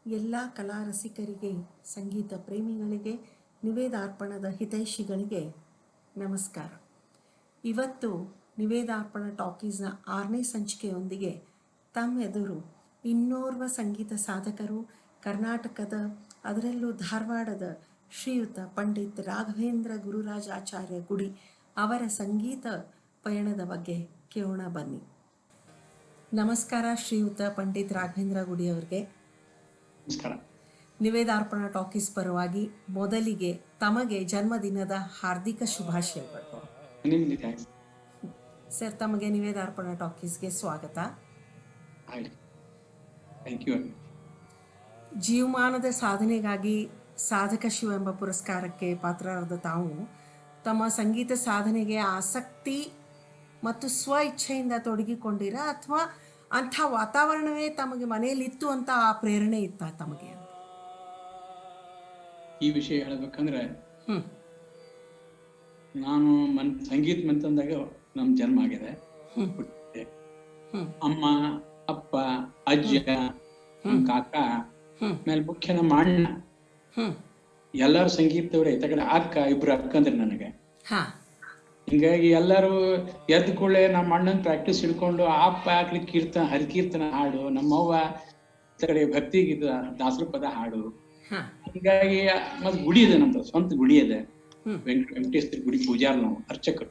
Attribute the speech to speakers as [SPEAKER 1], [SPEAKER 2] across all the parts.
[SPEAKER 1] ಎಲ್ಲ ಕಲಾ ರಸಿಕರಿಗೆ, ಸಂಗೀತ ಪ್ರೇಮಿಗಳಿಗೆ, ನಿವೇದಾರ್ಪಣದ ಹಿತೈಷಿಗಳಿಗೆ ನಮಸ್ಕಾರ. ಇವತ್ತು ನಿವೇದಾರ್ಪಣ ಟಾಕೀಸ್ನ 6ನೇ ಸಂಚಿಕೆಯೊಂದಿಗೆ ತಮ್ಮೆದುರು ಇನ್ನೋರ್ವ ಸಂಗೀತ ಸಾಧಕರು, ಕರ್ನಾಟಕದ ಅದರಲ್ಲೂ ಧಾರವಾಡದ ಶ್ರೀಯುತ ಪಂಡಿತ್ ರಾಘವೇಂದ್ರ ಗುರುರಾಜ್ ಆಚಾರ್ಯ ಗುಡಿ ಅವರ ಸಂಗೀತ ಪಯಣದ ಬಗ್ಗೆ ಕೇಳೋಣ ಬನ್ನಿ. ನಮಸ್ಕಾರ ಶ್ರೀಯುತ ಪಂಡಿತ್ ರಾಘವೇಂದ್ರ ಗುಡಿ ಅವರಿಗೆ.
[SPEAKER 2] ನಮಸ್ಕಾರ.
[SPEAKER 1] ನಿವೇದಾರ್ಪಣ ಟಾಕೀಸ್ ಪರವಾಗಿ ಮೊದಲಿಗೆ ತಮಗೆ ಜನ್ಮದಿನದ ಹಾರ್ದಿಕ ಶುಭಾಶಯಗಳು. ಸರ್, ತಮಗೆ ನಿವೇದಾರ್ಪಣ ಟಾಕೀಸ್ಗೆ ಸ್ವಾಗತ. ಜೀವಮಾನದ ಸಾಧನೆಗಾಗಿ ಸಾಧಕ ಶಿವ ಎಂಬ ಪುರಸ್ಕಾರಕ್ಕೆ ಪಾತ್ರರಾದ ತಾವು ತಮ್ಮ ಸಂಗೀತ ಸಾಧನೆಗೆ ಆಸಕ್ತಿ ಮತ್ತು ಸ್ವ ಇಚ್ಛೆಯಿಂದ ತೊಡಗಿಕೊಂಡಿರ ಅಥವಾ ಅಂಥ ವಾತಾವರಣವೇ ತಮಗೆ ಮನೆಯಲ್ಲಿತ್ತು ಅಂತ ಆ ಪ್ರೇರಣೆ ಇತ್ತ ತಮಗೆ?
[SPEAKER 2] ಈ ವಿಷಯ ಹೇಳ್ಬೇಕಂದ್ರೆ, ನಾನು ಸಂಗೀತ ಮಂತಂದಾಗ ನಮ್ ಜನ್ಮ ಆಗಿದೆ. ಅಮ್ಮ, ಅಪ್ಪ, ಅಜ್ಜ, ಕಾಕ, ಮೇಲೆ ಮುಖ್ಯ ನಮ್ಮ ಅಣ್ಣ, ಎಲ್ಲಾರು ಸಂಗೀತದವ್ರೆ. ತಗಡೆ ಅಕ್ಕ, ಇಬ್ರು ಅಕ್ಕಂದ್ರೆ ನನಗೆ. ಹಿಂಗಾಗಿ ಎಲ್ಲರೂ ಎದ್ದ ಕೂಡಲೇ ನಮ್ಮ ಅಣ್ಣನ ಪ್ರಾಕ್ಟೀಸ್ ಹಿಡ್ಕೊಂಡು ಅಪ್ಪ ಹಾಕ್ಲಿ ಹರಿಕೀರ್ತನ ಹಾಡು, ನಮ್ಮವ್ವ ತಗಡೆ ಭಕ್ತಿ ಗೀತ ದಾಸರ ಪದ ಹಾಡು. ಹಿಂಗಾಗಿ ಮತ್ ಗುಡಿ ಇದೆ, ನಮ್ದು ಸ್ವಂತ ಗುಡಿ ಇದೆ, ವೆಂಕಟೇಶ್ವರ ಗುಡಿ ಪೂಜಾರ್, ನಾವು ಅರ್ಚಕರು.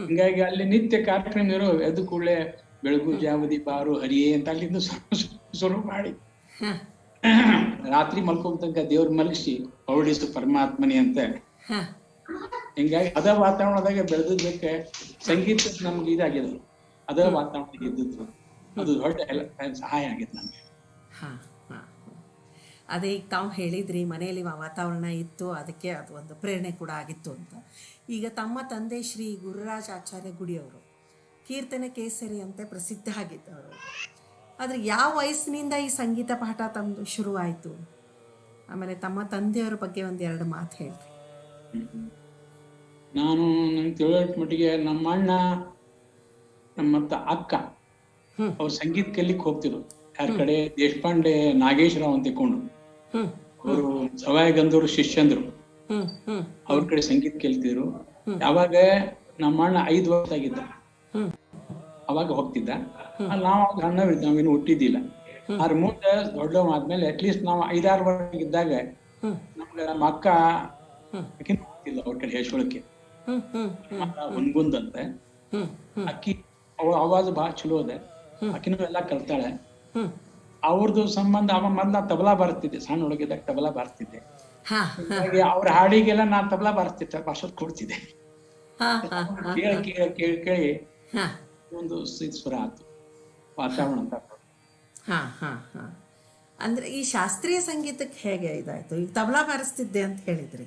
[SPEAKER 2] ಹಿಂಗಾಗಿ ಅಲ್ಲಿ ನಿತ್ಯ ಕಾರ್ಯಕ್ರಮ ಇರೋ. ಎದ್ದ ಕೂಡಲೇ ಬೆಳಗು ಜಾವದಿ ಬಾರು ಹರಿಯೇ ಅಂತ ಅಲ್ಲಿಂದ ಶುರು ಮಾಡಿ ರಾತ್ರಿ ಮಲ್ಕೊಂತಂಕ ದೇವ್ರ ಮಲಗಿಸಿ ಪೌಡಿಸು ಪರಮಾತ್ಮನಿ ಅಂತ. ಹಿಂಗಾಗಿ ಅದ ವಾತಾವರಣದಾಗ ಬೆಳೆದಕ್ಕೆ ಸಂಗೀತ ನಮ್ಗೆ ಇದಾಗಿದೆ. ಅದ ವಾತಾವರಣ ಇದ್ದದ್ದು ಅದು ದೊಡ್ಡ ಸಹಾಯ ಆಗಿದೆ ನಮ್ಗೆ.
[SPEAKER 1] ಅದೇ ಈಗ ತಾವು ಹೇಳಿದ್ರಿ, ಮನೆಯಲ್ಲಿ ವಾತಾವರಣ ಇತ್ತು, ಅದಕ್ಕೆ ಅದು ಒಂದು ಪ್ರೇರಣೆ ಕೂಡ ಆಗಿತ್ತು ಅಂತ. ಈಗ ತಮ್ಮ ತಂದೆ ಶ್ರೀ ಗುರುರಾಜ್ ಆಚಾರ್ಯ ಗುಡಿಯವರು ಕೀರ್ತನೆ ಕೇಸರಿ ಅಂತ ಪ್ರಸಿದ್ಧ ಆಗಿದ್ದವರು. ಆದರೆ ಯಾವ ವಯಸ್ಸಿನಿಂದ ಈ ಸಂಗೀತ ಪಾಠ ತಮ್ಮದು ಶುರುವಾಯಿತು? ಆಮೇಲೆ ತಮ್ಮ ತಂದೆಯವರ ಬಗ್ಗೆ ಒಂದೆರಡು ಮಾತು ಹೇಳ್ರಿ.
[SPEAKER 2] ನಾನು ನಂಗೆ ತಿಳಿಯೋ ಮಟ್ಟಿಗೆ ನಮ್ಮ ಅಣ್ಣ, ನಮ್ಮತ್ತ ಅಕ್ಕ ಅವ್ರು ಸಂಗೀತ ಕಲಿಕ್ ಹೋಗ್ತಿದ್ರು. ಯಾರ ಕಡೆ ದೇಶಪಾಂಡೆ ನಾಗೇಶ್ವರರಾವ್ ಅಂತ ತಿಳ್ಕೊಂಡು ಅವರು ಸವಾಯಿ ಗಂಧರ್ವ ಶಿಷ್ಯಂದ್ರು. ಅವ್ರ ಕಡೆ ಸಂಗೀತ ಕಲಿತಿದ್ರು. ಯಾವಾಗ ನಮ್ಮ ಅಣ್ಣ 5 ವರ್ಷ ಆಗಿದ್ದ ಅವಾಗ ಹೋಗ್ತಿದ್ದ. ನಾವು ನಾವೇನು ಹುಟ್ಟಿದ್ದಿಲ್ಲ. ಅದ್ರ ಮುಂದೆ ದೊಡ್ಡವ ಆದ್ಮೇಲೆ ಅಟ್ಲೀಸ್ಟ್ ನಾವು 5-6 ವರ್ಷ ಇದ್ದಾಗ ನಮ್ಗೆ ನಮ್ಮ ಅಕ್ಕ ಹೋಗ್ತಿಲ್ಲ ಅವ್ರ ಕಡೆ ಹೇಳ್ಸೋಳಕ್ಕೆ. ಹೊನ್ಗುಂದಂತೆ ಅಕ್ಕಿ ಅವಳ ಆವಾಜ್ ಬಹಳ ಚಲೋ ಅದ, ಅಕ್ಕಿನೂ ಎಲ್ಲಾ ಕಲ್ತಾಳೆ. ಅವ್ರದ್ದು ಸಂಬಂಧ ಅವ ಮೊದ್ಲ ತಬಲಾ ಬರ್ತಿದ್ದೆ, ಸಣ್ಣ ಹುಡುಗಿದಾಗ ತಬಲಾ ಬರ್ತಿದ್ದೆ. ಹಾಗಾಗಿ ಅವ್ರ ಹಾಡಿಗೆಲ್ಲ ನಾನ್ ತಬಲಾ ಬರ್ತಿದ್ದೆ, ಭಾಷೆ ಕೊಡ್ತಿದ್ದೆ. ಕೇಳಿ ಒಂದು ಸ್ವರ ಆಯ್ತು, ವಾತಾವರಣ ಅಂತ.
[SPEAKER 1] ಅಂದ್ರೆ ಈ ಶಾಸ್ತ್ರೀಯ ಸಂಗೀತಕ್ಕೆ ಹೇಗೆ ಇದಾಯ್ತು? ಈಗ ತಬಲಾ ಬಾರಿಸ್ತಿದ್ದೆ ಅಂತ ಹೇಳಿದ್ರಿ,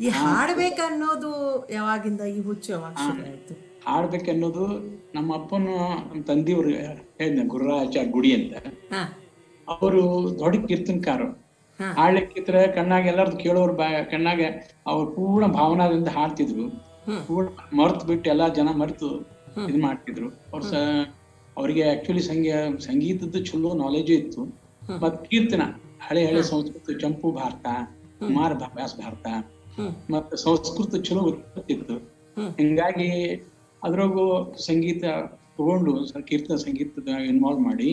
[SPEAKER 1] ಈ ಹಾಡ್ಬೇಕನ್ನೋದು ಯಾವಾಗಿಂದ, ಈ ಹುಚ್ಚು ಯಾವಾಗ ಶುರು ಆಯ್ತು?
[SPEAKER 2] ಹಾಡ್ಬೇಕನ್ನೋದು ನಮ್ಮ ಅಪ್ಪನ, ನಮ್ಮ ತಂದೆಯವ್ರು ಹೇಳಿದ ಗುರುರಾಚಾರ್ಯ ಗುಡಿ ಅಂತ. ಅವರು ದೊಡ್ಡ ಕೀರ್ತನಕಾರರು. ಹಾಡ್ಲಿಕ್ಕಿದ್ರೆ ಕಣ್ಣಾಗ ಎಲ್ಲಾರ್ದು ಕೇಳೋರು ಕಣ್ಣಾಗ ಅವ್ರು ಪೂರ್ಣ ಭಾವನಾದಿಂದ ಹಾಡ್ತಿದ್ರು. ಪೂರ್ಣ ಮರ್ತು ಬಿಟ್ಟು ಎಲ್ಲಾ ಜನ ಮರೆತು ಇದ್ ಮಾಡ್ತಿದ್ರು. ಅವ್ರಿಗೆ ಆಕ್ಚುಲಿ ಸಂಗೀತದ ಚಲೋ ನಾಲೆಜ್ ಇತ್ತು. ಮತ್ ಕೀರ್ತನ ಹಳೆ ಸಂಸ್ಕೃತ, ಚಂಪು ಭಾರತ, ಕುಮಾರ ವ್ಯಾಸ ಭಾರತ, ಮತ್ತ ಸಂಸ್ಕೃತ ಚಲೋ ಗೊತ್ತಿತ್ತು. ಹಿಂಗಾಗಿ ಅದ್ರಾಗೂ ಸಂಗೀತ ತಗೊಂಡು ಕೀರ್ತನ ಸಂಗೀತದ ಇನ್ವಾಲ್ವ್ ಮಾಡಿ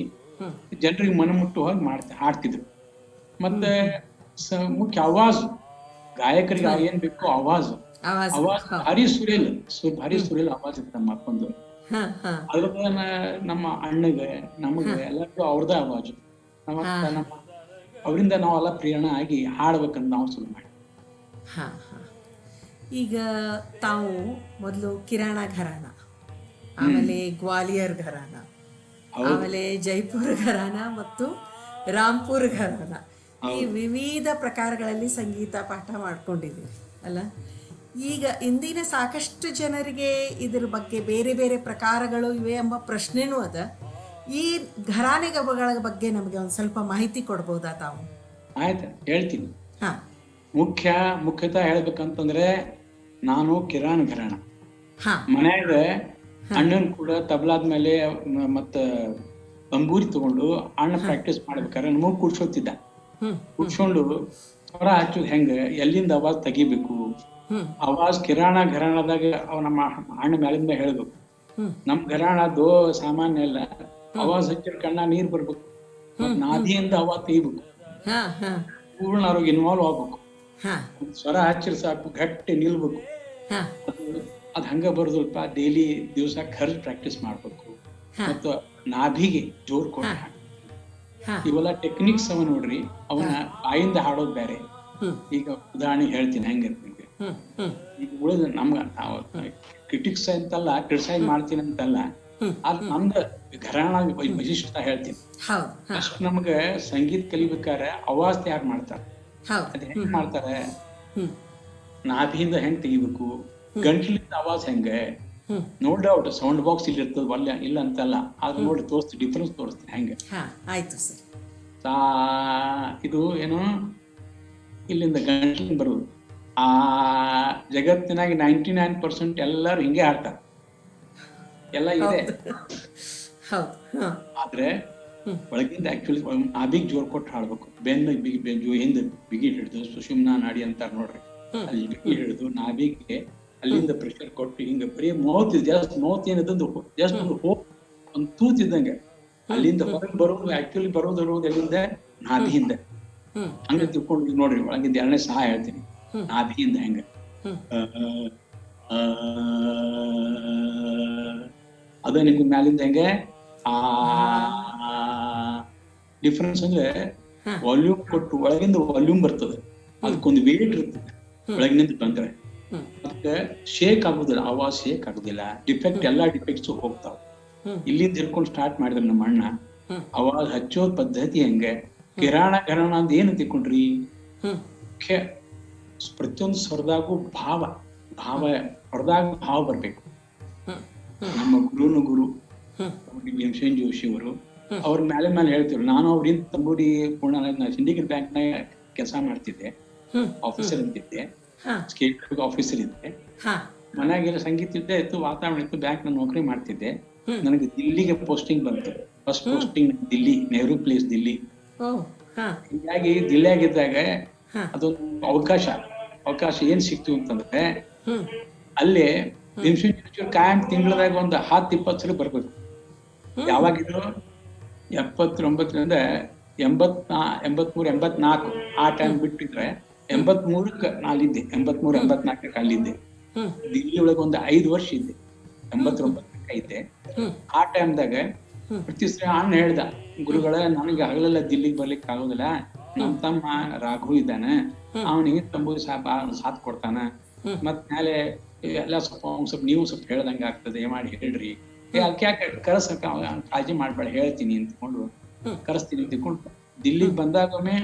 [SPEAKER 2] ಜನರಿಗೆ ಮನಮುಟ್ಟುವಾಗಿ ಹಾಡ್ತಿದ್ರು. ಮತ್ತೆ ಮುಖ್ಯ ಆವಾಜ್, ಗಾಯಕರಿಗೆ ಏನ್ ಬೇಕು ಆವಾಜ್ ಭಾರಿ ಸುರೇಲ್ ಆವಾಜ್ ಇತ್ತು ನಮ್ಮ ಅಪ್ಪಂದು. ಅದ್ರ ನಮ್ಮ ಅಣ್ಣಗೆ, ನಮಗೆ ಎಲ್ಲರಿಗೂ ಅವ್ರದೇ ಆವಾಜು. ನಮ್ಮ ಅವರಿಂದ ನಾವೆಲ್ಲ ಪ್ರೇರಣೆ ಆಗಿ ಹಾಡ್ಬೇಕಂತ ನಾವು ಶುರು ಮಾಡಿ.
[SPEAKER 1] ಈಗ ತಾವು ಮೊದಲು ಕಿರಾಣ ಘರಾನ, ಆಮೇಲೆ ಗ್ವಾಲಿಯರ್ ಘರಾನ, ಆಮೇಲೆ ಜೈಪುರ್ ಘರಾನ ಮತ್ತು ರಾಂಪುರ್ ಘರಾನ, ಈ ವಿವಿಧ ಪ್ರಕಾರಗಳಲ್ಲಿ ಸಂಗೀತ ಪಾಠ ಮಾಡ್ಕೊಂಡಿದ್ದೀವಿ ಅಲ್ಲ. ಈಗ ಇಂದಿನ ಸಾಕಷ್ಟು ಜನರಿಗೆ ಇದ್ರ ಬಗ್ಗೆ ಬೇರೆ ಬೇರೆ ಪ್ರಕಾರಗಳು ಇವೆ ಎಂಬ ಪ್ರಶ್ನೆನೂ ಅದ. ಈ ಘರಾನೆಗಳ ಬಗ್ಗೆ ನಮಗೆ ಒಂದ್ ಸ್ವಲ್ಪ ಮಾಹಿತಿ ಕೊಡ್ಬೋದಾ ತಾವು?
[SPEAKER 2] ಆಯ್ತು, ಹೇಳ್ತೀನಿ. ಮುಖ್ಯತಃ ಹೇಳ್ಬೇಕಂತಂದ್ರೆ, ನಾನು ಕಿರಾಣ ಘರಾಣ. ಮನ್ಯಾಗ ಅಣ್ಣನ್ ಕೂಡ ತಬಲಾದ್ಮೇಲೆ ಮತ್ತ ತಂಬೂರಿ ತಗೊಂಡು ಅಣ್ಣ ಪ್ರಾಕ್ಟೀಸ್ ಮಾಡ್ಬೇಕಾದ್ರೆ ನಮಗ್ ಕೂಡ್ಸೋತಿದ್ದ. ಕೂಡ್ಸ್ಕೊಂಡು ಸ್ವರ ಹಚ್ಚೋದು ಹೆಂಗ, ಎಲ್ಲಿಂದ ಅವಾಜ್ ತೆಗಿಬೇಕು, ಅವಾಜ್ ಕಿರಾಣ ಘರಾಣದಾಗ ಅವ್ ನಮ್ಮ ಅಣ್ಣ ಮ್ಯಾಲಿಂದ ಹೇಳ್ಬೇಕು. ನಮ್ ಘರಾಣ ದೋ ಸಾಮಾನ್ಯ ಎಲ್ಲ, ಅವಾಜ್ ಹಚ್ಚಿದ ಕಣ್ಣ ನೀರ್ ಬರ್ಬೇಕು, ನಾದಿಯಿಂದ ಅವಾಜ್ ತೆಗಿಬೇಕು, ಪೂರ್ಣ ಅವ್ರಿಗೆ ಇನ್ವಾಲ್ವ್ ಆಗ್ಬೇಕು. ಸ್ವರ ಹಚ್ಚಿರ್ ಸಾಕು, ಗಟ್ಟಿ ನಿಲ್ಬೇಕು. ಅದ್ ಹಂಗ ಬರೋದಲ್ಪ. ಡೈಲಿ ದಿವಸ ಖರ್ಚು ಪ್ರಾಕ್ಟೀಸ್ ಮಾಡ್ಬೇಕು. ಮತ್ತು ನಾಭಿಗೆ ಜೋರ್ ಕೊಟ್ಟು ಇವೆಲ್ಲ ಟೆಕ್ನಿಕ್ಸ್ ಅವ ನೋಡ್ರಿ. ಅವನ ಬಾಯಿಂದ ಹಾಡೋದ್ ಬೇರೆ. ಈಗ ಉದಾಹರಣೆ ಹೇಳ್ತೀನಿ ಹೆಂಗಿರ್ತೀನಿ. ಈಗ ಉಳಿದ ನಮ್ಗ ನಾವು ಕ್ರಿಟಿಕ್ಸ್ ಅಂತಲ್ಲ, ಕ್ರಿಟಿಸೈಸ್ ಮಾಡ್ತೀನಿ ಅಂತಲ್ಲ, ಅದ್ ನಮ್ದ ಘರಾಣ ವಿಶಿಷ್ಟ ಹೇಳ್ತೀನಿ. ಅಷ್ಟ್ ನಮ್ಗ ಸಂಗೀತ ಕಲಿಬೇಕಾರೆ ಅವಾಜ್ ತಯಾರು ಮಾಡ್ತಾರ. ಅದ್ ಹೆಂಗ್ ಮಾಡ್ತಾರೆ, ನಾಭಿಯಿಂದ ಹೆಂಗ್ ತೆಗಿಬೇಕು, ಗಂಟ್ಲಿಂದ ಅವಾಜ್ ಹೆಂಗ, ನೋ ಡೌಟ್ ಸೌಂಡ್ ಬಾಕ್ಸ್ ಇಲ್ಲಿ ಇರ್ತದ, ಒಳ್ಳೆ ಇಲ್ಲ ಅಂತಲ್ಲ, ಆದ್ರೆ ನೋಡಿ ತೋರಿಸ್ತೀನಿ, ಡಿಫ್ರೆನ್ಸ್ ತೋರಿಸ್ತೀನಿ ಹೆಂಗೆ.
[SPEAKER 1] ಆಯ್ತು ಸರ್.
[SPEAKER 2] ಇದು ಏನು ಇಲ್ಲಿಂದ ಗಂಟ್ಲಿಂದ ಬರುದು. ಆ ಜಗತ್ತಿನಾಗ 99% ಎಲ್ಲರೂ ಹಿಂಗೆ ಹಾಡ್ತಾರೆ, ಎಲ್ಲ ಇದೆ. ಆದ್ರೆ ಒಳಗಿಂದ ಆಕ್ಚುಲಿ ನಾಭಿಗ್ ಜೋರ್ ಕೊಟ್ಟು ಹಾಡ್ಬೇಕು. ಬೆನ್ನ ಹಿಂದ ಬಿಗಿ ಹಿಡಿದು ಸುಷುಮ್ನಾ ನಾಡಿ ಅಂತಾರ ನೋಡ್ರಿ, ಅಲ್ಲಿ ಬಿಗಿ ಹಿಡಿದು ನಾಭಿಗೆ ಅಲ್ಲಿಂದ ಪ್ರೆಷರ್ ಕೊಟ್ಟು ಹಿಂಗ ಬರೀ ಮೌತ್ ಜಸ್ಟ್ ಮೌತ್ ಏನದಂದು ಜಸ್ಟ್ ಒಂದು ಒಂದು ತೂತಿದ್ದಂಗೆ ಅಲ್ಲಿಂದ ಹೊರಗೆ ಬರೋದು. ಆಕ್ಚುಲಿ ಬರೋದು ಎಲ್ಲಿಂದ, ನಾಭಿಯಿಂದ. ಹಂಗ ತಿಳ್ಕೊಂಡು ನೋಡ್ರಿ, ಒಳಗಿಂದ ಎರಡನೇ ಸಹ ಹೇಳ್ತೀನಿ. ನಾಭಿಯಿಂದ ಹೆಂಗ ಅದ ನಿಮ್ಗೆ ಮ್ಯಾಲಿಂದ ಹೆಂಗೆ ಆ ಡಿಫ್ರೆನ್ಸ್ ಅಂದ್ರೆ ವಾಲ್ಯೂಮ್ ಕೊಟ್ಟು ಒಳಗಿಂದ ವಾಲ್ಯೂಮ್ ಬರ್ತದೆ, ಅದಕ್ಕೊಂದು ವೇಟ್ ಇರ್ತದೆ ಒಳಗಿನಿಂದ ಬಂದ್ರೆ. ಅದಕ್ಕೆ ಶೇಕ್ ಆಗುದಿಲ್ಲ, ಆವಾಜ್ ಶೇಕ್ ಆಗುದಿಲ್ಲ. ಡಿಫೆಕ್ಟ್ ಎಲ್ಲಾ ಡಿಫೆಕ್ಟ್ಸ್ ಹೋಗ್ತಾವ. ಇಲ್ಲಿಂದ ಹಿಡ್ಕೊಂಡು ಸ್ಟಾರ್ಟ್ ಮಾಡಿದ್ರೆ ನಮ್ಮ ಅಣ್ಣ ಅವಾಜ್ ಹಚ್ಚೋದ್ ಪದ್ಧತಿ ಹೆಂಗೆ, ಕಿರಾಣ ಘರಾಣ ಅಂತ ಏನು ತಿಳ್ಕೊಂಡ್ರಿ. ಪ್ರತಿಯೊಂದು ಸ್ವರದಾಗೂ ಭಾವ ಹೊರದಾಗ ಭಾವ ಬರ್ಬೇಕು. ನಮ್ಮ ಗುರು ಭೀಮಸೇನ್ ಜೋಶಿ ಅವರು, ಅವ್ರ ಮೇಲೆ ಹೇಳ್ತಿದ್ರು. ನಾನು ಅವ್ರಿಂದ ತಂಬೂರಿ ಪೂರ್ಣ ಸಿಂಡಿಕೇಟ್ ಬ್ಯಾಂಕ್ ನಾಗ ಕೆಲಸ ಮಾಡ್ತಿದ್ದೆ, ಆಫೀಸರ್ ಅಂತಿದ್ದೆ, ಸ್ಟೇಟ್ ಆಫೀಸರ್ ಇದ್ದೆ. ಮನೆಯಾಗೆಲ್ಲ ಸಂಗೀತ ಇದ್ದೆ ಇತ್ತು, ವಾತಾವರಣ ಇತ್ತು, ಬ್ಯಾಂಕ್ ನ ನೌಕರಿ ಮಾಡ್ತಿದ್ದೆ. ನನಗೆ ದಿಲ್ಲಿಗೆ ಪೋಸ್ಟಿಂಗ್ ಬಂತು. First posting Delhi, Nehru place Delhi. ಹೀಗಾಗಿ ದಿಲ್ಲಿಯಾಗಿದ್ದಾಗ ಅದೊಂದು ಅವಕಾಶ ಏನ್ ಸಿಕ್ತು ಅಂತಂದ್ರೆ, ಅಲ್ಲೇ ಭೀಮಸೇನ್ ಜೋಶಿ ಕಾಯಂ ತಿಂಗಳದಾಗ ಒಂದು 10-20 ಸಲ ಬರ್ಬೇಕು. ಯಾವಾಗಿದ್ರು 79ರಿಂದ 83-84 ಆ ಟೈಮ್ ಬಿಟ್ಟಿದ್ರೆ 83ಕ್ಕೆ ನಾಲಿದ್ದೆ, 83-84ಕ್ಕೆ ಅಲ್ಲಿದ್ದೆ. ದಿಲ್ಲಿ ಒಳಗೆ ಒಂದು 5 ವರ್ಷ ಇದ್ದೆ, 89ಕ್ಕೆ ಇದ್ದೆ. ಆ ಟೈಮ್ದಾಗ ಪ್ರತಿ ಸಲ ಅಣ್ಣ ಹೇಳ್ದ, ಗುರುಗಳ ನನಗೆ ಹಗಲೆಲ್ಲ ದಿಲ್ಲಿಗೆ ಬರ್ಲಿಕ್ಕೆ ಆಗೋದಿಲ್ಲ, ನಮ್ ತಮ್ಮ ರಾಘು ಇದ್ದಾನೆ, ಅವನಿಗೆ ತಂಬೂರಿ ಸಾಥ್ ಕೊಡ್ತಾನ, ಮತ್ ಮೇಲೆ ಎಲ್ಲ ಸ್ವಲ್ಪ ನೀವು ಸ್ವಲ್ಪ ಹೇಳ್ದಂಗ ಆಗ್ತದೆ, ಮಾಡಿ ಹೇಳ್ರಿ, ಯಾಕೆ ಕರೆಸಕ್ಕ ಕಾಳಜಿ ಮಾಡ್ಬೇಡ, ಹೇಳ್ತೀನಿ ಅಂತ್ಕೊಂಡು ಕರೆಸ್ತೀನಿ ಅಂತ್ಕೊಂಡು. ದಿಲ್ಲಿಗೆ ಬಂದಾಗೊಮ್ಮೆ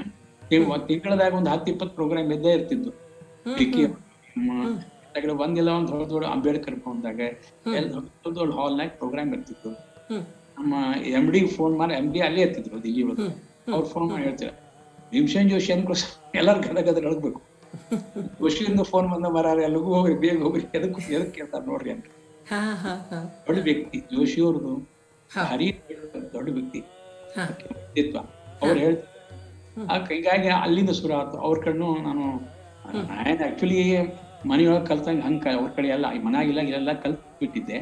[SPEAKER 2] ತಿಂಗಳದಾಗ ಒಂದು 10-20 ಪ್ರೋಗ್ರಾಮ್ ಇದ್ದೇ ಇರ್ತಿದ್ದು. ಒಂದಿಲ್ಲ ಒಂದ್ ದೊಡ್ಡ ಅಂಬೇಡ್ಕರ್ ಭವನದಾಗ ಎಲ್ಲ ದೊಡ್ಡ ಹಾಲ್ನಾಗ ಪ್ರೋಗ್ರಾಮ್ ಇರ್ತಿತ್ತು. ನಮ್ಮ MD ಫೋನ್ ಮಾಡಿ, MD ಅಲ್ಲೇ ಇರ್ತಿದ್ರು ದಿಲ್ಲಿ ಒಳಗೆ. ಅವ್ರು ಫೋನ್ ಮಾಡಿ ಹೇಳ್ತಿರ, ಭೀಮಸೇನ್ ಜೋಶಿ ಅಂದ್ಕೊಳ್ ಎಲ್ಲಾರು ಗದಗದ ಹೇಳ್ಬೇಕು. ಜೋಶಿಯಿಂದ ಫೋನ್ ಬಂದ ಮರಾರ ಎಲ್ಲಗೂ ಹೋಗ್ರಿ, ಬೇಗ ಹೋಗ್ರಿ, ಎದಕ್ ಕೇಳ್ತಾರ ನೋಡ್ರಿ ಅಂತ. ದೊಡ್ಡ ವ್ಯಕ್ತಿ ಜೋಶಿ ಅವ್ರದ್ದು, ಭಾರಿ ದೊಡ್ಡ ವ್ಯಕ್ತಿ ವ್ಯಕ್ತಿತ್ವ. ಅವ್ರು ಹೇಳ್ತಾರೆ. ಹೀಗಾಗಿ ಅಲ್ಲಿಂದ ಶುರು ಆಯ್ತು. ಅವ್ರ ಕಡೆನು ನಾನು ಆಕ್ಚುಲಿ ಮನೆಯೊಳಗೆ ಕಲ್ತಂಗ ಹಂಗ ಅವ್ರ ಕಡೆ ಎಲ್ಲ ಮನ್ಯಾಗಿಲ್ಲ ಇಲ್ಲೆಲ್ಲ ಕಲ್ತ್ ಬಿಟ್ಟಿದ್ದೆ.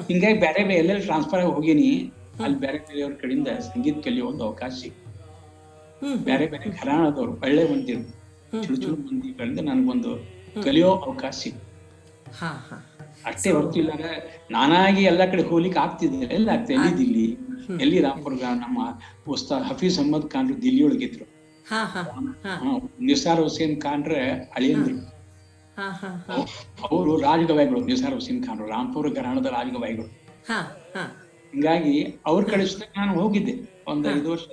[SPEAKER 2] ಹಿಂಗಾಗಿ ಬೇರೆ ಎಲ್ಲೆಲ್ಲಿ ಟ್ರಾನ್ಸ್ಫರ್ ಆಗಿ ಹೋಗಿನಿ, ಅಲ್ಲಿ ಬೇರೆ ಬೇರೆಯವ್ರ ಕಡೆಯಿಂದ ಸಂಗೀತ ಕಲಿಯೋ ಒಂದು ಅವಕಾಶ ಸಿಕ್ತು. ಬೇರೆ ಬೇರೆ ಘರಾಣದವ್ರು ಒಳ್ಳೆ ಮಂದಿ, ಚುಳು ಮಂದಿಗಳಿಂದ ನನ್ಗೊಂದು ಕಲಿಯೋ ಅವಕಾಶ ಸಿಕ್ತು. ಅಷ್ಟೇ ಹೊರ್ತಿಲ್ಲ, ನಾನಾಗಿ ಎಲ್ಲಾ ಕಡೆ ಹೋಗ್ಲಿಕ್ಕೆ ಆಗ್ತಿದ್ದೆ. ಎಲ್ಲ ಆಗ್ತದೆ, ಎಲ್ಲಿ ದಿಲ್ಲಿ, ಎಲ್ಲಿ ರಾಂಪುರ್. ನಮ್ಮ ಉಸ್ತಾದ್ ಹಫೀಜ್ ಅಹಮದ್ ಖಾನ್ರು ದಿಲ್ಲಿ ಒಳಗಿದ್ರು. ನಿಸಾರ್ ಹುಸೇನ್ ಖಾನ್ರೆ ಅಳಿಯಂದ್ರು. ಅವರು ರಾಜಗವಾಯಿಗಳು. ನಿಸಾರ್ ಹುಸೇನ್ ಖಾನ್ರು ರಾಂಪುರ ಘರಾಣದ ರಾಜಗವಾಯಿಗಳು. ಹಿಂಗಾಗಿ ಅವ್ರ ಕಳಿಸಿದಾಗ ನಾನು ಹೋಗಿದ್ದೆ ಒಂದ್ 5 ವರ್ಷ.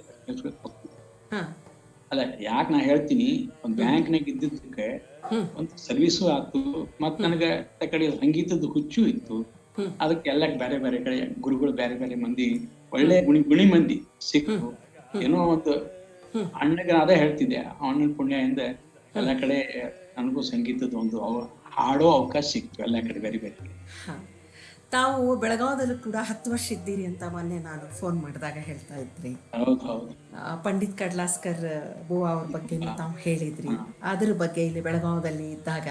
[SPEAKER 2] ಅಲ್ಲ, ಯಾಕೆ ನಾ ಹೇಳ್ತೀನಿ, ಒಂದ್ ಬ್ಯಾಂಕ್ನಾಗ ಇದ್ದಿದ್ದಕ್ಕೆ ಒಂದ್ ಸರ್ವಿಸು ಆಯ್ತು, ಮತ್ ನನಗ ಕಡೆ ಸಂಗೀತದ ಹುಚ್ಚು ಇತ್ತು. ಅದಕ್ಕೆ ಎಲ್ಲ ಬೇರೆ ಬೇರೆ ಕಡೆ ಗುರುಗಳು, ಬೇರೆ ಬೇರೆ ಮಂದಿ, ಒಳ್ಳೆ ಗುಣಿ ಮಂದಿ ಸಿಕ್ಕು. ಏನೋ ಒಂದು ಅಣ್ಣಗ ಅದೇ ಹೇಳ್ತಿದ್ದೆ, ಅಣ್ಣನ ಪುಣ್ಯದಿಂದ ಎಲ್ಲ ಕಡೆ ನನಗೂ ಸಂಗೀತದ ಒಂದು ಹಾಡೋ ಅವಕಾಶ ಸಿಕ್ತು ಎಲ್ಲ ಕಡೆ ಬೇರೆ ಬೇರೆ.
[SPEAKER 1] ತಾವು ಬೆಳಗಾವದಲ್ಲೂ ಕೂಡ 10 ವರ್ಷ ಇದ್ದೀರಿ ಅಂತ ಮೊನ್ನೆ ನಾನು ಫೋನ್ ಮಾಡಿದಾಗ ಹೇಳ್ತಾ ಇದ್ರಿ. ಪಂಡಿತ್ ಕಡ್ಲಾಸ್ಕರ್ ಬುವಾ ಅವ್ರ ಬಗ್ಗೆನೂ ತಾವು ಹೇಳಿದ್ರಿ. ಅದ್ರ ಬಗ್ಗೆ ಇಲ್ಲಿ ಬೆಳಗಾವದಲ್ಲಿ ಇದ್ದಾಗ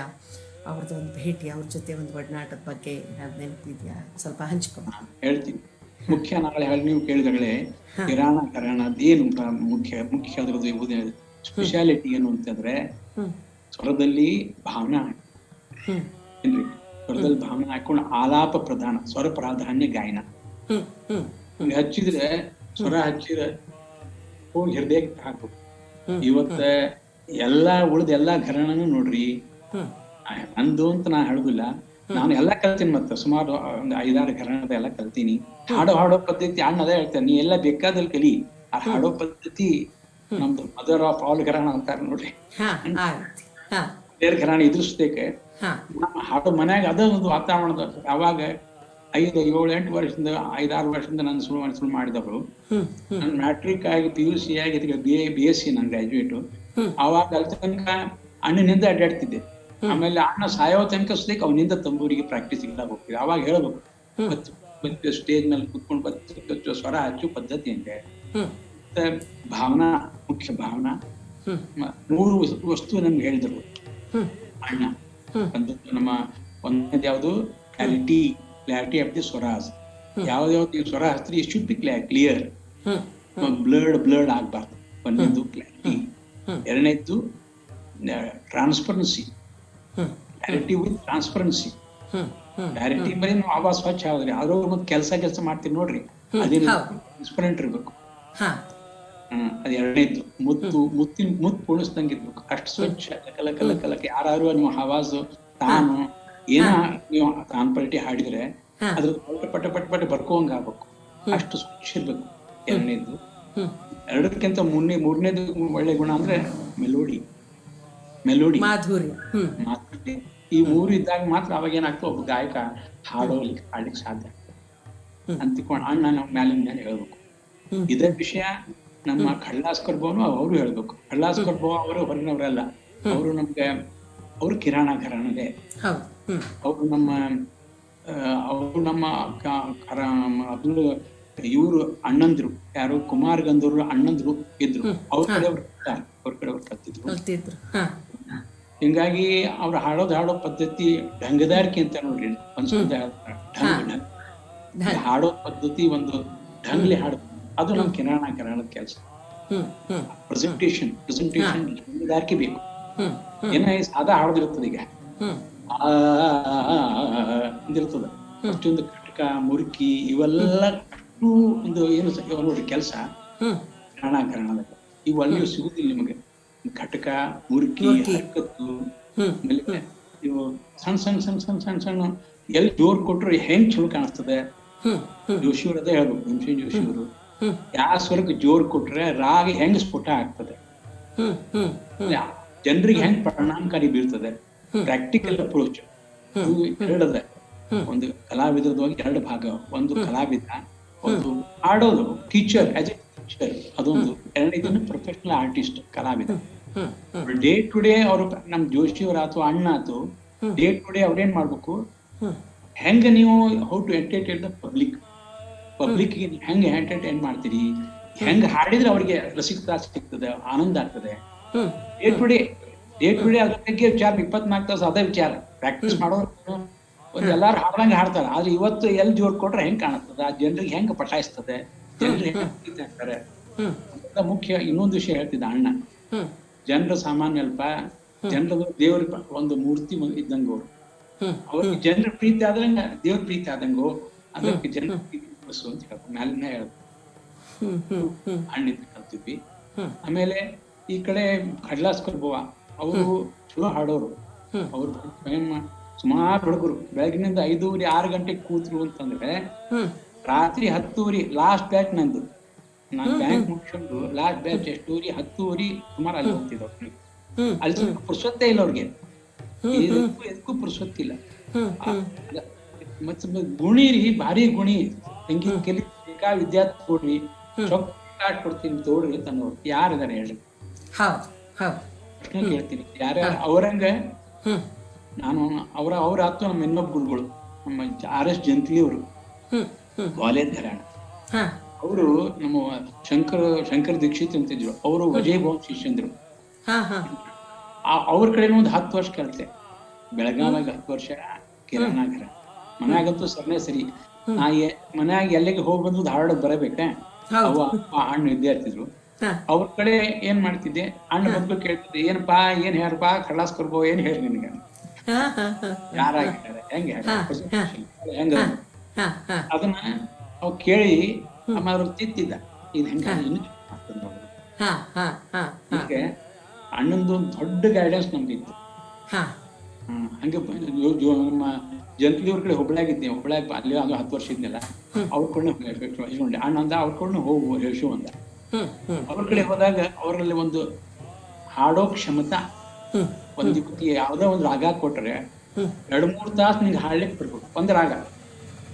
[SPEAKER 1] ಅವ್ರದ್ದು ಒಂದು ಭೇಟಿ, ಅವ್ರ ಜೊತೆ ಒಂದು ಒಡನಾಟದ ಬಗ್ಗೆ ನೆನಪಿದ್ಯಾ? ಸ್ವಲ್ಪ ಹಂಚ್ಕೊಂಡು
[SPEAKER 2] ಹೇಳ್ತೀನಿ. ಮುಖ್ಯ ನಾಳೆ ನೀವು ಕೇಳಿದಾಗಲೇ ಕಿರಾಣ ಏನು ಮುಖ್ಯ ಅದ್ರದ್ದು ಸ್ಪೆಷಾಲಿಟಿ ಏನು ಅಂತಂದ್ರೆ ಸ್ವರದಲ್ಲಿ ಭಾವನಾ ಏನ್ರಿ, ಸ್ವರದಲ್ಲಿ ಭಾವನಾ ಹಾಕೊಂಡು ಆಲಾಪ ಪ್ರಧಾನ, ಸ್ವರ ಪ್ರಾಧಾನ್ಯ ಗಾಯನ. ಹಚ್ಚಿದ್ರೆ ಸ್ವರ ಹಚ್ಚಿದ್ರೆ ಹೋಗಿ ಹೃದಯಕ್ಕೆ ಹಾಕ್ಬೇಕು. ಇವತ್ತ ಎಲ್ಲಾ ಘರಾಣನೂ ನೋಡ್ರಿ, ನಂದು ಅಂತ ನಾ ಹೇಳುದಿಲ್ಲ, ನಾನು ಎಲ್ಲಾ ಕಲ್ತೀನಿ. ಮತ್ತೆ ಸುಮಾರು ಒಂದು 5-6 ಘರಾಣದ ಎಲ್ಲ ಕಲ್ತೀನಿ. ಹಾಡೋ ಪದ್ಧತಿ ಅದೇ ಹೇಳ್ತೇನೆ, ನೀ ಎಲ್ಲ ಬೇಕಾದಲ್ಲಿ ಕಲಿ. ಆ ಹಾಡೋ ಪದ್ಧತಿ ನಮ್ದು ಮದರ್ ಆಫ್ ಆಲ್ ಘರಾಣ ಅಂತಾರ ನೋಡ್ರಿ. ಬೇರೆ ಘರಾಣ ಎದುರಿಸ್ಬೇಕೆ ನಮ್ಮ ಹಾಡೋ ಮನ್ಯಾಗ ಅದ ಒಂದು ವಾತಾವರಣದ. ಯಾವಾಗ 5-7-8 ವರ್ಷದಿಂದ 5-6 ವರ್ಷದಿಂದ ನಾನು ಶುರು ಮಾಡಿದವರು, ನಾನು ಮ್ಯಾಟ್ರಿಕ್ ಆಗಿ PUC ಆಗಿ BSc ನಾನು ಗ್ರಾಜುಯೇಟ್. ಅವಾಗ ಅಲ್ಲಿ ತನಕ ಅಣ್ಣನಿಂದ ಅಡ್ಡಾಡ್ತಿದ್ದೆ. ಆಮೇಲೆ ಅಣ್ಣ ಸಾಯೋ ತನಕ ಸುದಕ್ಕೆ ಅವನಿಂದ ತಂಬೂರಿಗೆ ಪ್ರಾಕ್ಟೀಸ್ ಇಲ್ಲ ಹೋಗ್ತಿದ್ದೆ. ಅವಾಗ ಹೇಳ್ಬೇಕು, ಸ್ಟೇಜ್ ಮೇಲೆ ಕುತ್ಕೊಂಡು ಸ್ವರ ಹಚ್ಚು ಪದ್ಧತಿ ಅಂತ ಹೇಳಿ. ಭಾವನಾ, ಮುಖ್ಯ ಭಾವನಾ. 3 ವಸ್ತು ನಮ್ಗೆ ಹೇಳಿದ್ರು ಅಣ್ಣ. ನಮ್ಮ ಒಂದನೇದು ಯಾವುದು, ಕ್ಲಾರಿಟಿ ಆಫ್ ದಿ ಸ್ವರಾಸ್. ಯಾವ್ದಾವ್ದು ಸ್ವರ ಹಚ್ಚಿದ್ರೆ it should be clear, blood ಆಗ್ಬಾರ್ದು. ಒಂದನೇದು ಕ್ಲಾರಿಟಿ. ಎರಡನೇದ್ದು transparency, clarity with transparency. Clarity ಬರೀ ನಾವು ಆವಾಜ್ ಸ್ವಚ್ಛ ಆದ್ರಿ, ಆದ್ರೂ ಮತ್ತೆ ಕೆಲಸ ಮಾಡ್ತೀವಿ ನೋಡ್ರಿ, ಅದೇನು ಟ್ರಾನ್ಸ್ಪರೆಂಟ್ ಇರ್ಬೇಕು. ಅದ್ ಎರಡನೇದ್ದು. ಮುತ್ತು ಪೋಣಿಸ್ದಂಗೆ ಇರ್ಬೇಕು, ಅಷ್ಟು ಸ್ವಚ್ಛ ಕಲಕ. ಯಾರು ನೀವು ಆವಾಜು ತಾನು ಏನ ನೀವು ತಾನ್ಪಲ್ಟಿ ಹಾಡಿದ್ರೆ ಅದ್ರ ಪಟ ಬರ್ಕೋಂಗ ಆಗ್ಬೇಕು, ಅಷ್ಟು ಸ್ವಚ್ಛ ಇರ್ಬೇಕು. ಎರಡನೇದ್ದು. ಎರಡಕ್ಕಿಂತ ಮೂರನೇದು ಒಳ್ಳೆ ಗುಣ ಅಂದ್ರೆ ಮೆಲೋಡಿ, ಮಾಧುರ್ಯ. ಈ 3 ಇದ್ದಾಗ ಮಾತ್ರ ಅವಾಗ ಏನಾಗ್ತದೆ, ಒಬ್ಬ ಗಾಯಕ ಹಾಡ್ಲಿಕ್ಕೆ ಸಾಧ್ಯ ಅಂತಿಕೊಂಡು ಅಣ್ಣ ನಾವು ಮೇಲೆ ಹೇಳ್ಬೇಕು. ಇದೇ ವಿಷಯ ನಮ್ಮ ಕಡ್ಲಾಸ್ಕರ್ ಬೋನು ಅವರು ಹೇಳ್ಬೇಕು. ಕಡ್ಲಾಸ್ಕರ್ ಬೋ ಅವರು ಹೊರಗಿನವರಲ್ಲ, ಅವರು ಕಿರಾಣ ಘರಾಣದೇ. ಅವರು ನಮ್ಮ ಇವರು ಅಣ್ಣಂದ್ರು, ಯಾರು ಕುಮಾರ್ ಗಂಧರ್ವರು ಅಣ್ಣಂದ್ರು ಇದ್ರು, ಅವ್ರ ಕಡೆ ಅವ್ರು ಕಲ್ತಿದ್ರು. ಹಿಂಗಾಗಿ ಅವ್ರು ಹಾಡೋ ಪದ್ಧತಿ ಢಂಗದಾರಿಕೆ ಅಂತ ನೋಡ್ರಿ. ಹಾಡೋ ಪದ್ಧತಿ ಒಂದು ಢಂಗ್ಲಿ ಹಾಡು, ಅದು ನಮ್ ಕಿರಾಣದ ಕೆಲಸ. ಪ್ರೆಸೆಂಟೇಶನ್ ಢಂಗದಾರಿಕೆ ಬೇಕು. ಏನ ಸಾದಾ ಹಾಡೋದಿರ್ತದೆ, ಈಗ ಇರ್ತದ ಅಷ್ಟೊಂದು ಕಟಕ ಮುರುಕಿ ಇವೆಲ್ಲ ಅಷ್ಟು ಒಂದು ಏನು ನೋಡ್ರಿ ಕೆಲಸ ಕಿರಾಣದ. ಇವು ಅಲ್ಲಿಯೂ ಸಿಗುದಿಲ್ಲ ನಿಮಗೆ. ಕಟಕ ಮುರುಕಿ ಹರಕತ್ತು, ಆಮೇಲೆ ಇವು ಸಣ್ಣ ಎಲ್ಲಿ ಜೋರ್ ಕೊಟ್ರು ಹೆಂಗ್ ಚಲೋ ಕಾಣಿಸ್ತದೆ. ಜೋಶಿಯವರು ಅದೇ ಹೇಳ್ಬೇಕು, ಭೀಮಸೇನ್ ಜೋಶಿಯವರು, ಯಾವ ಸ್ವರಕ್ಕೆ ಜೋರ್ ಕೊಟ್ರೆ ರಾಗ ಹೆಂಗ್ ಸ್ಫುಟ ಆಗ್ತದೆ, ಜನರಿಗೆ ಹೆಂಗ್ ಪರಿಣಾಮಕಾರಿ ಬೀಳ್ತದೆ. ಪ್ರಾಕ್ಟಿಕಲ್ ಅಪ್ರೋಚ್ ಎರಡದ. ಒಂದು ಕಲಾವಿದರದವಾಗಿ 2 ಭಾಗ. ಒಂದು ಕಲಾವಿದ, ಒಂದು ಆಡೋದು ಟೀಚರ್, ಆಸ್ ಎ ಟೀಚರ್ ಅದೊಂದು. ಎರಡನೇದನ್ನು ಪ್ರೊಫೆಷನಲ್ ಆರ್ಟಿಸ್ಟ್, ಕಲಾವಿದ. ಡೇ ಟು ಡೇ ಅವರು ನಮ್ ಜೋಶಿಯವ್ರ ಅಥವಾ ಅಣ್ಣ ಆತು, ಡೇ ಟು ಡೇ ಅವ್ರೇನ್ ಮಾಡ್ಬೇಕು, ಹೆಂಗ ನೀವು how to entertain the public ಹೆಂಗ್ ಎಂಟರ್ಟೈನ್ ಮಾಡ್ತೀರಿ, ಹೆಂಗ್ ಹಾಡಿದ್ರೆ ಅವ್ರಿಗೆ ರಸಿಕತಾ ಸಿಗ್ತದೆ, ಆನಂದ ಆಗ್ತದೆ. ಡೇ ಟು ಡೇ ಅದ್ರ ಬಗ್ಗೆ ವಿಚಾರ 24 ತಾಸು ಅದೇ ವಿಚಾರ. ಪ್ರಾಕ್ಟೀಸ್ ಮಾಡೋರು ಎಲ್ಲಾರು ಹಾಡ್ದಂಗೆ ಹಾಡ್ತಾರೆ, ಆದ್ರೆ ಇವತ್ತು ಎಲ್ಲಿ ಜೋರ್ ಕೊಟ್ರೆ ಹೆಂಗ್ ಕಾಣಿಸ್ತದ, ಜನರಿಗೆ ಹೆಂಗ್ ಪಟಾಯಿಸ್ತದೆ, ಜನರಿಗೆ ಹೆಂಗ್ ಅಂತಾರೆ. ಮುಖ್ಯ ಇನ್ನೊಂದು ವಿಷಯ ಹೇಳ್ತಿದ್ದ ಅಣ್ಣ, ಜನರ ಸಾಮಾನ್ಯ ಅಲ್ಪ, ಜನರ ದೇವ್ರ ಒಂದು ಮೂರ್ತಿ ಇದ್ದಂಗ ಅವ್ರಿಗೆ ಜನರ ಪ್ರೀತಿ ಆದಂಗ ದೇವ್ರ ಪ್ರೀತಿ ಆದಂಗೋ, ಅದಕ್ಕೆ ಜನರ ಪ್ರೀತಿ ಬಸ್ಸು ಅಂತ ಹೇಳ್ತಾರೆ. ಮ್ಯಾಲಿನ ಹೇಳ್ತಾರೆ, ಅಣ್ಣಿಂದ ಕಲ್ತಿದ್ವಿ. ಆಮೇಲೆ ಈ ಕಡೆ ಕಡ್ಲಾಸ್ಕರ್ ಬುವಾ ಅವರು ಚಲೋ ಹಾಡೋರು. ಅವ್ರು ಸುಮಾರು ಹುಡುಗರು ಬೆಳಗಿನಿಂದ 5-6 ಗಂಟೆಗೆ ಕೂತ್ರು ಅಂತಂದ್ರೆ ರಾತ್ರಿ 10 ಲಾಸ್ಟ್ ಬ್ಯಾಚ್ ನಂದು. ನಾನು ಬ್ಯಾಂಕ್ ಮುಗಿಸ್ಕೊಂಡು ಲಾಸ್ಟ್ ಬ್ಯಾಚ್ 10 ಸುಮಾರು ಅಲ್ಲಿ ಹೋಗ್ತಿದ್ರು. ಅಲ್ಲಿ ಪುರ್ಸೊತ್ತೇ ಇಲ್ಲ ಅವ್ರಿಗೆ, ಎದಕ್ಕೂ ಪುರ್ಸೊತ್ತಿಲ್ಲ. ಮತ್ತೆ ಗುಣಿ ರೀ, ಭಾರಿ ಗುಣಿ, ಸಂಗೀತ ಕಲಿಬೇಕಾ ವಿದ್ಯಾರ್ಥಿ ಕೊಡ್ರಿ, ಚೊಕ್ಕಾಟ್ ಕೊಡ್ತೀನಿ ತೋಡ್ರಿ ತನ್ನೋರು ಯಾರಿದಾರೆ ಹೇಳ್ರಿ? ಕೇಳ್ತೀನಿ, ಯಾರ್ಯಾರು ಅವರಂಗ. ನಾನು ಅವ್ರ ಆತು ನಮ್ಮ ಇನ್ನೊಬ್ಬ ಗುರುಗಳು ನಮ್ಮ RS ಜಂತ್ಲಿ ಅವರು ಗ್ವಾಲಿಯರ್ ಘರಾಣ. ಅವರು ನಮ್ಮ ಶಂಕರ್ ದೀಕ್ಷಿತ್ ಅಂತಿದ್ರು, ಅವರು ಅಜಯ್ ಭವನ್ ಶಿಷ್ಯಂದ್ರು. ಅವ್ರ ಕಡೆ ಒಂದು 10 ವರ್ಷ ಕಲಿತೆ. ಬೆಳಗಾವಿಗೆ 10 ವರ್ಷ ಕಿರಾಣ ಘರ. ಮನ್ಯಾಗಂತೂ ಸರಿ ಮನ್ಯಾಗ ಎಲ್ಲಿಗೆ ಹೋಗಿ ಬಂದು ಧಾರವಾಡ ಬರಬೇಕ. ಅವ ಅಣ್ಣ ವಿದ್ಯಾರ್ಥಿದ್ರು. ಅವ್ರ ಕಡೆ ಏನ್ ಮಾಡ್ತಿದ್ದೆ, ಅಣ್ಣ ಬಂದು ಕೇಳ್ತಿದ್ದೆ, ಏನಪ್ಪಾ ಏನ್ ಹೇಳ್ರಪ್ಪಾ ಖಲಾಸ್ ಕೊರ್ಬೋ, ಏನ್ ಹೇಳಿ ನಿನ್ಗ, ಯಾರಾಗಿದ್ದಾರೆ, ಹೆಂಗ ಹೆಂಗ ಅದನ್ನ ಅವ್ ಕೇಳಿ ಅದ್ರ ತಿತ್ತಿದ್ದ. ಇದು ಹೆಂಗ ಆಗ್ತದ ನೋಡ್ರಿ. ಹೀಗೆ ಅಣ್ಣಂದು ಒಂದು ದೊಡ್ಡ ಗೈಡೆನ್ಸ್ ನಮ್ಗಿತ್ತು. ಹಂಗೆ ನಮ್ಮ ಜಂತ್ಲಿಯವ್ರ ಕಡೆ ಹುಬ್ಳ್ಯಾಗಿದ್ದೆ. ಹುಬ್ಳ್ಯಾಗ ಅಲ್ಲಿ ಅದು 10 ವರ್ಷ ಇದ್ನಲ್ಲ, ಅವ್ರ ಕಡೆ ಅಣ್ಣ ಅಂದ, ಅವ್ರ ಕಡೆ ಹೋಗು ಹೇಳ್ಸು ಅಂದ. ಅವ್ರ ಕಡೆ ಹೋದಾಗ ಅವರಲ್ಲಿ ಒಂದು ಹಾಡೋ ಕ್ಷಮತಾ, ಒಂದು ಯಾವ್ದೋ ಒಂದು ರಾಗ ಕೊಟ್ರೆ 2-3 ತಾಸು ನಿಂಗೆ ಹಾಡ್ಲಿಕ್ಕೆ ಬರ್ಬೇಕು. ಒಂದ್ ರಾಗ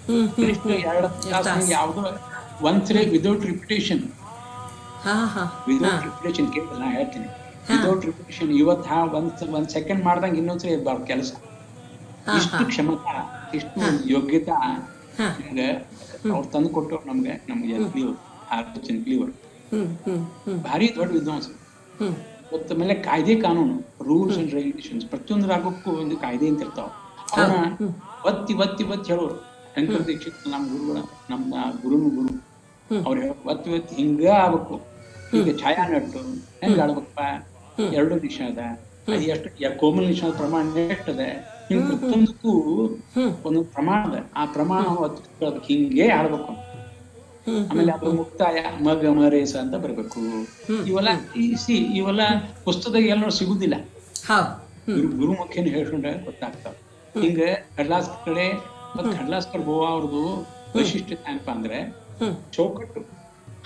[SPEAKER 2] 2 ತಾಸು ನಿಂಗೆ ಯಾವ್ದೋ ಒಂದ್ಸರಿ ವಿದೌಟ್ ರಿಪಿಟೇಷನ್ ಕೇಳ ನಾ ಹೇಳ್ತೀನಿ. ವಿದೌಟ್ ರಿಪಿಟೇಷನ್ ಇವತ್ತು ಒಂದ್ ಸೆಕೆಂಡ್ ಮಾಡ್ದಂಗ ಇನ್ನೊಂದ್ಸರಿ ಇರ್ಬಾರ್ದು ಕೆಲಸ. ಇಷ್ಟು ಕ್ಷಮತಾ, ಇಷ್ಟು ಯೋಗ್ಯತಾ ಅವ್ರು ತಂದು ಕೊಟ್ಟವ್ರು ನಮ್ಗೆ ಜಂತ್ಲಿಯವರು. ಭಾರಿ ದೊಡ್ಡ ವಿದ್ವಾಂಸ. ಮತ್ತ ಮೇಲೆ ಕಾಯ್ದೆ ಕಾನೂನು, ರೂಲ್ಸ್ ಅಂಡ್ ರೆಗ್ಯುಲೇಷನ್ಸ್, ಪ್ರತಿಯೊಂದು ರಾಗಕ್ಕೂ ಒಂದು ಕಾಯ್ದೆ ಅಂತ ಇರ್ತಾವ. ಅವನ್ನ ಒತ್ತಿ ಒತ್ತಿ ಒತ್ತಿ ಹೇಳೋರು. ಶಂಕರ್ ದೀಕ್ಷಿತ್ ನಮ್ಮ ಗುರುಗಳ, ನಮ್ಮ ಗುರು ಅವ್ರು ಒತ್ತಿ ಒತ್ತಿ ಹಿಂಗ ಆಗ್ಬೇಕು. ಈಗ ಛಾಯಾ ನಟ್ಟು ಹೆಂಗ ಆಡ್ಬೇಕಪ್ಪ, 2 ನಿಷಾದ, ಎಷ್ಟು ಕೋಮಲ್ ನಿಷಾದ ಪ್ರಮಾಣ ಎಷ್ಟದ, ಹಿಂಗ್ ಪ್ರತಿಯೊಂದಕ್ಕೂ ಒಂದು ಪ್ರಮಾಣ ಅದ. ಆ ಪ್ರಮಾಣ ಹಿಂಗೇ ಆಡ್ಬೇಕು. ಆಮೇಲೆ ಅದು ಮುಕ್ತಾಯ ಮಗ ಮರೇಸ ಅಂತ ಬರ್ಬೇಕು. ಇವೆಲ್ಲ ಪುಸ್ತಕದಾಗ ಎಲ್ಲರೂ ಸಿಗುದಿಲ್ಲ. ಗುರುಮುಖೇನ ಹೇಳ್ಕೊಂಡ್ರೆ ಗೊತ್ತಾಗ್ತಾವ. ಹಿಂಗ ಕಡ್ಲಾಸ್ಕರ್ ಕಡೆ ಮತ್ ಕಡ್ಲಾಸ್ಕರ್ ಬೋವಾ ಅವ್ರದ್ದು ವೈಶಿಷ್ಟ್ಯತೆ ಏನಪ್ಪಾ ಅಂದ್ರೆ, ಚೌಕಟ್ಟು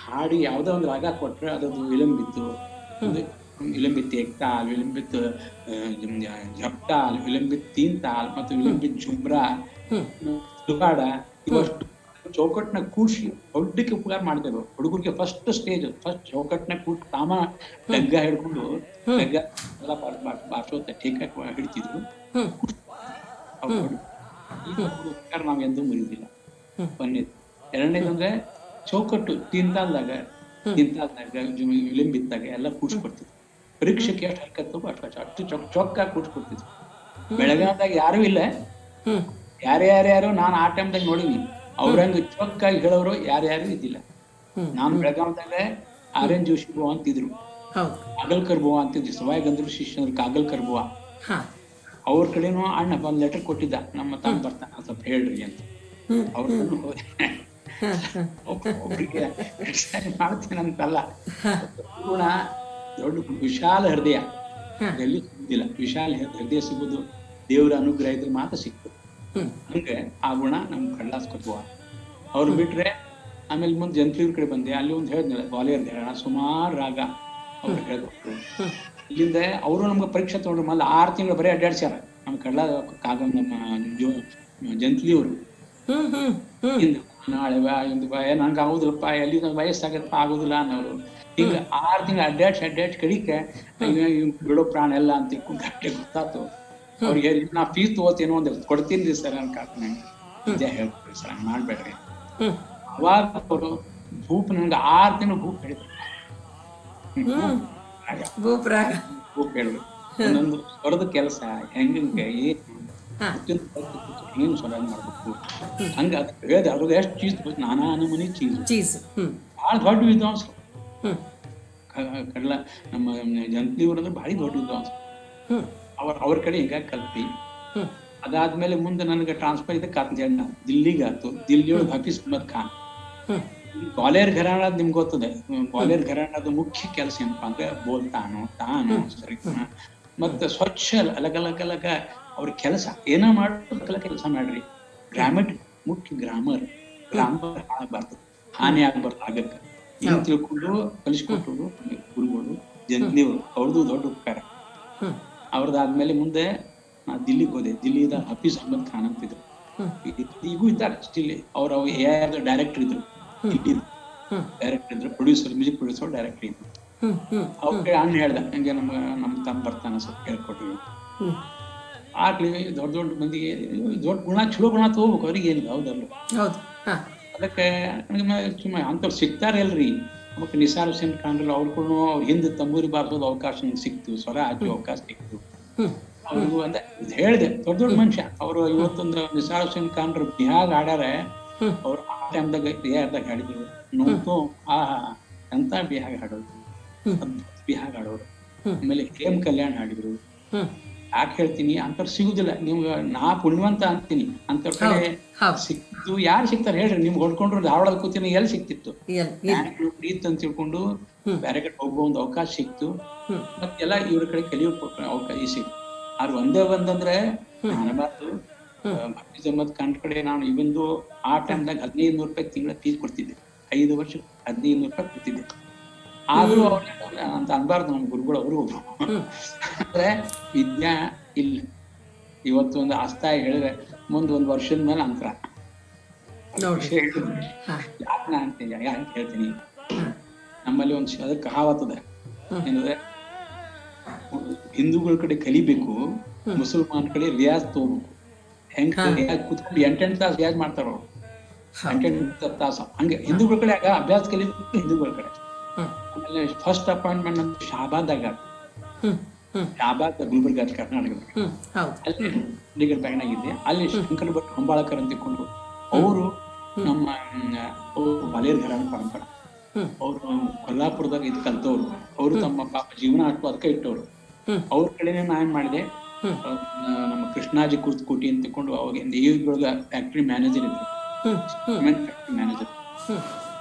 [SPEAKER 2] ಹಾಡಿ ಯಾವ್ದೋ ಒಂದು ರಾಗ ಕೊಟ್ರೆ ಅದರದ್ದು ವಿಲಂಬಿತ್ತು, ವಿಲಂಬಿತ್ ಏಕ್ತಾಲ್, ವಿಲಂಬಿತ್ ಝಪ್ತಾಲ್, ವಿಲಂಬಿತ್ ತೀನ್ತಾಲ್ ಮತ್ತು ವಿಲಂಬಿತ್ ಝುಮ್ರಾ, ಸುಗಾಡ, ಇವಷ್ಟು ಚೌಕಟ್ನ ಕೂಡ್ಸಿ ದೊಡ್ಡಕ್ಕೆ ಉಪಕಾರ ಮಾಡ್ತೇವೆ. ಹುಡುಗರಿಗೆ ಫಸ್ಟ್ ಸ್ಟೇಜ್, ಫಸ್ಟ್ ಚೌಕಟ್ನ ಕೂಡ್ಸಿ ತಾಮ ಡಗ್ಗ ಹಿಡ್ಕೊಂಡು ಡಗ್ಗ ಎಲ್ಲ ಬಾರ್ಸೋತ ಟೇಕಾಗಿ ಹಿಡ್ತಿದ್ರು. ಈ ಉಪಕಾರ ನಾವ್ ಎಂದೂ ಮರಿದಿಲ್ಲ. ಒಂದೇದು. ಎರಡನೇದಂದ್ರೆ ಚೌಕಟ್ಟು ತಿಂತಾಲ್ದಾಗ ವಿಲಂಬಿತ್ತಾಗ ಎಲ್ಲ ಕೂಡ್ಸ್ಕೊಡ್ತಿದ್ರು. ಪರೀಕ್ಷೆಗೆ ಎಷ್ಟು ಹರ್ಕತ್ತು ಅಷ್ಟು ಚೊಕ್ಕಾಗಿ ಕೂಡ್ಸ್ಕೊಡ್ತಿದ್ರು. ಬೆಳಗಾವದಾಗ ಯಾರು ಇಲ್ಲ, ಯಾರ್ಯಾರು ನಾನು ಆ ಟೈಮ್ದಾಗ ನೋಡಿನಿ. ಅವ್ರಂಗ ಚೊಕ್ಕಾಗಿ ಹೇಳೋರು ಯಾರ್ಯಾರು ಇದ್ದಿಲ್ಲ. ನಾನು ಬೆಳಗಾವದಾಗ RN ಜೋಶಿ ಬೋವಾ ಅಂತಿದ್ರು, ಕಾಗಲ್ಕರ್ ಬೋವಾ ಅಂತಿದ್ರು, ಸವಾಯ್ ಗಂಧರ್ವ ಶಿಷ್ಯಂದ್ರ ಕಾಗಲ್ಕರ್ ಬೋವಾ. ಅವ್ರ ಕಡೆನೂ ಅಣ್ಣ ಒಂದ್ ಲೆಟರ್ ಕೊಟ್ಟಿದ್ದ, ನಮ್ಮ ತಮ್ಮ ಬರ್ತಾನ ಸ್ವಲ್ಪ ಹೇಳ್ರಿ ಅಂತ. ಅವ್ರನ್ನು ಒಬ್ರಿಗೆ ಮಾಡ್ತೇನಂತಲ್ಲ, ಗುಣ ದೊಡ್ಡ ವಿಶಾಲ ಹೃದಯ ಎಲ್ಲಿ ಸಿಗುದಿಲ್ಲ. ವಿಶಾಲ ಹೃದಯ ಸಿಗುದು ದೇವರ ಅನುಗ್ರಹ ಇದ್ರೆ ಮಾತ್ರ ಸಿಕ್ತು. ಹಂಗೆ ಆ ಗುಣ ನಮ್ ಕಡ್ಲಾಸ್ಕೊತ್ವ. ಅವ್ರು ಬಿಟ್ರೆ ಆಮೇಲೆ ಮುಂದೆ ಜಂತ್ಲಿಯವ್ರ ಕಡೆ ಬಂದೆ. ಅಲ್ಲಿ ಒಂದು ಹೇಳಿದ್ನಲ್ಲ ಗ್ವಾಲಿಯರ್ ಘರಾಣ, ಸುಮಾರು ರಾಗ ಅವ್ರು ಹೇಳ್ಕೊಟ್ರು. ಇಲ್ಲಿಂದ ಅವರು ನಮ್ಗೆ ಪರೀಕ್ಷೆ ತಗೊಂಡ್ರು. ಮೊದಲು 6 ತಿಂಗಳು ಬರೀ ಅಡ್ಡಾಡ್ಸ್ಯಾರ ನಮ್ ನಮ್ಮ ಜಂತ್ಲಿಯವರು. ನಾಳೆ ನಂಗೆ ಆಗುದಿಲ್ಲಪ್ಪ, ಎಲ್ಲಿ ವಯಸ್ಸಾಗತ್ತಪ್ಪ ಆಗುದಿಲ್ಲ ಅನ್ನೋರು. ಈಗ 6 ತಿಂಗಳು ಅಡ್ಡಾಡ್ಸಿ ಕಡಿಕೆ ಬಿಡೋ ಪ್ರಾಣ ಎಲ್ಲ ಅಂತ ಗಟ್ಟೆ ಗೊತ್ತಾತು ಅವ್ರಿಗೆ. ನಾ ಫೀಸ್ ತಗೋತೇನೋ ಅಂದ್ರೆ ಕೊಡ್ತೀನಿ ಸರ್ ಅನ್ಕಾತೀನಿ, ನಿಜ ಹೇಳ್ತೀವಿ ಸರ್, ಹಂಗ್ ಮಾಡ್ಬೇಡ್ರಿ. ಅವಾಗ ಅವರು ಭೂಪ್ ನನ್ಗೆ 6 ತಿಂಗಳು ಭೂಪ್ ಹೇಳಿದ್ರು. ಭೂಪ್ ಹೇಳಿದ್ರು ಒಂದೊಂದು ಸ್ವರದ ಕೆಲಸ ಹೆಂಗೆ ಏನು ಸ್ವರ ಮಾಡ್ಬೇಕು ಹಂಗ ಹೇಳಿದೆ. ಅವ್ರಿಗೆ ಎಷ್ಟು ಚೀಸ್ ನಾನಾ ನಮೂನಿ ಚೀಸ್. ಭಾಳ ದೊಡ್ಡ ವಿದ್ವಾಂಸ ಕಡ್ಲ. ನಮ್ಮ ಜಂತ್ಲಿಯವ್ರು ಅಂದ್ರೆ ಭಾರಿ ದೊಡ್ಡ ವಿದ್ವಾಂಸ. ಅವ್ರ ಕಡೆ ಹಿಂಗಾಗಿ ಕಲ್ತಿ. ಅದಾದ್ಮೇಲೆ ಮುಂದೆ ನನಗೆ ಟ್ರಾನ್ಸ್ಫರ್ ಇದೆ ಕಾತ್ಜಂಡ ದಿಲ್ಲಿಗೆ ಆಯ್ತು. ದಿಲ್ಲಿಯೊಳಗೆ ಹಫೀಜ್ ಅಹ್ಮದ್ ಖಾನ್. ಗ್ವಾಲಿಯರ್ ಘರಾಣ ನಿಮ್ಗೆ ಗೊತ್ತದೆ. ಗ್ವಾಲಿಯರ್ ಘರಾಣದ ಮುಖ್ಯ ಕೆಲಸ ಏನಪ್ಪಾ ಅಂದ್ರೆ ಬೋಲ್ತಾನು ತಾನು ಸರಿ ಮತ್ತೆ ಸ್ವಚ್ಛ ಅಲಗ ಅವ್ರ ಕೆಲಸ ಏನ ಮಾಡೋದಕ್ಕೆಲ್ಲ ಕೆಲಸ ಮಾಡ್ರಿ. ಗ್ರಾಮೆಟಿಕ್ ಮುಖ್ಯ ಗ್ರಾಮರ್ ಆಗ್ಬಾರ್ದು, ಹಾನಿ ಆಗ್ಬಾರ್ದು ಆಗಕ್ಕ ಏನ್ ತಿಳ್ಕೊಂಡು ಕಲಿಸ್ಕೊಟ್ಟರು ಗುರುಗಳು ಜಂತ್ಲಿಯವರು. ಅವ್ರದ್ದು ದೊಡ್ಡ ಉಪಕಾರ. ಅವ್ರದ್ದಾದ್ಮೇಲೆ ಮುಂದೆ ನಾ ದಿಲ್ಲಿಗೆ ಹೋದೆ. ದಿಲ್ಲಿದ ಹಫೀಜ್ ಅಹ್ಮದ್ ಖಾನ್ ಅಂತಿದ್ರು, ಈಗೂ ಇದ್ದಾರೆ ಸ್ಟಿಲ್. ಅವ್ರ ಡೈರೆಕ್ಟರ್ ಇದ್ರು, ಡೈರೆಕ್ಟರ್ ಇದ್ರು, ಪ್ರೊಡ್ಯೂಸರ್, ಮ್ಯೂಸಿಕ್ ಪ್ರೊಡ್ಯೂಸರ್, ಡೈರೆಕ್ಟರ್ ಇದ್ರು. ಅವ್ರ ಅಣ್ಣ ಹೇಳ್ದ, ಹಂಗೆ ನಮ್ಮ ತಮ್ಮ ಬರ್ತಾನ ಸ್ವಲ್ಪ ಹೇಳ್ಕೊಟ್ರಿ. ಆಗ್ಲಿ ದೊಡ್ಡ ದೊಡ್ಡ ಮಂದಿಗೆ ದೊಡ್ಡ ಗುಣ ಚಲೋ ಗುಣ ತಗೋಬೇಕು, ಅವ್ರಿಗೆ ಏನಿಲ್ಲ. ಹೌದಲ್ಲ?
[SPEAKER 1] ಹೌದು. ಹಾ
[SPEAKER 2] ಅದಕ್ಕೆ ಸುಮ್ಮನೆ ಅಂಥವ್ರು ಸಿಗ್ತಾರೆ ಅಲ್ರಿ. ನಮಗೆ ನಿಸಾರ್ ಹುಸೇನ್ ಖಾನ್ರಲ್ಲ, ಅವ್ರು ಅವ್ರ ಹಿಂದೆ ತಂಬೂರಿ ಬಾರಿಸೋದು ಅವಕಾಶ ಸಿಕ್ತು, ಸ್ವರ ಹಾಕಿ ಅವಕಾಶ ಸಿಕ್ತು ಅವ್ರಿಗೂ. ಅಂದ ಹೇಳಿದೆ, ದೊಡ್ಡ ದೊಡ್ಡ ಮನುಷ್ಯ ಅವರು. ಇವತ್ತೊಂದು ನಿಸಾರ್ ಹುಸೇನ್ ಖಾನ್ರು ಬಿಹಾಗ ಆಡ್ಯಾರ, ಅವ್ರು ಆ ಟೈಮ್ದಾಗ ಬಿಹಾರದಾಗ ಹಾಡಿದ್ರು. ನೋಡ್ತು ಎಂತ ಬಿಹಾಗ ಹಾಡೋರು, ಬಿಹಾಗ ಹಾಡೋರು. ಆಮೇಲೆ ಹೇಮ್ ಕಲ್ಯಾಣ್ ಹಾಡಿದ್ರು. ಯಾಕೆ ಹೇಳ್ತೀನಿ, ಅಂತವ್ರು ಸಿಗುದಿಲ್ಲ ನಿಮ್ಗೆ. ನಾ ಪುಣ್ಯವಂತ ಅಂತೀನಿ, ಅಂತವ್ರ ಕಡೆ ಸಿಕ್ತು. ಯಾರು ಸಿಗ್ತಾರೆ ಹೇಳ್ರಿ? ನಿಮ್ಗೆ ಹೊಡ್ಕೊಂಡ್ರು ಧಾರವಾಡದ ಕೂತೀನಿ ಎಲ್ಲಿ ಸಿಕ್ತಿತ್ತು? ಇತ್ತು ಅಂತ ತಿಳ್ಕೊಂಡು ಬೇರೆ ಕಡೆ ಹೋಗೋ ಒಂದು ಅವಕಾಶ ಸಿಕ್ತು. ಮತ್ತೆಲ್ಲ ಇವ್ರ ಕಡೆ ಕಲಿಯೋ ಅವಕಾಶ ಸಿಕ್ತು. ಆದ್ರೆ ಒಂದೇ ಒಂದಂದ್ರೆ ನನಬಾರ್ದು, ಭಕ್ತಿ ಜಮ್ಮತ್ ಖಾನ್ ಕಡೆ ನಾನು ಇವಂದು ಆ ಟೈಮ್ದಾಗ 1500 ರೂಪಾಯಿ ತಿಂಗಳ ಫೀಸ್ ಕೊಡ್ತಿದ್ದೆ. 5 ವರ್ಷ 1500 ರೂಪಾಯಿ ಕೊಡ್ತಿದ್ದೆ. ಆದ್ರೂ ಅಂತ ಅನ್ಬಾರ್ದು ನಮ್ಮ ಗುರುಗಳು. ಅವರು ಅಂದ್ರೆ ವಿದ್ಯಾ ಇಲ್ಲ. ಇವತ್ತು ಒಂದು ಆಸ್ತಾಯ ಹೇಳಿದ್ರೆ ಮುಂದೊಂದು ವರ್ಷದ ಮೇಲೆ ಅಂತರ. ಯಾಕೆ ನಾ ಅಂತೀನಿ, ಯಾಕೆ ಹೇಳ್ತೀನಿ, ನಮ್ಮಲ್ಲಿ ಒಂದು ಅದಕ್ಕೆ ಕಹಾವತದ ಏನಂದ್ರೆ, ಹಿಂದೂಗಳ ಕಡೆ ಕಲಿಬೇಕು, ಮುಸಲ್ಮಾನ್ ಕಡೆ ರಿಯಾಜ್ ತಗೋಬೇಕು. ಹೆಂಗ್ ಕುತ್ಕೊಂಡು 8 ತಾಸು ರಿಯಾಜ್ ಮಾಡ್ತಾರ ಅವ್ರು, 8 ತಾಸು. ಹಂಗೆ ಹಿಂದೂಗಳ ಕಡೆ ಅಭ್ಯಾಸ ಕಲಿಬೇಕು, ಹಿಂದೂಗಳ ಕಡೆ. ಆಮೇಲೆ ಫಸ್ಟ್ ಅಪಾಯಿಂಟ್ಮೆಂಟ್ ನಮ್ದು ಶಾಬಾದಾಗ, ಶಾಬಾದ್ ಗುಲ್ಬರ್ಗ ಕರ್ನಾಟಕದಾಗ. ಅಲ್ಲಿ ಚಂಡೀಗಢ ಬ್ಯಾಂಕ್ನಾಗಿದ್ದೆ. ಅಲ್ಲಿ ಶಂಕರ್ ಭಟ್ ಹೊಂಬಾಳಕರ್ ಅಂತ ತಿಳ್ಕೊಂಡು ಅವರು ನಮ್ಮ ಮಲೇರ್ ಘರಾಣ ಪರಂಪರೆ. ಅವರು ಕೊಲ್ಲಾಪುರದಾಗ ಇದು ಕಲ್ತವ್ರು. ಅವರು ತಮ್ಮ ಪಾಪ ಜೀವನ ಅಷ್ಟು ಅದಕ್ಕೆ ಇಟ್ಟವ್ರು. ಅವ್ರ ಕಡೆನೆ ನಾ ಏನ್ ಮಾಡಿದೆ, ನಮ್ಮ ಕೃಷ್ಣಾಜಿ ಕುರ್ತಕೋಟಿ ಅಂತ ತಿಳ್ಕೊಂಡು ಅವಾಗ ದೇವಿಗಳೊಳಗ ಫ್ಯಾಕ್ಟ್ರಿ ಮ್ಯಾನೇಜರ್ ಇದ್ರು, cement factory manager.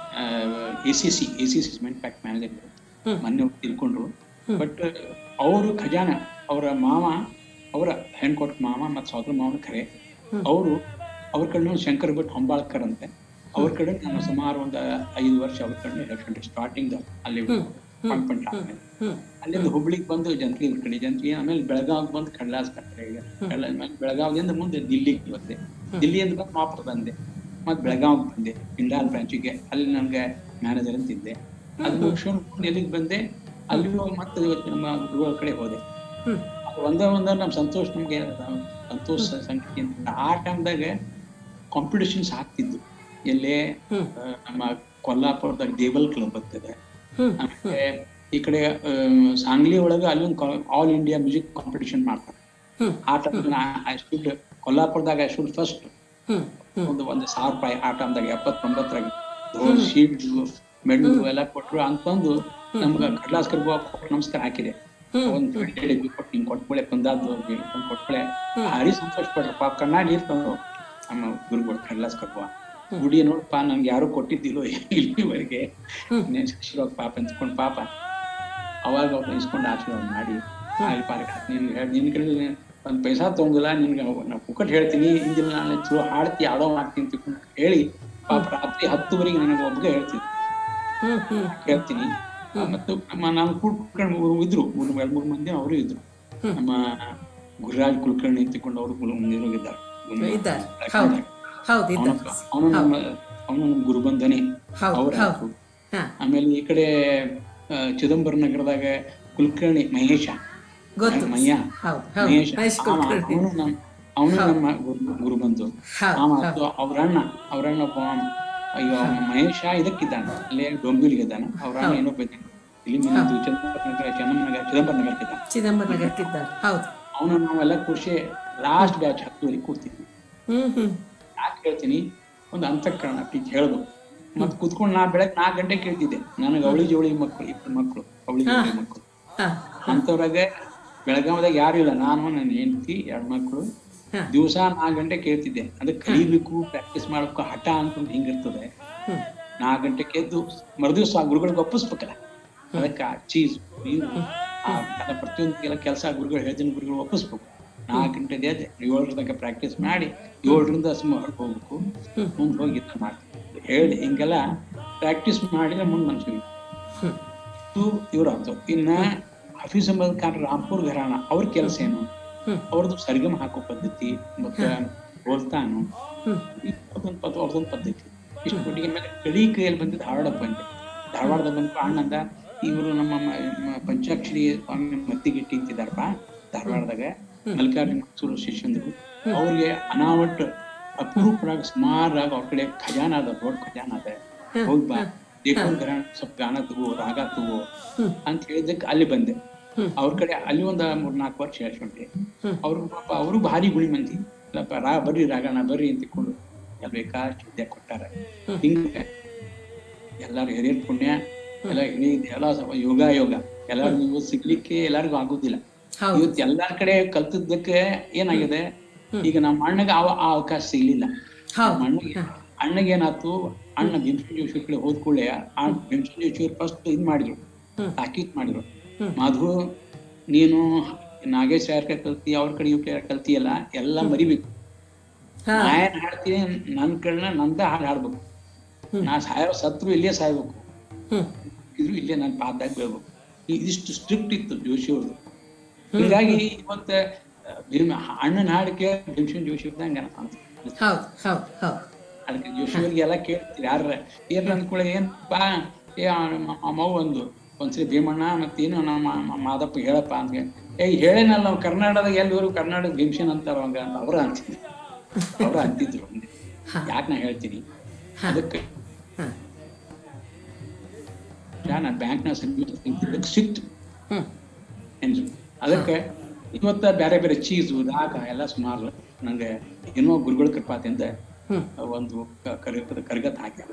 [SPEAKER 2] ACC cement factory manager ಇದ್ರು. ಮೊನ್ನೆ ತಿಳ್ಕೊಂಡ್ರು. ಬಟ್ ಅವರು ಖಜಾನ, ಅವರ ಮಾವ, ಅವರ ಹೆಣ್ಕೊಟ್ಟ ಮಾವ ಮತ್ತು ಸೋದರ ಮಾವನ ಖರೆ. ಅವರು ಅವ್ರ ಕಡೆ ಶಂಕರ್ ಭಟ್ ಹೊಂಬಾಳ್ಕರ್ ಅಂತೆ, ಅವ್ರ ಕಡೆ ನಾನು ಸುಮಾರು ಒಂದು 5 ವರ್ಷ ಅವ್ರ ಕಡೆ ಸ್ಟಾರ್ಟಿಂಗ್ ಅಲ್ಲಿ ಅಪಾಯಿಂಟ್ಮೆಂಟ್ ಆದ್ಮೇಲೆ ಅಲ್ಲಿಂದ ಹುಬ್ಳಿಗೆ ಬಂದು ಜಂತ್ರಿ ಕಡೆ ಜಂತ್ರಿ, ಆಮೇಲೆ ಬೆಳಗಾವ್ ಬಂದು ಕಡ್ಲಾಸ್ ಕಟ್ಟರೆ. ಬೆಳಗಾವಿಯಿಂದ ಮುಂದೆ ದಿಲ್ಲಿಗೆ ಬಂದೆ, ದಿಲ್ಲಿಯಿಂದ ಬಂದು ಮಾಪುರ ಬಂದೆ, ಮತ್ತೆ ಬೆಳಗಾವ್ ಬಂದೆ ಇಂಡಾಲ್ ಬ್ರಾಂಚಿಗೆ. ಅಲ್ಲಿ ನನ್ಗೆ ಮ್ಯಾನೇಜರ್ ಅಂತ ಇದ್ದೆ. ಅದು ಮುಗಿಸ್ಕೊಂಡು ಎಲ್ಲಿಗೆ ಬಂದೆ, ಅಲ್ಲಿ ಮತ್ತೆ ನಮ್ಮ ಗುರುಗಳ ಕಡೆ ಹೋದೆ. ಒಂದೇ ನಮ್ಮ ಸಂತೋಷ, ನಮ್ಗೆ ಸಂತೋಷ ಸಂಗತಿ ಅಂತ ಆ ಟೈಮ್ದಾಗ ಕಾಂಪಿಟೇಷನ್ಸ್ ಆಗ್ತಿದ್ದು. ಎಲ್ಲೇ ನಮ್ಮ ಕೊಲ್ಲಾಪುರದಾಗ ದೇವಲ್ ಕ್ಲಬ್ ಆಗ್ತದೆ. ಆಮೇಲೆ ಈ ಕಡೆ ಸಾಂಗ್ಲಿ ಒಳಗ ಅಲ್ಲಿ ಒಂದು ಆಲ್ ಇಂಡಿಯಾ ಮ್ಯೂಸಿಕ್ ಕಾಂಪಿಟೇಷನ್ ಮಾಡ್ತಾರೆ. ಆ ಟೈಮ್ ಕೊಲ್ಲಾಪುರದಾಗ ಐ ಶುಡ್ ಫಸ್ಟ್ ಒಂದು 1000 ರೂಪಾಯಿ ಆ ಟೈಮ್ದಾಗ 79ರಾಗ ಶೀಲ್ಡ್ ಮೆಡಲ್ ಎಲ್ಲ ಕೊಟ್ರು ಅಂತಂದು ನಮ್ಗೆ ಕಡ್ಲಾಸ್ಕರ್ ಕೊಟ್ಟು ನಮಸ್ಕಾರ ಹಾಕಿದೆ. ಒಂದು ಕೊಟ್ಬಳೆ ಬಂದಾದ್ದು ಕೊಟ್ಬಳೆ ಭಾರಿ ಸಂತೋಷ ಪಡ್ರಪ್ಪ. ಕಣ್ಣಾಡಿ ಇರ್ತಂದ್ರು ನಮ್ಮ ಗುರುಗಳು ಕಡ್ಲಾಸ್ಕರ್ ಗುಡಿ. ನೋಡಪ್ಪ ನನ್ಗೆ ಯಾರು ಕೊಟ್ಟಿದ್ದಿಲ್ಲೋ ಇಲ್ಲಿವರೆಗೆ, ಆಶೀರ್ವಾದ ಪಾಪ ಅಂತ್ಕೊಂಡು ಪಾಪ ಅವಾಗ ಅವ್ರು ಇಸ್ಕೊಂಡು ಆಶೀರ್ವಾದ ಮಾಡಿ ಅಲ್ಲಿ ಪಾರ್ಕ್ ನಿನ್ ಕಡೆ ಒಂದ್ ಪೈಸಾ ತಗೊಂಡಿಲ್ಲ ನಿನ್ಗೆ ನಾವು ಪುಕ್ಕಟ್ ಹೇಳ್ತೀನಿ, ಹಿಂದಿನ ನಾನು ಚಲೋ ಹಾಡ್ತಿ ಯಾವ್ದೋ ಮಾಡ್ತೀನಿ ತಿಳ್ಕೊಂಡು ಹೇಳಿ ಪಾಪ ರಾತ್ರಿ 10ವರೆಗೆ ನನಗೆ ಒಬ್ಬಗೆ ಹೇಳ್ತೀನಿ. ಮತ್ತು ನಮ್ಮ ನಾನು ಕುಳ್ಕರ್ಣಿ ಇದ್ರು 2-3 ಮಂದಿ ಅವರು ಇದ್ರು. ನಮ್ಮ ಗುರುರಾಜ್ ಕುಲಕರ್ಣಿ ಅಂತಿಕೊಂಡು ಅವರು ಮುಂದಿರೋಗಿದ್ದಾರೆ. ಅವನು ನಮ್ಮ ಗುರುಬಂಧನೆ ಅವ್ರ. ಆಮೇಲೆ ಈ ಕಡೆ ಚಿದಂಬರ ನಗರದಾಗ ಕುಲಕರ್ಣಿ ಮಹೇಶ ಅವನು ನಮ್ಮ ಗುರುಬಂಧು. ಅವ್ರಣ್ಣ ಈಗ ಮಹೇಶ ಇದಕ್ಕಿದ್ದಾನ, ಅಲ್ಲೇ ಡೊಂಬಿಲಿಗಿದ್ದಾನ. ಅವ್ರಣ್ಣ ಏನೋ ಬಂದಿದ್ದ ಇಲ್ಲಿ ಚಿದಂಬರ ನಗರಕ್ಕಿದ್ದಾನೆ. ಅವನು ನಾವೆಲ್ಲ ಖುಷಿ ಲಾಸ್ಟ್ ಬ್ಯಾಚ್ 10ವರೆಗೆ ಕೂರ್ತಿದ್ವಿ. ಯಾಕೆ ಹೇಳ್ತೀನಿ, ಒಂದು ಅಂತಃಕರಣ ಟೀಚ್ ಹೇಳ್ಬೇಕು. ಮತ್ ಕುತ್ಕೊಂಡು ನಾ ಬೆಳಗ್ಗೆ 4 ಗಂಟೆ ಕೇಳ್ತಿದ್ದೆ. ನನಗೆ ಅವಳಿ ಜೋಳಿ ಮಕ್ಕಳು, 2 ಮಕ್ಕಳು, ಅವಳಿ ಜೋಳಿ ಮಕ್ಕಳು. ಅಂತವ್ರಾಗ ಬೆಳಗಾವದಾಗ ಯಾರು ಇಲ್ಲ, ನಾನು ನನ್ನ ಹೆಂಡತಿ 2 ಮಕ್ಕಳು. ದಿವಸ 4 ಗಂಟೆ ಕೇಳ್ತಿದ್ದೆ. ಅದಕ್ಕೆ ಕಲಿಬೇಕು, ಪ್ರಾಕ್ಟೀಸ್ ಮಾಡ್ಬೇಕು, ಹಠ ಅಂತಂದು ಹಿಂಗಿರ್ತದೆ. 4 ಗಂಟೆಗೆ ಎದ್ದು ಮರುದಿವ್ಸ ಗುರುಗಳಿಗೆ ಒಪ್ಪಿಸ್ಬೇಕಲ್ಲ, ಅದಕ್ಕೆ ಚೀಸ್ ಪ್ರತಿಯೊಂದು ಕೆಲಸ ಗುರುಗಳು ಹೇಳ್ತೀನಿ, ಗುರುಗಳು ಒಪ್ಪಿಸ್ಬೇಕು. 4 ಗಂಟೆಗೆ ಎದ್ದು 7 ತನಕ ಪ್ರಾಕ್ಟೀಸ್ ಮಾಡಿ 7ರಿಂದ ಹೊರಗೆ ಹೋಗ್ಬೇಕು. ಮುಂದೆ ಹೋಗಿ ಇತ್ತ ಮಾಡ್ತೀನಿ ಹೇಳಿ ಹಿಂಗೆಲ್ಲ ಪ್ರಾಕ್ಟೀಸ್ ಮಾಡಿದ್ರೆ ಮುಂದೆ ಮನ್ಸಿಗೆ ಇವ್ರು ಆಯ್ತು. ಇನ್ನ ಹಫೀಜ್ ಅಹಮದ್ ಖಾನ್ ರಾಂಪುರ್ ಘರಾಣ ಅವ್ರ ಕೆಲಸ ಏನು, ಅವ್ರದ್ದು ಸರ್ಗಮ್ ಹಾಕೋ ಪದ್ಧತಿ ಮತ್ತೆ ಬೋಲ್ತಾನು ಅವ್ರದೊಂದು ಪದ್ಧತಿ. ಇಷ್ಟು ಕೊಟ್ಟಿಗೆ ಮೇಲೆ ಕಡಿ ಕೈಯಲ್ಲಿ ಬಂದು ಧಾರವಾಡಕ್ಕೆ ಬಂದೆ. ಧಾರವಾಡದಾಗ ಬಂದು ಅಣ್ಣಂದ ಇವರು ನಮ್ಮ ಪಂಚಾಕ್ಷರಿ ಸ್ವಾಮಿ ಮತ್ತಿಗಿಟ್ಟಿ ಅಂತಿದ್ದಾರಪ್ಪ ಧಾರವಾಡದಾಗ. ಮಲ್ಲಿಕಾರ್ಜುನ ಮನ್ಸೂರು ಶಿಷ್ಯಂದ್ರು. ಅವ್ರಿಗೆ ಅನಾವಟ್ ಅಪರೂಪರಾಗ ಸುಮಾರಾಗ ಅವ್ರ ಕಡೆ ಖಜಾನ ಅದ, ದೊಡ್ಡ ಖಜಾನ ಅದ, ಹೋಗಿ ಬಾ ದೇವ್ರ ಘರಾಣ ಸ್ವಲ್ಪ ಗಾನ ತಗೋ, ರಾಗ ತಗೋ ಅಂತ ಹೇಳಿದಕ್ಕೆ ಅಲ್ಲಿ ಬಂದೆ. ಅವ್ರ ಕಡೆ ಅಲ್ಲಿ ಒಂದ 3-4 ವರ್ಷ ಹೇಳ್ಕೊಂಡೆ. ಅವ್ರು ಪಾಪ ಅವರು ಭಾರಿ ಗುಣಿ ಮಂದಿ, ಬರ್ರಿ ರಾಗಣ ಬರ್ರಿ ಅಂತ ತಿಳ್ಕೊಂಡು ಎಲ್ಲ ಬೇಕಾಷ್ಟು ವಿದ್ಯೆ ಕೊಟ್ಟಾರ. ಹಿಂಗ ಎಲ್ಲಾರು ಹಿರಿಯರ್ ಪುಣ್ಯ ಎಲ್ಲ ಎಲ್ಲ ಯೋಗ ಎಲ್ಲಾರು ನೀವು ಸಿಗ್ಲಿಕ್ಕೆ ಎಲ್ಲಾರ್ಗು ಆಗುದಿಲ್ಲ. ಇವತ್ತು ಎಲ್ಲಾರ ಕಡೆ ಕಲ್ತದ್ದಕ್ಕೆ ಏನಾಗಿದೆ, ಈಗ ನಮ್ಮ ಅಣ್ಣಗ ಆ ಅವಕಾಶ ಸಿಗ್ಲಿಲ್ಲ. ಅಣ್ಣಗೆ ಏನಾಯ್ತು, ಅಣ್ಣ ಭೀಮಸೇನ್ ಜೋಶಿ ಕಡೆ ಹೋದ್ ಕೂಡಲೇ ಆ ಭೀಮಸೇನ್ ಜೋಶಿ ಫಸ್ಟ್ ಇದ್ ಮಾಡಿದ್ರು, ತಾಕೀತ್ ಮಾಡಿದ್ರು, ಮಾಧು ನೀನು ನಾಗೇಶ್ ಯಾರ ಕಲ್ತಿ, ಅವ್ರ ಕಡೆ ಇವ್ ಕಲ್ತಿಯಲ್ಲ, ಎಲ್ಲ ಮರಿಬೇಕು. ನಾ ಏನ್ ಹಾಡ್ತೀನಿ ನನ್ ಕಡೆ ನಂದ ಹಾಡು ಹಾಡ್ಬೇಕು, ನಾ ಸತ್ರು ಇಲ್ಲೇ ಸಾಯ್ಬೇಕು, ಇದ್ರು ಇಲ್ಲೇ ನನ್ ಪಾದಾಗ ಬೀಳ್ಬೇಕು. ಇದಿಷ್ಟು ಸ್ಟ್ರಿಕ್ಟ್ ಇತ್ತು ಜೋಶಿ ಅವ್ರದ್ದು. ಹೀಗಾಗಿ ಇವತ್ತ ಅಣ್ಣನ ಹಾಡಿಕೆ ಭೀಮಸೇನ್ ಜೋಶಿ ಇದ್ದಂಗ ಅದಕ್ಕೆ ಜೋಶಿ ಅವ್ರಿಗೆ ಎಲ್ಲ ಕೇಳ್ತೀರಿ, ಯಾರ ಏನ್ ಅಂದ್ಕೂಳೆ ಏನ್ಪಾ ಅಮ್ಮವು ಒಂದ್ಸರಿ ಭೀಮಣ್ಣ ಮತ್ತೇನು ನಮ್ಮ ಮಾದಪ್ಪ ಹೇಳಪ್ಪ ಅಂತ ಹೇಳೇನಲ್ಲ, ನಾವು ಕರ್ನಾಟಕದಾಗ ಎಲ್ಲಿವರು ಕರ್ನಾಟಕ ಭೀಮಸೇನ್ ಅಂತಾರ ಅವಂಗ ಅಂತ ಅವ್ರ ಅಂತಿದ್ರು. ಯಾಕೆ ನಾ ಹೇಳ್ತೀನಿ, ಅದಕ್ಕೆ ನಾನು ಬ್ಯಾಂಕ್ನ ಸಿಕ್ತು ಅದಕ್ಕೆ ಇವತ್ತ ಬೇರೆ ಬೇರೆ ಚೀಸು ರಾಗ ಎಲ್ಲ ಸುಮಾರು ನಂಗೆ ಏನೋ ಗುರುಗಳ ಕೃಪಾತಿಂದ ಒಂದು ಕರಗತ್ ಹಾಕ್ಯಾರ.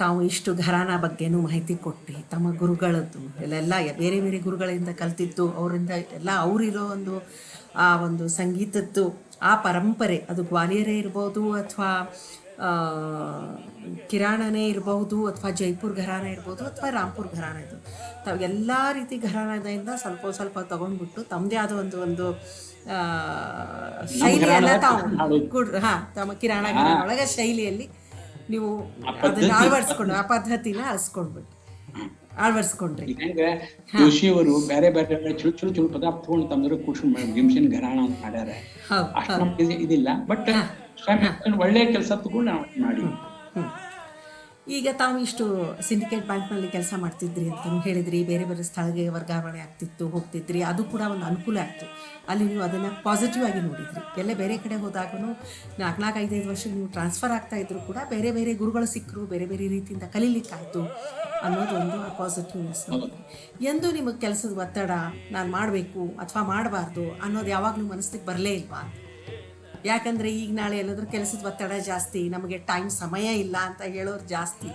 [SPEAKER 1] ತಾವು ಇಷ್ಟು ಘರಾನ ಬಗ್ಗೆನೂ ಮಾಹಿತಿ ಕೊಟ್ಟು ತಮ್ಮ ಗುರುಗಳದ್ದು ಎಲ್ಲ ಬೇರೆ ಬೇರೆ ಗುರುಗಳಿಂದ ಕಲ್ತಿದ್ದು, ಅವರಿಂದ ಎಲ್ಲ ಅವರಿರೋ ಆ ಒಂದು ಸಂಗೀತದ್ದು ಆ ಪರಂಪರೆ, ಅದು ಗ್ವಾಲಿಯರೇ ಇರ್ಬೋದು ಅಥವಾ ಕಿರಾಣನೇ ಇರ್ಬೋದು ಅಥವಾ ಜೈಪುರ್ ಘರಾನ ಇರ್ಬೋದು ಅಥವಾ ರಾಂಪುರ್ ಘರಾನ ಇದು, ತಾವು ಎಲ್ಲ ರೀತಿ ಘರಾನದಿಂದ ಸ್ವಲ್ಪ ತಗೊಂಡ್ಬಿಟ್ಟು ತಮ್ಮದೇ ಆದ ಒಂದು ಶೈಲಿಯೆಲ್ಲ ತಾವು ತಮ್ಮ ಕಿರಾಣ ಘರಾನ ಒಳಗೆ ಶೈಲಿಯಲ್ಲಿ ನೀವು ಅದನ್ನ ಅಳವಡಿಸ್ಕೊಂಡು ಆ ಪದ್ಧತಿನ ಅಳವಡಿಸ್ಕೊಂಡ್ರಿ.
[SPEAKER 2] ಜೋಶಿ ಅವರು ಬೇರೆ ಬೇರೆ ಚುಳು ಪದಾರ್ಥ ತಗೊಂಡು ತಮ್ಮ ಕೂರ್ಸ್ಕೊಂಡು ಭೀಮಸೇನ್ ಘರಾಣ ಅಂತ ಮಾಡ್ಯಾರ. ಅಷ್ಟು ನಮ್ಗೆ ಇದಿಲ್ಲ, ಬಟ್ ಒಳ್ಳೆ ಕೆಲಸ ತಗೊಂಡು ನಾವು ಮಾಡಿ.
[SPEAKER 1] ಈಗ ತಾವು ಇಷ್ಟು ಸಿಂಡಿಕೇಟ್ ಬ್ಯಾಂಕ್ನಲ್ಲಿ ಕೆಲಸ ಮಾಡ್ತಿದ್ರಿ ಅಂತ ಹೇಳಿದ್ರಿ, ಬೇರೆ ಬೇರೆ ಸ್ಥಳಕ್ಕೆ ವರ್ಗಾವಣೆ ಆಗ್ತಿತ್ತು, ಹೋಗ್ತಿದ್ರಿ, ಅದು ಕೂಡ ಒಂದು ಅನುಕೂಲ ಆಯಿತು. ಅಲ್ಲಿ ನೀವು ಅದನ್ನು ಪಾಸಿಟಿವ್ ಆಗಿ ನೋಡಿದ್ರಿ. ಎಲ್ಲ ಬೇರೆ ಕಡೆ ಹೋದಾಗೂ 4-5 ವರ್ಷ ನೀವು ಟ್ರಾನ್ಸ್ಫರ್ ಆಗ್ತಾ ಇದ್ರು ಕೂಡ ಬೇರೆ ಬೇರೆ ಗುರುಗಳು ಸಿಕ್ಕರು, ಬೇರೆ ಬೇರೆ ರೀತಿಯಿಂದ ಕಲೀಲಿಕ್ಕಾಯಿತು ಅನ್ನೋದು ಒಂದು ಪಾಸಿಟಿವ್ನೆಸ್. ಎಂದು ನಿಮಗೆ ಕೆಲಸದ ಒತ್ತಡ ನಾನು ಮಾಡಬೇಕು ಅಥವಾ ಮಾಡಬಾರ್ದು ಅನ್ನೋದು ಯಾವಾಗಲೂ ಮನಸ್ಸಿಗೆ ಬರಲೇ ಇಲ್ವಾ? ಯಾಕಂದರೆ ಈಗ ನಾಳೆ ಎಲ್ಲಾದ್ರೂ ಕೆಲಸದ ಒತ್ತಡ ಜಾಸ್ತಿ, ನಮಗೆ ಸಮಯ ಇಲ್ಲ ಅಂತ ಹೇಳೋರು ಜಾಸ್ತಿ.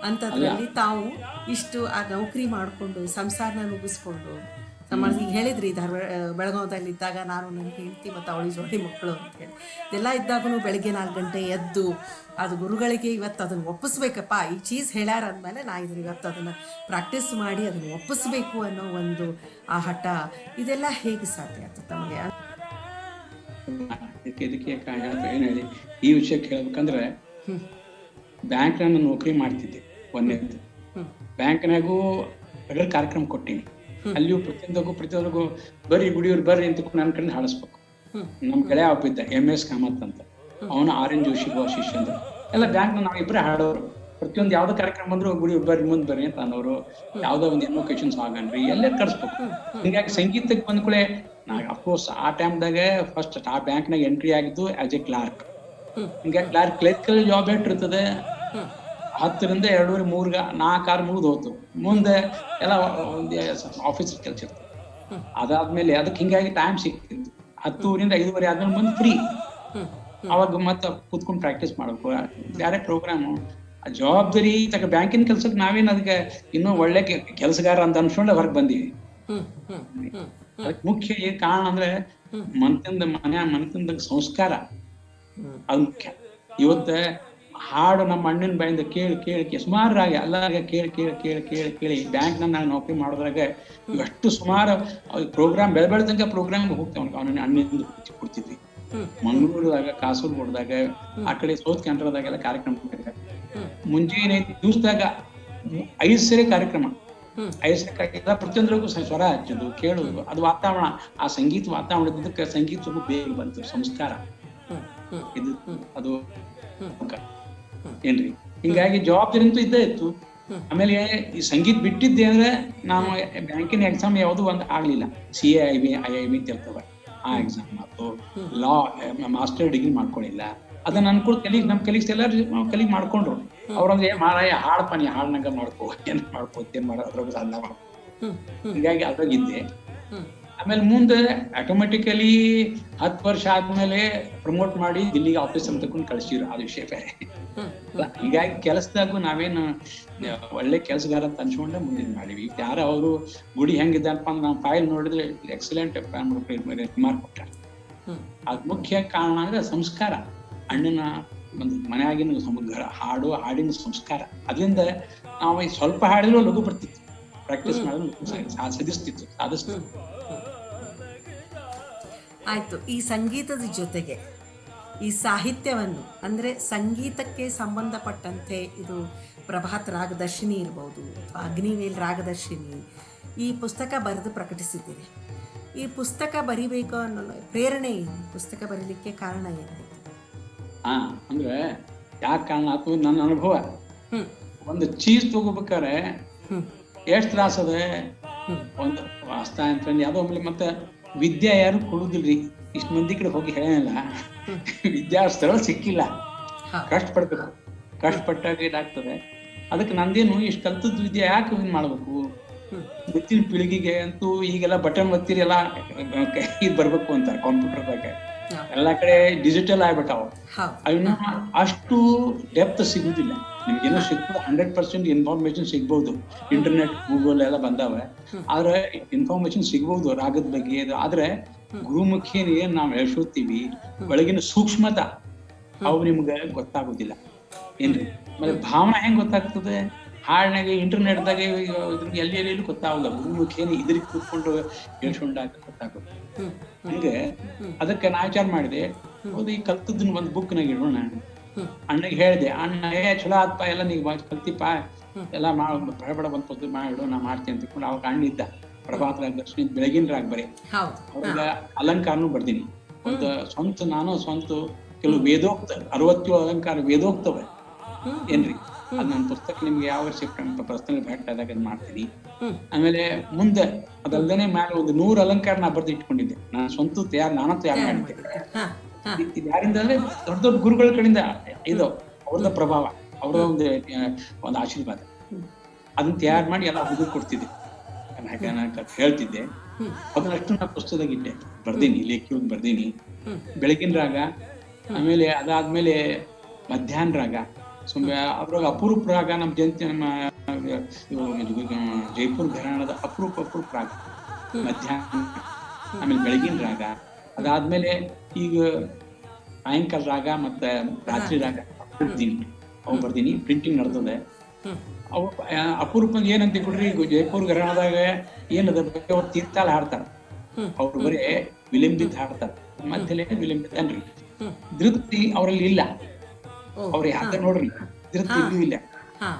[SPEAKER 1] ಅಂಥದ್ರಲ್ಲಿ ತಾವು ಇಷ್ಟು ಆ ನೌಕರಿ ಮಾಡಿಕೊಂಡು ಸಂಸಾರನ ನುಗ್ಗಿಸ್ಕೊಂಡು ಈಗ ಹೇಳಿದ್ರಿ ಬೆಳಗಾವದಲ್ಲಿ ಇದ್ದಾಗ ನಾನು ನನ್ನ ಹೆಂಡತಿ ಮತ್ತು ಅವಳಿ ಜೋಡಿ ಮಕ್ಕಳು ಅಂತೇಳಿ ಇದೆಲ್ಲ ಇದ್ದಾಗೂ ಬೆಳಗ್ಗೆ 4 ಗಂಟೆ ಎದ್ದು ಅದು ಗುರುಗಳಿಗೆ ಇವತ್ತು ಅದನ್ನು ಒಪ್ಪಿಸ್ಬೇಕಪ್ಪ, ಈ ಚೀಸ್ ಹೇಳ್ಯಾರ ಅಂದಮೇಲೆ ನಾ ಇವತ್ತು ಅದನ್ನು ಪ್ರಾಕ್ಟೀಸ್ ಮಾಡಿ ಅದನ್ನು ಒಪ್ಪಿಸ್ಬೇಕು ಅನ್ನೋ ಒಂದು ಆ ಹಠ, ಇದೆಲ್ಲ ಹೇಗೆ ಸಾಧ್ಯ ಆಯ್ತು ತಮಗೆ?
[SPEAKER 2] ಇದಕ್ಕೆ ಏನ್ ಹೇಳಿ ಈ ವಿಷಯಕ್ಕೆ ಹೇಳ್ಬೇಕಂದ್ರೆ, ಬ್ಯಾಂಕ್ ನಾನು ನೌಕರಿ ಮಾಡ್ತಿದ್ದೆ. ಒಂದೇದು ಬ್ಯಾಂಕ್ನಾಗೂ ಕಾರ್ಯಕ್ರಮ ಕೊಟ್ಟಿನಿ. ಅಲ್ಲಿಯೂ ಪ್ರತಿಯೊಂದಕ್ಕೂ ಬರ್ರಿ ಗುಡಿಯವ್ರು ಬರ್ರಿ ಅಂತ ನನ್ನ ಕಡೆ ಹಾಡಿಸ್ಬೇಕು. ನಮ್ ಗೆಳೆಯ ಒಬ್ಬಿದ್ದ MS ಕಾಮತ್ ಅಂತ, ಅವನು RN ಜೋಶಿ ಶಿಷ್ಯ ಅಂದ್ರು. ಎಲ್ಲ ಬ್ಯಾಂಕ್ ನಾವಿಬ್ಬರೇ ಹಾಡೋರು. ಪ್ರತಿಯೊಂದು ಯಾವ್ದೋ ಕಾರ್ಯಕ್ರಮ ಬಂದ್ರು ಗುಡಿಯವ್ರು ಬರ್ರಿ ಮುಂದ್ ಬರ್ರಿ ಅಂತ ಅನ್ನೋರು. ಯಾವ್ದೋ ಒಂದು ಇನ್ವೊಕೇಶನ್ ಸಾಗನ್ರಿ ಎಲ್ಲೇ ಕರ್ಸ್ಬೇಕು. ಹೀಗಾಗಿ ಸಂಗೀತಕ್ಕೆ ಬಂದ್ಕೂಳೆ ಅಫ್ಕೋರ್ಸ್ ಆ ಟೈಮ್ದಾಗ ಫಸ್ಟ್ ಆ ಬ್ಯಾಂಕ್ನಾಗ ಎಂಟ್ರಿ ಆಗಿದ್ದು ಆಸ್ ಎ ಕ್ಲಾರ್ಕ್. ಹಿಂಗೆ ಕ್ಲರ್ಕಲ್ ಜಾಬ್ ಇರ್ತದೆ 10ರಿಂದ 2-3 4 ಮುಗಿದು ಹೋತು. ಮುಂದೆ ಎಲ್ಲ ಆಫೀಸ್ ಕೆಲಸ ಇರ್ತದೆ. ಅದಾದ್ಮೇಲೆ ಅದಕ್ಕೆ ಹಿಂಗಾಗಿ ಟೈಮ್ ಸಿಕ್ತಿತ್ತು. 10ರಿಂದ 5:30 ಆದ್ಮೇಲೆ ಮುಂದೆ ಫ್ರೀ. ಅವಾಗ ಮತ್ತೆ ಕೂತ್ಕೊಂಡು ಪ್ರಾಕ್ಟೀಸ್ ಮಾಡ್ಬೇಕು. ಬೇರೆ ಪ್ರೋಗ್ರಾಮು ಜವಾಬ್ದಾರಿ ತಕ್ಕ ಬ್ಯಾಂಕಿನ ಕೆಲ್ಸಕ್ಕೆ ನಾವೇನು ಅದಕ್ಕೆ ಇನ್ನೂ ಒಳ್ಳೆ ಕೆಲಸಗಾರ ಅಂತ ಅನ್ಸ್ಕೊಂಡು ಹೊರಗೆ ಬಂದೀವಿ. ಅದಕ್ಕೆ ಮುಖ್ಯ ಏನ್ ಕಾರಣ ಅಂದ್ರೆ ಮನದಿಂದ ಸಂಸ್ಕಾರ ಅದು ಮುಖ್ಯ. ಇವತ್ತ ಹಾಡು ನಮ್ಮ ಅಣ್ಣನ ಬಾಯಿಂದ ಕೇಳಿ ಸುಮಾರಾಗಿ ಎಲ್ಲಾಗ ಕೇಳಿ ಬ್ಯಾಂಕ್ ನಾನು ನೌಕರಿ ಮಾಡೋದ್ರಾಗ ಎಷ್ಟು ಸುಮಾರು ಪ್ರೋಗ್ರಾಮ್ ಬೆಳತನಕ ಪ್ರೋಗ್ರಾಮ್ ಹೋಗ್ತೇವೆ. ಅವನ ಅಣ್ಣಿಂದ ಕೊಡ್ತಿದ್ವಿ. ಮಂಗಳೂರದಾಗ, ಕಾಸರಗೋಡದಾಗ, ಆ ಕಡೆ ಸೌತ್ ಕೆನರಾದಾಗೆಲ್ಲ ಕಾರ್ಯಕ್ರಮ ಕೊಟ್ಟಿದ್ದಾರೆ. ಮುಂಜಾನೆ ದಿವಸದಾಗ 5 ಸರಿ ಕಾರ್ಯಕ್ರಮ, 5 ಸರಿ ಪ್ರತಿಯೊಂದ್ರಿಗೂ ಸ್ವರ ಹಚ್ಚೋದು, ಕೇಳೋದು, ಅದು ವಾತಾವರಣ, ಆ ಸಂಗೀತ ವಾತಾವರಣದಕ್ಕೆ ಸಂಗೀತಕ್ಕೂ ಬೇಗ ಬಂತು ಸಂಸ್ಕಾರ ಇದು ಅದು ಏನ್ರಿ. ಹಿಂಗಾಗಿ ಜವಾಬ್ದಾರಿ ಅಂತೂ ಇದ್ದೇ ಇತ್ತು. ಆಮೇಲೆ ಈ ಸಂಗೀತ ಬಿಟ್ಟಿದ್ದೆ ಅಂದ್ರೆ ನಾವು ಬ್ಯಾಂಕಿನ ಎಕ್ಸಾಮ್ ಯಾವುದು ಒಂದು ಆಗ್ಲಿಲ್ಲ. CA IB IIB ಅಂತ ಇರ್ತವೆ. ಆ ಎಕ್ಸಾಮ್ ಆಯ್ತು. ಲಾ ಮಾಸ್ಟರ್ ಡಿಗ್ರಿ ಮಾಡ್ಕೊಳ್ಳಿಲ್ಲ. ಅದನ್ನ ಅನ್ಕೊಳ್ ನಮ್ ಕಲೀಗ್ಸ್ ಎಲ್ಲಾರು ಕಲೀಗ್ ಮಾಡ್ಕೊಂಡ್ರು. ಅವ್ರಂದ್ರೆ ಮಾರಾಯ ಹಾಡಪ್ಪ, ನೀ ಹಾಡ್ನಂಗ ಮಾಡ್ಕೋ, ಏನ್ ಮಾಡೋ ಅದ್ರಾಗ ಸಾಧನ ಮಾಡ್ಕೋ. ಹೀಗಾಗಿ ಅದ್ರಾಗಿದ್ದೆ. ಆಮೇಲೆ ಮುಂದೆ ಆಟೋಮೆಟಿಕಲಿ 10 ವರ್ಷ ಆದ್ಮೇಲೆ ಪ್ರಮೋಟ್ ಮಾಡಿ ದಿಲ್ಲಿಗೆ ಆಫೀಸ್ ಅಂತ ತಗೊಂಡು ಕಳ್ಸಿದ್ರು. ಅದು ವಿಷಯ ಬೇರೆ. ಹೀಗಾಗಿ ಕೆಲಸದಾಗೂ ನಾವೇನು ಒಳ್ಳೆ ಕೆಲಸಗಾರ ಅಂತ ಅನ್ಸ್ಕೊಂಡೆ ಮುಂದೆ ಮಾಡಿವಿ. ಯಾರ ಅವರು ಗುಡಿ ಹೆಂಗಿದ್ದಪ್ಪ ಅಂತ ನಾವು ಫೈಲ್ ನೋಡಿದ್ರೆ ಎಕ್ಸಲೆಂಟ್ ರಿಮಾರ್ಕ್ ಕೊಟ್ಟಾರ. ಅದ್ ಮುಖ್ಯ ಕಾರಣ ಅಂದ್ರೆ ಸಂಸ್ಕಾರ. ಅಣ್ಣನ ಒಂದು ಮನೆಯಾಗಿನ ಹಾಡಿನ ಸಂಸ್ಕಾರ. ಅದರಿಂದ ನಾವು ಸ್ವಲ್ಪ ಹಾಡಿದ್ರು ಲಘು ಬರ್ತಿತ್ತು, ಪ್ರಾಕ್ಟೀಸ್ ಮಾಡಿದ್ರು ಸಾಧಿಸ್ತಿತ್ತು.
[SPEAKER 1] ಆಯ್ತು. ಈ ಸಂಗೀತದ ಜೊತೆಗೆ ಈ ಸಾಹಿತ್ಯವನ್ನು, ಅಂದರೆ ಸಂಗೀತಕ್ಕೆ ಸಂಬಂಧಪಟ್ಟಂತೆ ಇದು ಪ್ರಭಾತ್ ರಾಗದರ್ಶಿನಿ ಇರ್ಬೋದು ಅಥವಾ ಅಗ್ನಿವೇಲ್ ರಾಗದರ್ಶಿನಿ, ಈ ಪುಸ್ತಕ ಬರೆದು ಪ್ರಕಟಿಸಿದ್ದೀರಿ. ಈ ಪುಸ್ತಕ ಬರಿಬೇಕು ಅನ್ನೋ ಪ್ರೇರಣೆ ಏನು? ಪುಸ್ತಕ ಬರೀಲಿಕ್ಕೆ ಕಾರಣ ಏನಾಯ್ತು?
[SPEAKER 2] ಅಂದ್ರೆ ಯಾಕೆ ಕಾರಣ ಆಯ್ತು? ನನ್ನ ಅನುಭವ, ಒಂದು ಚೀಸ್ ತಗೋಬೇಕಾರೆ ಎಷ್ಟ್ ತ್ರಾಸ ಅದ. ಒಂದು ವಾಸ್ತಾ ಅಂತ ಯಾವ್ದೋ ಆಮೇಲೆ ಮತ್ತೆ ವಿದ್ಯೆ ಯಾರು ಕೊಡುದಿಲ್ರಿ. ಇಷ್ಟ ಮಂದಿ ಕಡೆ ಹೋಗಿ ಹೇಳಲ್ಲ, ವಿದ್ಯಾ ಸ್ಥಳ ಸಿಕ್ಕಿಲ್ಲ, ಕಷ್ಟಪಡ್ಬೇಕು. ಕಷ್ಟಪಟ್ಟಾಗ ಇದಾಗ್ತದೆ. ಅದಕ್ಕೆ ನಂದೇನು ಇಷ್ಟು ಕಲ್ತದ್ ವಿದ್ಯೆ ಯಾಕೆ ಮಾಡ್ಬೇಕು? ಮುಂದಿನ ಪೀಳಿಗೆಗೆ ಅಂತೂ ಈಗೆಲ್ಲ ಬಟನ್ ಒತ್ತಿರಿ ಎಲ್ಲ ಇದು ಬರ್ಬೇಕು ಅಂತಾರೆ ಕಂಪ್ಯೂಟರ್ದಾಗ. ಎಲ್ಲಾ ಕಡೆ ಡಿಜಿಟಲ್ ಆಗ್ಬಿಟ್ಟಾವ. ಅವನ್ನ ಅಷ್ಟು ಡೆಪ್ತ್ ಸಿಗುದಿಲ್ಲ. ನಿಮ್ಗೇನೋ ಸಿಗ್ಬೋದು, 100% ಇನ್ಫಾರ್ಮೇಶನ್ ಸಿಗ್ಬಹುದು. ಇಂಟರ್ನೆಟ್, ಗೂಗಲ್ ಎಲ್ಲ ಬಂದಾವೆ. ಆದ್ರೆ ಇನ್ಫಾರ್ಮೇಶನ್ ಸಿಗ್ಬಹುದು ರಾಗದ ಬಗ್ಗೆ. ಆದ್ರೆ ಗುರುಮುಖಿ ಏನ್ ನಾವ್ ಹೇಳ್ತೀವಿ, ಒಳಗಿನ ಸೂಕ್ಷ್ಮತ ಅವು ನಿಮ್ಗೆ ಗೊತ್ತಾಗುದಿಲ್ಲ ಏನ್ರಿ. ಮತ್ತೆ ಭಾವನೆ ಹೆಂಗ್ ಗೊತ್ತಾಗ್ತದೆ? ಹಾಡ್ನಾಗೆ ಇಂಟರ್ನೆಟ್ದಾಗ ಎಲ್ಲಿ ಗೊತ್ತಾಗಲ್ಲ. ಗುರುಮುಖಿಯನ್ನು ಇದ್ರಿಗೆ ಕೂತ್ಕೊಂಡು ಹೇಳ್ಕೊಂಡಾಗ ಗೊತ್ತಾಗುತ್ತೆ. ಹಂಗೆ ಅದಕ್ಕೆ ನಾ ವಿಚಾರ ಮಾಡಿದೆ, ಹೌದು ಈ ಕಲ್ತದನ್ನ ಒಂದು ಬುಕ್ನಾಗ ಇಡೋಣ. ಅಣ್ಣಗೆ ಹೇಳಿದೆ, ಅಣ್ಣ ಚಲೋ ಆತ್ಪ, ಎಲ್ಲ ನೀವು ಕಲ್ತಿಪ್ಪ, ಎಲ್ಲ ಬಡ ಬಂತು ಮಾಡಿಡು, ನಾ ಮಾಡ್ತೀನಿ ಅಂತ ತಿಳ್ಕೊಂಡು. ಅವಾಗ ಅಣ್ಣ ಇದ್ದ ಪ್ರಭಾತ್ ರಾಗದರ್ಶಿನಿ ಬೆಳಗಿನ ರಾಗ ಬರೀ. ಅವಾಗ ಅಲಂಕಾರನು ಬರ್ದೀನಿ. ಒಂದು ನಾನು ಸ್ವಂತ ಕೆಲವು ವೇದೋಕ್ತ 67 ಅಲಂಕಾರ ವೇದೋಕ್ತವೆ ಏನ್ರಿ. ಅದ್ ನನ್ನ ಪುಸ್ತಕ ನಿಮ್ಗೆ ಯಾವ ವರ್ಷ ಪರ್ಸನಲ್ ಭೇಟ್ ಆದಾಗ ಅದ್ ಮಾಡ್ತೀನಿ. ಆಮೇಲೆ ಮುಂದೆ ಅದಲ್ದೇನೆ ಮೇಲೆ ಒಂದು 100 ಅಲಂಕಾರ ನಾ ಬರ್ದು ಇಟ್ಕೊಂಡಿದ್ದೆ. ನಾನು ಸ್ವಂತ ನಾನು ತಯಾರು ಮಾಡಿದ್ದೆ. ಇದು ಯಾರಿಂದ ಅಂದ್ರೆ ದೊಡ್ಡ ದೊಡ್ಡ ಗುರುಗಳ ಕಡೆಯಿಂದ ಇದು ಅವ್ರದ ಪ್ರಭಾವ, ಅವ್ರ ಒಂದು ಆಶೀರ್ವಾದ. ಅದನ್ನ ತಯಾರು ಮಾಡಿ ಎಲ್ಲ ಹುಡುಗ ಕೊಡ್ತಿದ್ದೆ, ಹೇಳ್ತಿದ್ದೆ. ಅದನ್ನಷ್ಟು ನಾ ಪುಸ್ತಕದಾಗ ಇಟ್ಟೆ, ಬರ್ದೀನಿ, ಲೇಖಿ ಬರ್ದೀನಿ. ಬೆಳಗಿನ ರಾಗ, ಆಮೇಲೆ ಅದಾದ್ಮೇಲೆ ಮಧ್ಯಾಹ್ನ ರಾಗ, ಅದ್ರಾಗ ಅಪರೂಪ ರಾಗ. ನಮ್ಮ ಜೈಪುರ ಘರಾಣದ ಅಪರೂಪ ರಾಗ ಮಧ್ಯಾಹ್ನ, ಆಮೇಲೆ ಬೆಳಗಿನ ರಾಗ. ಅದಾದ್ಮೇಲೆ ಈಗ ಸಾಯಂಕಾಲ ರಾಗ ಮತ್ತೆ ರಾತ್ರಿ ರಾಗ ಅವು ಬರ್ದೀನಿ. ಪ್ರಿಂಟಿಂಗ್ ನಡೆದದೆ. ಅವು ಅಪರೂಪ ಏನಂತ ಕೊಡ್ರಿ, ಜೈಪುರ ಘರಾಣದಾಗ ಏನದ ಅವ್ರು ತೀರ್ಥಾಲ ಹಾಡ್ತಾರ. ಅವ್ರು ಬರೇ ವಿಲಂಬಿತ ಹಾಡ್ತಾರ, ಮಧ್ಯೆ ವಿಲಂಬಿತ ಅನ್ರಿ. ಧೃತಿ ಅವರಲ್ಲಿ ಇಲ್ಲ. ಅವ್ರ ಯಾಕ ನೋಡ್ರಿ, ಧೃತ್ ಇಲ್ಲೂ ಇಲ್ಲ.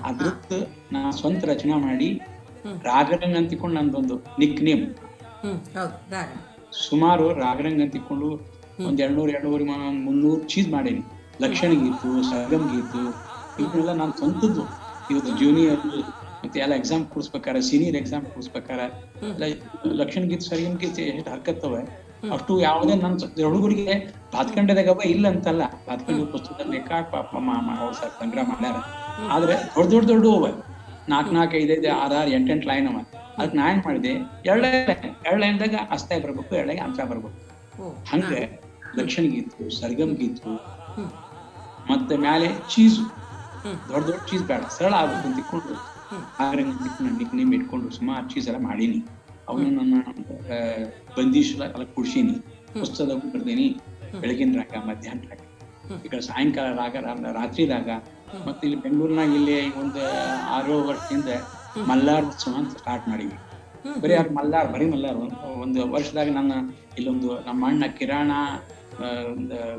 [SPEAKER 2] ಆ ಧೃತ್ ನಾ ಸ್ವಂತ ರಚನಾ ಮಾಡಿ ರಾಗರಂಗ್ ಅಂತಿಕೊಂಡು ನಂದೊಂದು ನಿಕ್ ನೇಮ್. ಸುಮಾರು ರಾಗರಂಗ್ ಅಂತಿಕೊಂಡು ಒಂದ್ 200-300 ಚೀಸ್ ಮಾಡೇನಿ. ಲಕ್ಷಣ ಗೀತು, ಸರ್ಗಮ್ ಗೀತು, ಇವನ್ನೆಲ್ಲ ನಾನು ಸ್ವಂತದ್ದು. ಇವತ್ತು ಜೂನಿಯರ್ ಮತ್ತೆ ಎಲ್ಲ ಎಕ್ಸಾಮ್ ಕೂರಿಸ್ಬೇಕಾರೆ, ಸೀನಿಯರ್ ಎಕ್ಸಾಮ್ ಕೂರಿಸ್ಬೇಕಾರೆ ಲಕ್ಷಣ ಗೀತ್, ಸರ್ಗಮ್ ಗೀತ್ ಎಷ್ಟು ಹರ್ಕತ್ತವೆ ಅಷ್ಟು. ಯಾವುದೇ ನನ್ನ ಹುಡುಗರಿಗೆ ಬಾತ್ಕಂಡದಾಗ ಇಲ್ಲ ಅಂತಲ್ಲ, ಬಾತ್ಕಂಡ ಪುಸ್ತಕ ಬೇಕಾ ಪಾಪ ಅವ್ರು ಸರ್ ಸಂಗ್ರಹ ಮಾಡ್ಯಾರ. ಆದ್ರೆ ದೊಡ್ಡ ಅವ 4-4, 5-5, 6-6, 8-8 ಲೈನ್ ಅವ. ಅದಕ್ಕೆ ನಾ ಏನ್ ಮಾಡಿದೆ, 2 ಲೈನ್ದಾಗ ಅಸ್ತಾಯ ಬರ್ಬೇಕು, 2 ಲೈನ್ ಅಂಶ ಬರ್ಬೇಕು. ಹಂಗೆ ಲಕ್ಷಣ ಗೀತು, ಸರ್ಗಮ್ ಗೀತು, ಮತ್ತೆ ಮ್ಯಾಲೆ ಚೀಸು, ದೊಡ್ಡ ಚೀಸ್ ಬೇಡ, ಸರಳ ಆಗ್ಬೇಕು ಅಂತ ಇಟ್ಕೊಂಡು ನಿಕ್ ನೇಮ್ ಇಟ್ಕೊಂಡು ಸುಮಾರು ಚೀಸ್ ಎಲ್ಲ ಮಾಡೀನಿ. ಅವನು ನನ್ನ ಬಂದೀಶ್ ಎಲ್ಲ ಕುಡ್ಸೀನಿ. ಪುಸ್ತಕದಾಗ ಬರ್ದೀನಿ. ಬೆಳಗಿನ ರಾಗ, ಮಧ್ಯಾಹ್ನ ರಾಗ, ಈಗ ಸಾಯಂಕಾಲ ರಾಗ, ರಾತ್ರಿ ರಾಗ. ಮತ್ತೆ ಇಲ್ಲಿ ಬೆಂಗಳೂರಿನಾಗ ಇಲ್ಲಿ ಒಂದು 6 ವರ್ಷದಿಂದ ಮಲ್ಲಾರ್ ಉತ್ಸವ ಅಂತ ಸ್ಟಾರ್ಟ್ ಮಾಡಿವಿ. ಬರೀ ಮಲ್ಲಾರ್ ಒಂದು ವರ್ಷದಾಗ ನನ್ನ ಇಲ್ಲೊಂದು ನಮ್ಮ ಅಣ್ಣ ಕಿರಾಣ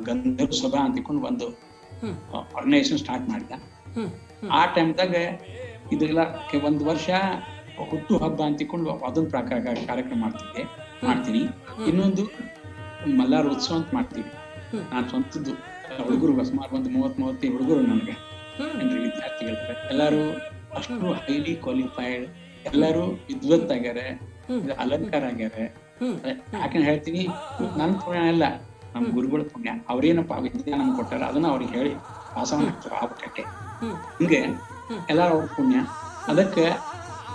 [SPEAKER 2] ಗಂಧರ್ವ ಸಭಾ ಅಂತಿಕೊಂಡು ಒಂದು ಆರ್ಗನೈಸೇಷನ್ ಸ್ಟಾರ್ಟ್ ಮಾಡಿದ. ಆ ಟೈಮ್ದಾಗ ಇದೆಲ್ಲ ಒಂದು ವರ್ಷ ಹುಟ್ಟು ಹಬ್ಬ ಅಂತಿಕೊಂಡು ಅದೊಂದು ಕಾರ್ಯಕ್ರಮ ಮಾಡ್ತೀನಿ. ಇನ್ನೊಂದು ಮಲ್ಲಾರ್ ಉತ್ಸವ ಅಂತ ಮಾಡ್ತೀವಿ. ನಾನ್ ಸ್ವಂತದ್ದು ಹುಡುಗರು ಸುಮಾರು ಒಂದು 30-35 ಹುಡುಗರು ನನಗೆ ವಿದ್ಯಾರ್ಥಿಗಳು. ಎಲ್ಲಾರು ಅಷ್ಟು ಹೈಲಿ ಕ್ವಾಲಿಫೈಡ್, ಎಲ್ಲಾರು ವಿದ್ವತ್ ಆಗ್ಯಾರ, ಅಲಂಕಾರ ಆಗ್ಯಾರ. ಯಾಕೆ ಹೇಳ್ತೀನಿ, ನನ್ನ ಪುಣ್ಯ ಇಲ್ಲ, ನಮ್ಮ ಗುರುಗಳ ಪುಣ್ಯ. ಅವ್ರೇನಪ್ಪ ವಿದ್ಯೆ ನಮ್ಗೆ ಕೊಟ್ಟಾರ ಅದನ್ನ ಅವ್ರಿಗೆ ಹೇಳಿ ವಾಸವನ್ನ ಆಗ್ಬಿಟ್ಟೆ. ಹಿಂಗೆ ಎಲ್ಲಾರು ಅವ್ರ ಪುಣ್ಯ. ಅದಕ್ಕೆ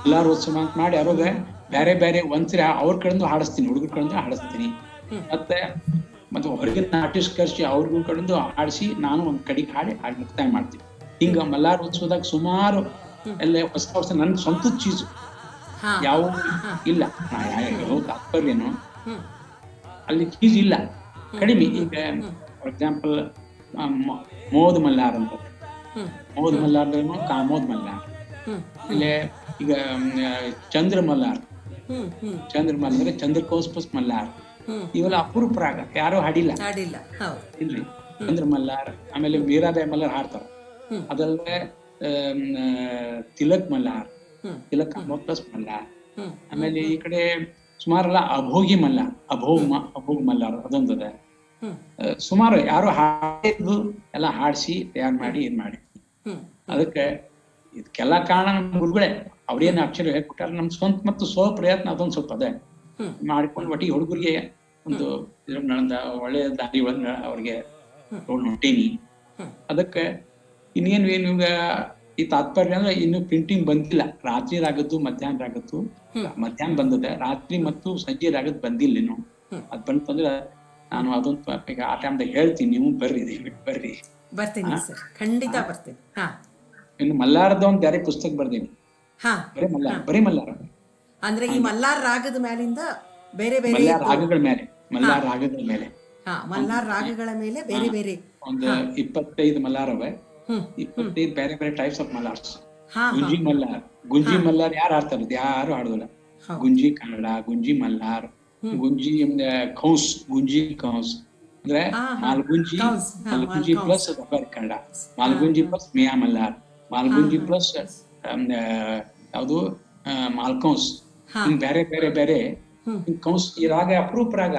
[SPEAKER 2] ಎಲ್ಲಾರು ಉತ್ಸವ ಅಂತ ಮಾಡಿ ಅವ್ರಿಗೆ ಬೇರೆ ಬೇರೆ ಒಂದ್ಸರಿ ಅವ್ರ ಕಡೆಯಿಂದ ಹಾಡಿಸ್ತೀನಿ, ಹುಡುಗರ ಕಡೆಯಿಂದ ಹಾಡಿಸ್ತೀನಿ. ಮತ್ತೆ ಹೊರಗಿನ ಆರ್ಟಿಸ್ಟ್ ಕರ್ಸಿ ಅವ್ರಿಗೂ ಕಡೆಯಿಂದ ಹಾಡಿಸಿ ನಾನು ಒಂದ್ ಕಡೆಗೆ ಹಾಡಿ ಮುಕ್ತಾಯ ಮಾಡ್ತೀನಿ. ಹಿಂಗ ಮಲ್ಲಾರ ಉತ್ಸವದಾಗ ಸುಮಾರು ಎಲ್ಲ ಹೊಸ ವರ್ಷ ನನ್ನ ಸ್ವಂತ ಚೀಸು ಯಾವ ಇಲ್ಲ, ತಾತ್ಪರ್ಯನು ಅಲ್ಲಿ ಚೀಸ್ ಇಲ್ಲ, ಕಡಿಮೆ. ಈಗ ಫಾರ್ ಎಕ್ಸಾಂಪಲ್ ಮೋದ್ ಮಲ್ಲಾರ್ ಅಂತ, ಮೋದ್ ಮಲ್ಲಾರ್ದೇನು ಕಾಮೋದ್ ಮಲ್ಲಾರ್. ಇಲ್ಲೇ ಈಗ ಚಂದ್ರ ಮಲ್ಲಾರ್ ಅಂದ್ರೆ ಚಂದ್ರಕೋಸ್ಪಸ್ ಮಲ್ಲಾರ್, ಇವೆಲ್ಲ ಅಪರೂಪ ರಾಗ, ಯಾರು ಹಾಡಿಲ್ಲ ಇಲ್ರಿ. ಚಂದ್ರ ಮಲ್ಲಾರ್, ಆಮೇಲೆ ಮೀರಾಬಾಯಿ ಮಲ್ಲಾರ್ ಹಾಡ್ತಾರ. ಅದಲ್ಲದೆ ತಿಲಕ್ ಮಲ್ಲಾರ್, ತಿಲಕ್ ಕಾಮೋದ್ ಮಲ್ಲಾರ್. ಆಮೇಲೆ ಈ ಕಡೆ ಸುಮಾರೆಲ್ಲ ಅಭೋಗಿ ಮಲ್ಲಾರ್, ಅಭೋಗ್ ಮಲ್ಲಾರ್ ಅದೊಂದದ. ಸುಮಾರು ಯಾರು ಹಾಡಿದ್ದು ಎಲ್ಲ ಹಾಡಿಸಿ ತಯಾರು ಮಾಡಿ ಇದ್ ಮಾಡಿ. ಅದಕ್ಕೆ ಇದಕ್ಕೆಲ್ಲ ಕಾರಣ ನಮ್ಮ ಗುರುಗಳೇ. ಅವ್ರೇನು ಅಕ್ಷರ ಹೇಳ್ಕೊಟ್ಟಾರ, ನಮ್ ಸ್ವಂತ ಮತ್ತು ಪ್ರಯತ್ನ ಅದೊಂದ್ ಸ್ವಲ್ಪ ಅದೇ ಮಾಡ್ಕೊಂಡು ಒಟ್ಟಿಗೆ ಹುಡುಗರಿಗೆ ಒಂದು ಒಳ್ಳೆಯ ದಾರಿ ಒಳಗ ಅವ್ರಿಗೆ ಹೊಂಟೀನಿ. ಅದಕ್ಕೆ ಇನ್ನೇನು ಈಗ ಈ ತಾತ್ಪರ್ಯ ಅಂದ್ರೆ ಇನ್ನು ಪ್ರಿಂಟಿಂಗ್ ಬಂದಿಲ್ಲ. ರಾತ್ರಿ ರಾಗದ್ದು ಮಧ್ಯಾಹ್ನ ರಾಗದ್ದು, ಮಧ್ಯಾಹ್ನ ಬಂದದೆ, ರಾತ್ರಿ ಮತ್ತು ಸಂಜೆ ರಾಗದ್ ಬಂದಿಲ್ಲ ಇನ್ನು. ಅದ್ ಬಂತಂದ್ರೆ ನಾನು ಅದೊಂದು ಈಗ ಆ ಟೈಮ್ದಾಗ ಹೇಳ್ತೀನಿ, ನೀವು ಬರ್ರಿ.
[SPEAKER 1] ಬರ್ತೀನಿ ಸರ್, ಖಂಡಿತ ಬರ್ತೀನಿ.
[SPEAKER 2] ಇನ್ನು ಮಲ್ಲಾರದ ಒಂದ್ ಬೇರೆ ಪುಸ್ತಕ ಬರ್ದೀನಿ, ಬರೀ ಮಲ್ಲಾರ
[SPEAKER 1] ಅಂದ್ರೆ ಈ ಮಲ್ಲಾರ್ ರಾಗದ ಮೇಲಿಂದ ಬೇರೆ ಬೇರೆ
[SPEAKER 2] ರಾಗಗಳ ಮೇಲೆ, ಮಲ್ಲಾರ ರಾಗಗಳ ಮೇಲೆ,
[SPEAKER 1] ಮಲ್ಲಾರ್ ರಾಗಗಳ ಮೇಲೆ ಬೇರೆ ಬೇರೆ
[SPEAKER 2] ಒಂದು 25 ಮಲ್ಲಾರವೆ, 25 ಬೇರೆ ಬೇರೆ ಟೈಪ್ಸ್ ಆಫ್ ಮಲ್ಲಾರ್ಸ್. ಗುಂಜಿ ಮಲ್ಲಾರ್ ಯಾರು ಹಾಡ್ತಾರ? ಯಾರು ಹಾಡುದಿಲ್ಲ. ಗುಂಜಿ ಕನ್ನಡ, ಗುಂಜಿ ಮಲ್ಲಾರ್, ಗುಂಜಿ ಗುಂಜಿ ಕೌಸ್ ಅಂದ್ರೆ Malgunji plus Kanada, Malgunji plus Miyan Malhar, Malgunji plus ಯಾವುದು ಮಾಲ್ಕೌಸ್. ಹಿಂಗ್ ಬೇರೆ ಬೇರೆ ಬೇರೆ ಕೌಸ್. ಈ ರಾಗ ಅಪರೂಪ ರಾಗ.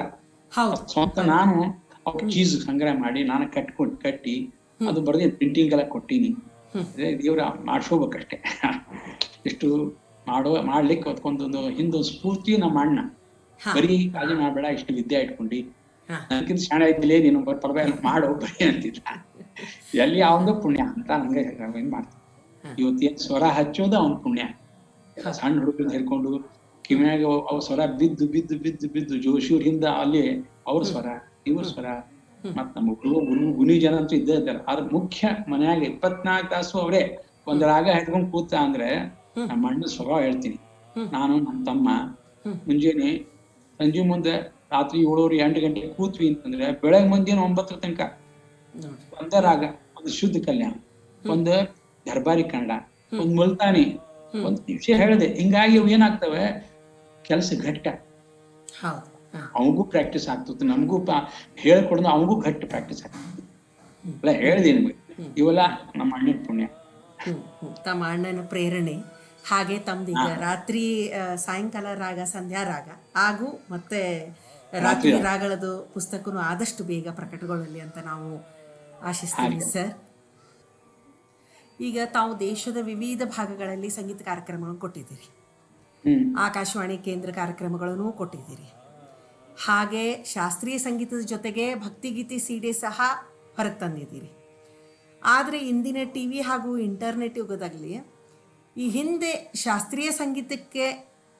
[SPEAKER 2] ಸ್ವಂತ ನಾನು ಅವ್ರ ಚೀಸ್ ಸಂಗ್ರಹ ಮಾಡಿ ನಾನು ಕಟ್ಟಿ ಅದು ಬರ್ದಿ ಪ್ರಿಂಟಿಂಗ್ ಎಲ್ಲ ಕೊಟ್ಟೀನಿ. ದೇವ್ರ ಮಾಡ್ಸ್ಕೋಬೇಕಷ್ಟೆ. ಎಷ್ಟು ಮಾಡ್ಲಿಕ್ಕೆ ಅದಕ್ಕೊಂದೊಂದು ಹಿಂದೊಂದು ಸ್ಫೂರ್ತಿ ನಮ್ಮ ಅಣ್ಣ. ಬರೀ ಕಾಳಜಿ ಮಾಡ್ಬೇಡ, ಇಷ್ಟು ವಿದ್ಯೆ ಇಟ್ಕೊಂಡಿ, ನನ್ಕಿಂತ ಶಾಣೆ ಆಯ್ತಿಲ್ಲ, ನೀನು ಪರವಾಗಿಲ್ಲ ಮಾಡೋ ಬರೀ ಅಂತಿದ್ದ. ಎಲ್ಲಿ ಅವಂದು ಪುಣ್ಯ ಅಂತ ನಂಗೆ ಏನ್ ಮಾಡ್ತೀನಿ. ಇವತ್ತೇನ್ ಸ್ವರ ಹಚ್ಚೋದು ಅವನ್ ಪುಣ್ಯ. ಸಣ್ಣ ಹುಡುಗರು ಹೇರ್ಕೊಂಡು ಕಿವ್ಯಾಗ ಅವ್ ಸ್ವರ ಬಿದ್ದು ಬಿದ್ದು ಬಿದ್ದು ಬಿದ್ದು ಜೋಶಿಯವ್ರ ಹಿಂದ ಅಲ್ಲಿ ಅವ್ರ ಸ್ವರ ಇವ್ರ ಸ್ವರ. ಮತ್ ನಮ್ಮ ಗುಣಿ ಜನ ಅಂತೂ ಇದ್ದೇ ಇದ್ದಾರೆ. ಆದ್ರೆ ಮುಖ್ಯ ಮನ್ಯಾಗ 24 ತಾಸು ಅವ್ರೇ ಒಂದ್ ರಾಗ ಹಿಡ್ಕೊಂಡ್ ಕೂತ ಅಂದ್ರೆ ನಮ್ಮ ಅಣ್ಣ ಸ್ವಭಾವ ಹೇಳ್ತೀನಿ. ನಾನು ನಮ್ಮ ತಮ್ಮ ಮುಂಜಾನೆ ಸಂಜೆ ಮುಂದೆ ರಾತ್ರಿ 7-8 ಗಂಟೆಗೆ ಕೂತ್ವಿ ಅಂತಂದ್ರೆ ಬೆಳಗ್ಗೆ ಮುಂಜಾನೆ 9 ತನಕ ಒಂದ ರಾಗ, ಒಂದು ಶುದ್ಧ ಕಲ್ಯಾಣ, ಒಂದು ದರ್ಬಾರಿ ಕನ್ನಡ, ಒಂದ್ ಮುಲ್ತಾನಿ, ಒಂದ್ ವಿಷಯ ಹೇಳಿದೆ. ಹಿಂಗಾಗಿ ಅವು ಏನಾಗ್ತವೆ, ಕೆಲಸ ಗಟ್ಟ. ಅವನಿಗೂ ಪ್ರಾಕ್ಟೀಸ್ ಆಗ್ತದೆ, ನಮಗೂ ಹೇಳ್ಕೊಡೋದು ಅವನಿಗೂ ಗಟ್ಟ ಪ್ರಾಕ್ಟೀಸ್ ಆಗ್ತದೆ. ಇಲ್ಲ ಹೇಳಿದೆ ನಿಮಗೆ, ಇವೆಲ್ಲ ನಮ್ಮ ಅಣ್ಣನ ಪುಣ್ಯ,
[SPEAKER 1] ತಮ್ಮ ಅಣ್ಣನ ಪ್ರೇರಣೆ. ಹಾಗೆ ತಮ್ದೀಗ ರಾತ್ರಿ ಸಾಯಂಕಾಲ ರಾಗ, ಸಂಧ್ಯಾ ರಾಗ ಹಾಗೂ ಮತ್ತೆ ರಾತ್ರಿ ರಾಗಳದು ಪುಸ್ತಕನು ಆದಷ್ಟು ಬೇಗ ಪ್ರಕಟಗೊಳ್ಳಲಿ ಅಂತ ನಾವು ಆಶಿಸ್ತೀವಿ ಸರ್. ಈಗ ತಾವು ದೇಶದ ವಿವಿಧ ಭಾಗಗಳಲ್ಲಿ ಸಂಗೀತ ಕಾರ್ಯಕ್ರಮಗಳನ್ನು ಕೊಟ್ಟಿದ್ದೀರಿ, ಆಕಾಶವಾಣಿ ಕೇಂದ್ರ ಕಾರ್ಯಕ್ರಮಗಳನ್ನು ಕೊಟ್ಟಿದ್ದೀರಿ. ಹಾಗೆ ಶಾಸ್ತ್ರೀಯ ಸಂಗೀತದ ಜೊತೆಗೆ ಭಕ್ತಿಗೀತೆ CD ಸಹ ಹೊರಗೆ ತಂದಿದ್ದೀರಿ. ಆದರೆ ಇಂದಿನ TV ಹಾಗೂ ಇಂಟರ್ನೆಟ್ ಯುಗದಲ್ಲಿ ಈ ಹಿಂದೆ ಶಾಸ್ತ್ರೀಯ ಸಂಗೀತಕ್ಕೆ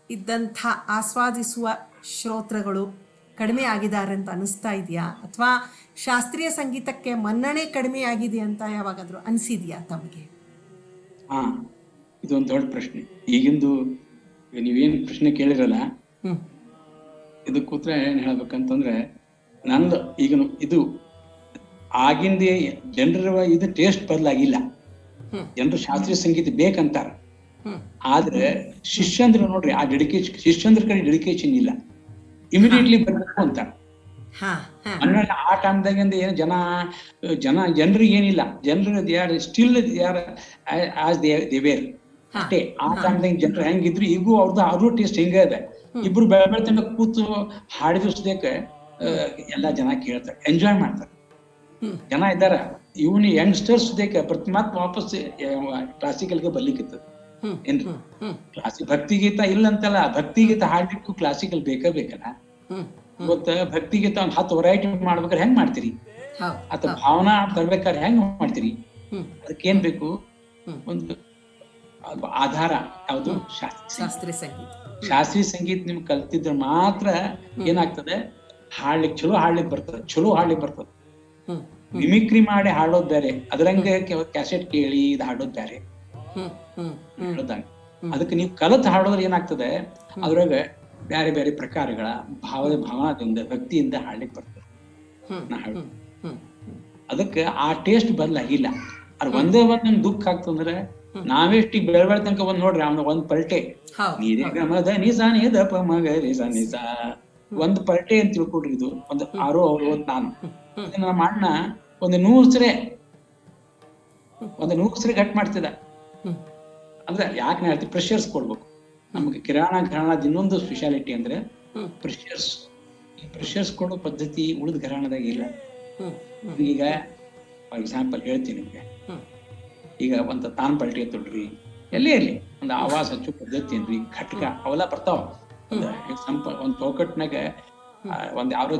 [SPEAKER 1] ಇದ್ದಂಥ ಆಸ್ವಾದಿಸುವ ಶ್ರೋತೃಗಳು ಕಡಿಮೆ ಆಗಿದ್ದಾರೆ ಅಂತ ಅನಿಸ್ತಾ ಇದೆಯಾ, ಅಥವಾ ಶಾಸ್ತ್ರೀಯ ಸಂಗೀತಕ್ಕೆ ಮನ್ನಣೆ ಕಡಿಮೆ ಆಗಿದೆ ಅಂತ ಯಾವಾಗಾದ್ರೂ ಅನಿಸಿದ್ಯಾ ತಮಗೆ?
[SPEAKER 2] ಇದೊಂದು ದೊಡ್ಡ ಪ್ರಶ್ನೆ. ಈಗಿಂದು ನೀವೇನು ಪ್ರಶ್ನೆ ಕೇಳಿರಲ್ಲ, ಇದಕ್ಕೆ ಉತ್ತರ ಏನ್ ಹೇಳ್ಬೇಕಂತಂದ್ರೆ, ನಂದು ಈಗ ಇದು ಆಗಿಂದೇ ಜನರ ಇದು ಟೇಸ್ಟ್ ಬದಲಾಗಿಲ್ಲ. ಜನರು ಶಾಸ್ತ್ರೀಯ ಸಂಗೀತ ಬೇಕಂತಾರ, ಆದ್ರೆ ಶಿಷ್ಯಂದ್ರ ನೋಡ್ರಿ ಆ ಡೆಡಿಕೇಶನ್, ಶಿಷ್ಯಂದ್ರ ಕಡೆ ಡೆಡಿಕೇಶನ್ ಇಲ್ಲ, ಇಮಿಡಿಯೇಟ್ಲಿ ಬರ್ಬೇಕು ಅಂತ. ಆ ಟೈಮ್ದಾಗಿಂದ ಏನು ಜನರಿಗೆ ಏನಿಲ್ಲ, ಜನರು ಸ್ಟಿಲ್ ದೇವೇರ್ ಅಷ್ಟೇ. ಆ ಟೈಮ್ದಾಗ ಜನರು ಹೆಂಗಿದ್ರು ಈಗೂ ಅವ್ರದ್ದು ಟೇಸ್ಟ್ ಹೆಂಗ ಇದೆ. ಇಬ್ರು ಬೆಳತನ ಕೂತು ಹಾಡಿದ ಸದ್ಯಕ್ಕೆ ಎಲ್ಲಾ ಜನ ಕೇಳ್ತಾರೆ, ಎಂಜಾಯ್ ಮಾಡ್ತಾರೆ, ಜನ ಇದ್ದಾರ. ಇವನು ಯಂಗ್ಸ್ಟರ್ಸ್ ಸದ್ಯಕ್ಕೆ ಮತ್ ವಾಪಸ್ ಕ್ಲಾಸಿಕಲ್ಗೆ ಬರ್ಲಿಕ್ಕಿತ್ತು ಏನ್ರಿ. ಭಕ್ತಿಗೀತ ಇಲ್ಲಂತಲ್ಲ, ಭಕ್ತಿಗೀತ ಹಾಡ್ಲಿಕ್ಕೂ ಕ್ಲಾಸಿಕಲ್ ಬೇಕಲ್ಲ. ಇವತ್ತ ಭಕ್ತಿಗೀತ ಒಂದ್ 10 ವೆರೈಟಿ ಮಾಡ್ಬೇಕಾದ್ರೆ ಹೆಂಗ್ ಮಾಡ್ತೀರಿ? ಅಥವಾ ಭಾವನಾ ತರ್ಬೇಕಾದ್ರೆ ಹೆಂಗ್ ಮಾಡ್ತೀರಿ? ಅದಕ್ಕೇನ್ ಬೇಕು? ಒಂದು ಆಧಾರ ಯಾವುದು? ಶಾಸ್ತ್ರೀಯ ಸಂಗೀತ. ಶಾಸ್ತ್ರೀಯ ಸಂಗೀತ ನಿಮ್ಗೆ ಕಲ್ತಿದ್ರೆ ಮಾತ್ರ ಏನಾಗ್ತದೆ, ಚಲೋ ಹಾಡ್ಲಿಕ್ ಬರ್ತದೆ. ಮಿಮಿಕ್ರಿ ಮಾಡಿ ಹಾಡೋದ್ ಬೇರೆ, ಅದ್ರಂಗ ಕ್ಯಾಸೆಟ್ ಕೇಳಿ ಇದು ಹಾಡೋದ್ ಬೇರೆ. ಅದಕ್ಕೆ ನೀವು ಕಲತ್ ಹಾಡೋದ್ರೆ ಏನಾಗ್ತದೆ, ಅದ್ರಾಗ ಬೇರೆ ಬೇರೆ ಪ್ರಕಾರಗಳ ಭಾವದಿಂದ ಭಕ್ತಿಯಿಂದ ಹಾಡ್ಲಿಕ್ ಬರ್ತದೆ. ಅದಕ್ಕೆ ಆ ಟೇಸ್ಟ್ ಬದಲಾಗಿಲ್ಲ. ಅದ್ ಒಂದೇ ಒಂದ್ ದುಃಖ ಆಗ್ತಂದ್ರೆ ನಾವೆಷ್ಟಿಗೆ ಬೆಳಬೆಳ ತನಕ ಒಂದ್ ನೋಡ್ರಿ, ಅವ್ನ ಒಂದ್ ಪಲ್ಟೆ ನೀರೇ ಗಮದ ನಿಸಾನಿ ದಪ ಮಗ ನಿಸ ಒಂದ್ ಪಲ್ಟೆ ಅಂತ ತಿಳ್ಕೊಡ್ರಿ. ಇದು ಒಂದು 6 ಅವ್ರು ನಾನು ನಮ್ಮ ಅಣ್ಣ ಒಂದು 100 ಸರಿ ಕಟ್ ಮಾಡ್ತಿದ್ದ. ಅಂದ್ರೆ ಯಾಕೆ ನಾ ಹೇಳ್ತೀವಿ, ಪ್ರೆಷರ್ಸ್ ಕೊಡ್ಬೇಕು. ನಮ್ಗೆ ಕಿರಾಣ ಘರಾಣದ ಇನ್ನೊಂದು ಸ್ಪೆಷಾಲಿಟಿ ಅಂದ್ರೆ ಪ್ರೆಷರ್ಸ್. ಈ ಪ್ರೆಷರ್ಸ್ ಕೊಡೋ ಪದ್ಧತಿ ಉಳಿದ ಘರಾಣದಾಗ ಇಲ್ಲ. ಈಗ ಫಾರ್ ಎಕ್ಸಾಂಪಲ್ ಹೇಳ್ತೀನಿ ನಿಮ್ಗೆ, ಈಗ ಒಂದ್ ತಾನ್ ಪಲ್ಟಿ ತೊಡ್ರಿ, ಎಲ್ಲೇ ಇರ್ಲಿ ಒಂದು ಆವಾಸ್ ಹಚ್ಚು ಪದ್ಧತಿ ಏನ್ರಿ, ಘಟಕ ಅವೆಲ್ಲ ಬರ್ತಾವ. ಒಂದ್ ಚೌಕಟ್ನಾಗ ಒಂದ್ ಯಾವ್ದೋ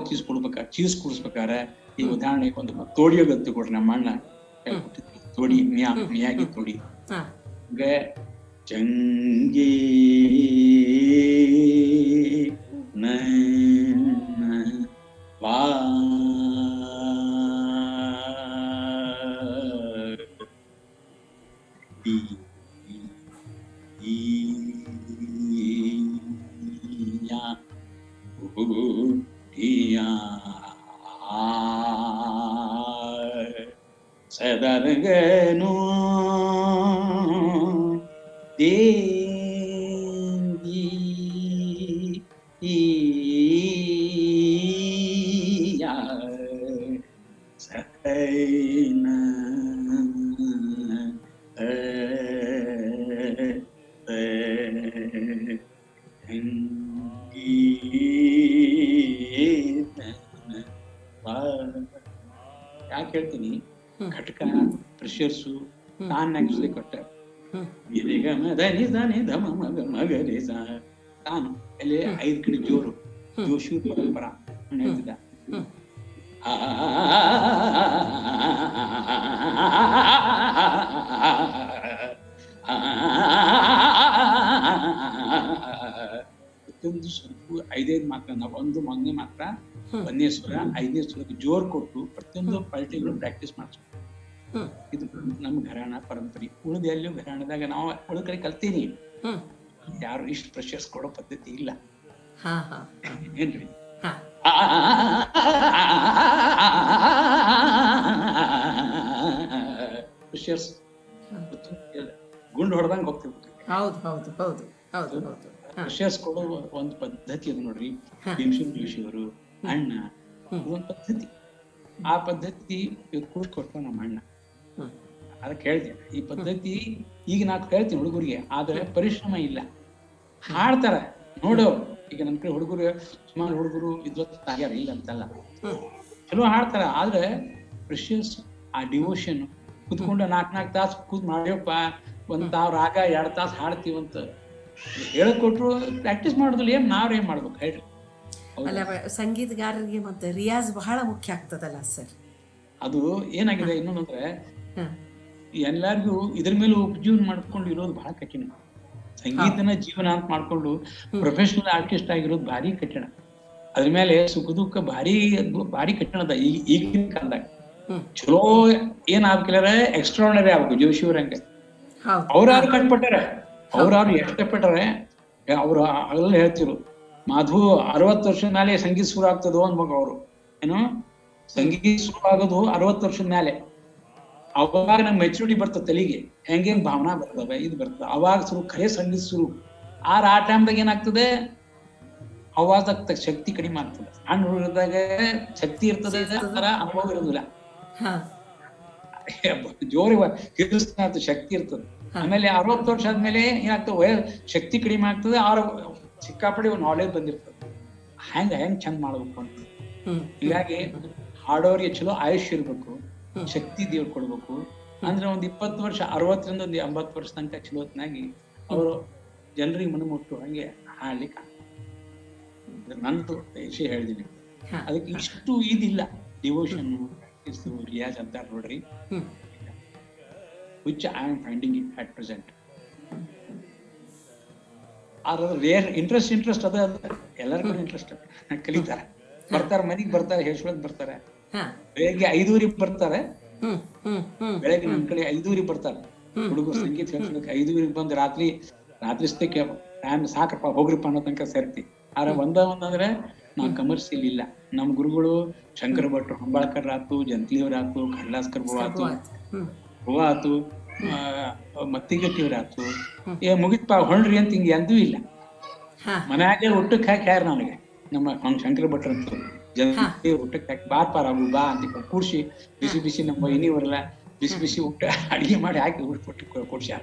[SPEAKER 2] ಚೀಸ್ ಕುಡಿಸ್ಬೇಕಾರೆ ಈ ಉದಾಹರಣೆಗೆ ಒಂದು ತೋಡಿಯೋ ಗತ್ತು ಕೊಡ್ರಿ. ನಮ್ಮ ಅಣ್ಣ ತೋಡಿ ಮಿಯಾಗಿ ತೋಡಿ ಚಂಗೇ ವಾ ಸದರ್ಗನು ದೇಂಗಿ ಸೈನ ಯಾಕೆ ಹೇಳ್ತೀನಿ, ಘಟಕ ಪ್ರೆಷರ್ಸು ತಾನಾಗಿ ಕೊಟ್ಟ ತಾನು ಅಲ್ಲಿ 5 ಕಡೆ ಜೋರು ಜೋಶು ಪರಂಪರಾ ಹೇಳ್ತಿದ್ದ. ಪ್ರತಿಯೊಂದು ಸ್ವಲ್ಪ 5 ಮಾತ್ರ ನಾವು ಮೊನ್ನೆ ಮಾತ್ರ 1ನೇ ಸ್ವರ 5ನೇ ಸ್ವರಕ್ಕೆ ಜೋರ್ ಕೊಟ್ಟು ಪ್ರತಿಯೊಂದು ಪಲ್ಟಿಗಳು ಪ್ರಾಕ್ಟೀಸ್ ಮಾಡಿಸ್ಬೇಕು. ಇದು ನಮ್ಮ ಘರಾಣ ಪರಂಪರೆ. ಉಳಿದ ಎಲ್ಲೂ ಘರಾಣದಾಗ ನಾವು ಉಳಿದ ಕಡೆ ಕಲ್ತೀನಿ, ಯಾರು ಇಷ್ಟು ಪ್ರೆಷರ್ಸ್ ಕೊಡೋ ಪದ್ಧತಿ ಇಲ್ಲ. ಏನ್ರಿ ಪ್ರೆಷರ್ಸ್ ಗುಂಡು ಹೊಡೆದಂಗ ಹೋಗ್ತಿರ್ಬೇಕು. ಪ್ರೆಷರ್ಸ್ ಕೊಡೋ ಒಂದು ಪದ್ಧತಿ ಅದು ನೋಡ್ರಿ. ಭೀಮಸೇನ್ ಜೋಶಿ ಅವರು ಅಣ್ಣ ಒಂದು ಪದ್ಧತಿ, ಆ ಪದ್ಧತಿ ಕೊಟ್ಟು ನಮ್ಮ ಅಣ್ಣ ಅದಕ್ಕೆ ಹೇಳ್ತೀನಿ. ಈ ಪದ್ಧತಿ ಈಗ ನಾ ಹೇಳ್ತೀನಿ ಹುಡುಗರಿಗೆ, ಆದ್ರೆ ಪರಿಶ್ರಮ ಇಲ್ಲ. ಹಾಡ್ತಾರ ನೋಡೋರು. ಈಗ ನಮ್ ಕಡೆ ಹುಡುಗರು ಸುಮಾರು ಹುಡುಗರು ಆಗ್ಯಾರ, ಇಲ್ಲ ಅಂತಲ್ಲ, ಚಲೋ ಹಾಡ್ತಾರ. ಆದ್ರೆ ಪ್ರೆಷರ್ಸ್ ಆ ಡಿವೋಷನ್ ಕುತ್ಕೊಂಡು 4 ತಾಸು ಕೂತ್ ಮಾಡ್ಯಪ್ಪ, ಒಂದ್ ತಾವ್ ರಾಗ 2 ತಾಸು ಹಾಡ್ತೀವಂತ ಹೇಳ್ಕೊಟ್ರು ಪ್ರಾಕ್ಟೀಸ್ ಮಾಡೋದಿಲ್ಲ. ನಾವ್ರೇನ್ ಮಾಡ್ಬೇಕು ಹೇಳ್ರಿ?
[SPEAKER 1] ಅಲ್ಲ, ಸಂಗೀತಗಾರರಿಗೆ ಮತ್ತೆ ರಿಯಾಜ್ ಬಹಳ ಮುಖ್ಯ ಆಗ್ತದಲ್ಲ ಸರ್.
[SPEAKER 2] ಅದು ಏನಾಗಿದೆ ಇನ್ನೊಂದಂದ್ರೆ, ಎಲ್ಲಾರ್ಗು ಇದ್ರ ಮೇಲೆ ಉಪಜೀವನ ಮಾಡ್ಕೊಂಡು ಇರೋದು ಬಹಳ ಕಠಿಣ. ಸಂಗೀತನ ಜೀವನ ಅಂತ ಮಾಡ್ಕೊಂಡು ಪ್ರೊಫೆಷನಲ್ ಆರ್ಟಿಸ್ಟ್ ಆಗಿರೋದು ಭಾರಿ ಕಠಿಣ. ಅದ್ರ ಮೇಲೆ ಸುಖ ದುಃಖ ಭಾರಿ ಕಠಿಣ ಅದ ಈಗಿನ ಕಾಲದಾಗ. ಚಲೋ ಏನ್ ಆಗ್ಲಿಲ್ಲ, ಎಕ್ಸ್ಟ್ರಾರ್ಡಿನರಿ ಆಗ್ಬೇಕು. ಜೋಶಿ ಅವ್ರಂಗ ಅವ್ರಾರು ಕಟ್ಪಟ್ಟಾರ, ಅವ್ರಾರು ಎಷ್ಟಪಟ್ಟಾರೆ. ಅವ್ರು ಅಲ್ಲ ಹೇಳ್ತಿರು, ಮಾಧು 60 ವರ್ಷದ ಮೇಲೆ ಸಂಗೀತ ಶುರು ಆಗ್ತದೋ ಅನ್ಬೇಕು. ಅವರು ಏನು ಸಂಗೀತ ಶುರು ಆಗೋದು 60 ವರ್ಷದ ಮೇಲೆ. ಅವಾಗ ನಮ್ಗೆ ಮೆಚುರಿಟಿ ಬರ್ತದೆ ತಲೆಗೆ, ಹೆಂಗೇನ್ ಭಾವನಾ ಬರ್ತವೆ, ಇದು ಬರ್ತದೆ. ಅವಾಗ ಖರೆ ಸಂಗೀತ ಶುರು. ಆ ಟೈಮ್ದಾಗ ಏನಾಗ್ತದೆ, ಅವಾಗ ಶಕ್ತಿ ಕಡಿಮೆ ಆಗ್ತದೆ. ಹಣ್ಣು ಹುಡುಗದಾಗ ಶಕ್ತಿ ಇರ್ತದೆ, ಅನುಭವ ಇರೋದಿಲ್ಲ. ಜೋರಿ ಹಿಡಿಸ್ತಾ ಶಕ್ತಿ ಇರ್ತದೆ. ಆಮೇಲೆ 60 ವರ್ಷ ಆದ್ಮೇಲೆ ಏನಾಗ್ತದೆ, ಶಕ್ತಿ ಕಡಿಮೆ ಆಗ್ತದೆ, ಸಿಕ್ಕಾಪಡಿ ನಾಲೆಜ್ ಬಂದಿರ್ತದೆ. ಹೆಂಗ್ ಚಂದ ಮಾಡ್ಬೇಕು ಅಂತ. ಹೀಗಾಗಿ ಹಾಡೋರಿಗೆ ಚಲೋ ಆಯುಷ್ಯ ಇರ್ಬೇಕು, ಶಕ್ತಿ ದೇವ್ರು ಕೊಡ್ಬೇಕು. ಅಂದ್ರೆ ಒಂದ್ 20 ವರ್ಷ 60ರಿಂದ ಒಂದು 80 ವರ್ಷ ತನಕ ಚಲೋತ್ನಾಗಿ ಅವರು ಜನರಿಗೆ ಮನಮುಟ್ಟು ಹಂಗೆ ಹಾಡ್ಲಿಕ್ಕೆ ನಂದು ವಿಷಯ ಹೇಳಿದೀನಿ.
[SPEAKER 1] ಹಾ.
[SPEAKER 2] ಅದಕ್ಕೆ ಇಷ್ಟು ಇದಿಲ್ಲ, ಡಿವೋಷನ್ ಪ್ರಾಕ್ಟೀಸು ರಿಯಾಜ್ ಅಂತ ನೋಡ್ರಿ, which I am finding it at present. ಆದ್ರೆ ರೇರ್ ಇಂಟ್ರೆಸ್ಟ್ ಅದ, ಎಲ್ಲರಿಗೂ ಇಂಟ್ರೆಸ್ಟ್ ಕಲಿತಾರೆ, ಬರ್ತಾರೆ, ಮನೆಗೆ ಬರ್ತಾರೆ, ಹೇಳ್ಸೋಳಕ್ ಬರ್ತಾರೆ. ಬೆಳಗ್ಗೆ 5:00 ಬರ್ತಾರೆ, ಬೆಳಗ್ಗೆ ನಮ್ ಕಡೆ 5:00 ಬರ್ತಾರೆ ಹುಡುಗರು ಸಂಗೀತ ಹೇಳ್ಸೋದಕ್ಕೆ. 5:00 ಬಂದು ರಾತ್ರಿ ಟೈಮ್ ಸಾಕಪ್ಪ ಹೋಗ್ರಿಪ್ಪ ಅನ್ನೋ ತನಕ ಸೇರ್ತಿ. ಆದ್ರೆ ಒಂದಂದ್ರೆ ನಾವು ಕಮರ್ಷಿಯಲ್ ಇಲ್ಲ. ನಮ್ ಗುರುಗಳು ಶಂಕರ ಭಟ್ರು ಹೊಂಬಾಳ್ಕರ್ ಆತು, ಜಂತ್ಲಿಯವ್ರಾತು, ಕಡ್ಲಾಸ್ಕರ್ ಹೂವ ಆತು, ಮತ್ತಿಗಟ್ಟಿಯವ್ರಾತು, ಮುಗಿತ್ಪ ಹೊಣ್ರಿ ಅಂತ ಹಿಂಗೆ ಎಂದೂ ಇಲ್ಲ. ಮನ್ಯಾಗೆ ಊಟಕ್ಕೆ ಹಾಕಿ ಯಾರು ನನಗೆ ನಮ್ಮ ಶಂಕರ ಭಟ್ರ ಅಂತ ಜಂತ್ಲಿ ಊಟಕ್ಕೆ ಹಾಕಿ ಬಾರ್ಪಾರ ಬಾ ಅಂತ ಕೂಡ್ಸಿ ಬಿಸಿ ಬಿಸಿ ನಮ್ಮ ಇನ್ನಿವರೆಲ್ಲ ಬಿಸಿ ಬಿಸಿ ಊಟ ಅಡಿಗೆ ಮಾಡಿ ಹಾಕಿ ಊಟ ಕೊಡ್ಸ್ಯಾರ.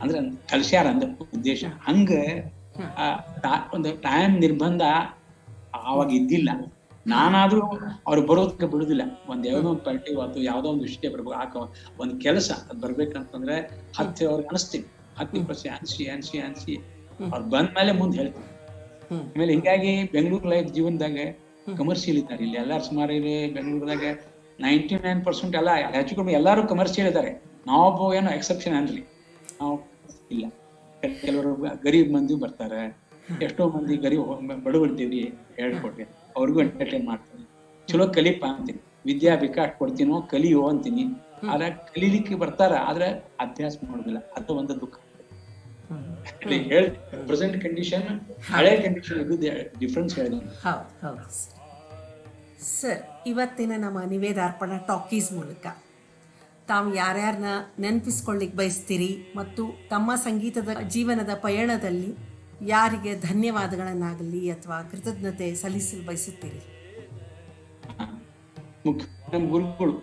[SPEAKER 2] ಅಂದ್ರೆ ಕಲ್ಸ್ಯಾರ ಅಂದ ಉದ್ದೇಶ. ಹಂಗ ಒಂದು ಟೈಮ್ ನಿರ್ಬಂಧ ಆವಾಗ ಇದ್ದಿಲ್ಲ. ನಾನಾದ್ರೂ ಅವ್ರು ಬರೋದಕ್ಕೆ ಬಿಡುದಿಲ್ಲ. ಯಾವ್ದೋ ಒಂದು ಪಾರ್ಟಿ ಆಯ್ತು, ಯಾವ್ದೋ ಒಂದು ವಿಷಯ ಬರ್ಬೇಕು, ಒಂದ್ ಕೆಲಸ ಅದ್ ಬರ್ಬೇಕಂತಂದ್ರೆ ಅವ್ರಿಗೆ ಅನಿಸ್ತೀನಿ, 10% ಅನ್ಸಿ ಅವ್ರು ಬಂದ್ಮೇಲೆ ಮುಂದೆ ಹೇಳ್ತೀನಿ. ಆಮೇಲೆ ಹಿಂಗಾಗಿ ಬೆಂಗಳೂರು ಲೈಫ್ ಜೀವನದಾಗ ಕಮರ್ಷಿಯಲ್ ಇದ್ದಾರೆ. ಇಲ್ಲಿ ಎಲ್ಲಾರು ಸುಮಾರು ಇಲ್ಲಿ ಬೆಂಗಳೂರದಾಗ 99% ಎಲ್ಲ ಹೆಚ್ಚು ಕಮ್ಮಿ ಎಲ್ಲಾರು ಕಮರ್ಷಿಯಲ್ ಇದ್ದಾರೆ. ನಾವೊಬ್ಬ ಏನೋ ಎಕ್ಸೆಪ್ಷನ್ ಅನ್ರಿ, ನಾವು ಇಲ್ಲ. ಕೆಲವರು ಗರೀಬ್ ಮಂದಿ ಬರ್ತಾರೆ, ಎಷ್ಟೋ ಮಂದಿ ಗರೀಬ್ ಬಡವರ್ತೀವ್ರಿ ಹೇಳ್ಕೊಡ್ರಿ, ಅವ್ರಿಗೂ ಎಂಟರ್ಟೈನ್ ಮಾಡ್ತೀನಿ, ಚಲೋ ಕಲಿಪ ಅಂತೀನಿ, ವಿದ್ಯಾ ವಿಕಾಸ್ ಕೊಡ್ತೀನೋ ಕಲಿಯೋ ಅಂತೀನಿ. ಆದ್ರೆ ಕಲೀಲಿಕ್ಕೆ ಬರ್ತಾರ, ಆದ್ರೆ ಅಭ್ಯಾಸ ಮಾಡೋದಿಲ್ಲ. ಅದು ಒಂದು ದುಃಖ. ಪ್ರೆಸೆಂಟ್ ಕಂಡೀಷನ್ ಹಳೆ ಕಂಡೀಷನ್ ಡಿಫ್ರೆನ್ಸ್ ಹೇಳಿದೆ.
[SPEAKER 1] ಹೌದು ಸರ್. ಇವತ್ತಿನ ನಮ್ಮ ನಿವೇದಾರ್ಪಣ ಟಾಕೀಸ್ ಮೂಲಕ ತಾವು ಯಾರ್ಯಾರನ್ನ ನೆನಪಿಸ್ಕೊಳ್ಳಿಕ್ಕೆ ಬಯಸ್ತೀರಿ ಮತ್ತು ತಮ್ಮ ಸಂಗೀತದ ಜೀವನದ ಪಯಣದಲ್ಲಿ ಯಾರಿಗೆ ಧನ್ಯವಾದಗಳನ್ನಾಗಲಿ ಅಥವಾ ಕೃತಜ್ಞತೆ ಸಲ್ಲಿಸಲು ಬಯಸುತ್ತೀರಿ?
[SPEAKER 2] ಮುಖ್ಯ ನಮ್ಮ ಗುರುಗಳು,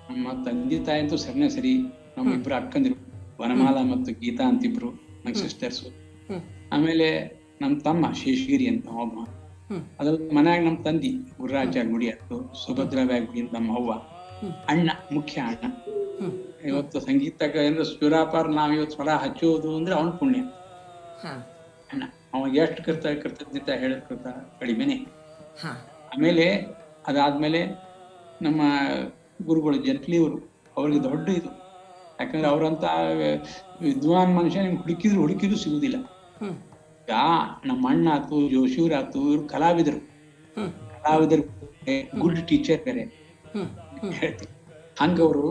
[SPEAKER 2] ನಮ್ಮ ತಂದೆ ತಾಯಿ ಅಂತೂ ಸರಿನೇ ಸರಿ. ನಮ್ಮ ಇಬ್ರು ಅಕ್ಕಂದಿರು, ವನಮಾಲಾ ಮತ್ತು ಗೀತಾ ಅಂತಿಬ್ರು ನನ್ನ ಸಿಸ್ಟರ್ಸು. ಆಮೇಲೆ ನಮ್ಮ ತಮ್ಮ ಶೇಷಗಿರಿ ಅಂತ ಒಬ್ಬ, ಅದ್ರಲ್ಲಿ ಮನ್ಯಾಗ ನಮ್ಮ ತಂದಿ ಗುರುರಾಜ ಗುಡಿ ಆಯ್ತು, ಸುಭದ್ರಾಬಾಯಿ ಗುಡಿ ಅಂತ ನಮ್ಮ ಅವ್ವ, ಅಣ್ಣ ಮುಖ್ಯ ಅಣ್ಣ. ಇವತ್ತು ಸಂಗೀತಕ್ಕೆ ಅಂದ್ರೆ ಸುರಾಪಾರ್ ನಾವ್ ಇವತ್ತು ಸ್ವರ ಹಚ್ಚೋದು ಅಂದ್ರೆ ಅವನ ಪುಣ್ಯ. ಅಣ್ಣ ಅವ ಎಷ್ಟು ಕೃತಜ್ಞತೆ ಹೇಳಕ್ಕಿಂತ ಕಡಿಮೆನೆ. ಆಮೇಲೆ ಅದಾದ್ಮೇಲೆ ನಮ್ಮ ಗುರುಗಳು ಜಂಟ್ಲಿಯವರು, ಅವ್ರಿಗೆ ದೊಡ್ಡ ಇದು. ಯಾಕಂದ್ರೆ ಅವ್ರಂತ ವಿದ್ವಾನ್ ಮನುಷ್ಯ ನಿಮ್ಗೆ ಹುಡುಕಿದ್ರು ಸಿಗುದಿಲ್ಲ. ಈಗ ನಮ್ಮ ಅಣ್ಣ ಆತು, ಜೋಶಿವ್ರಾತು, ಇವ್ರು ಕಲಾವಿದರು ಗುಡ್ ಟೀಚರ್ ಬೇರೆ ಹೇಳ್ತೀನಿ. ಹಂಗವರು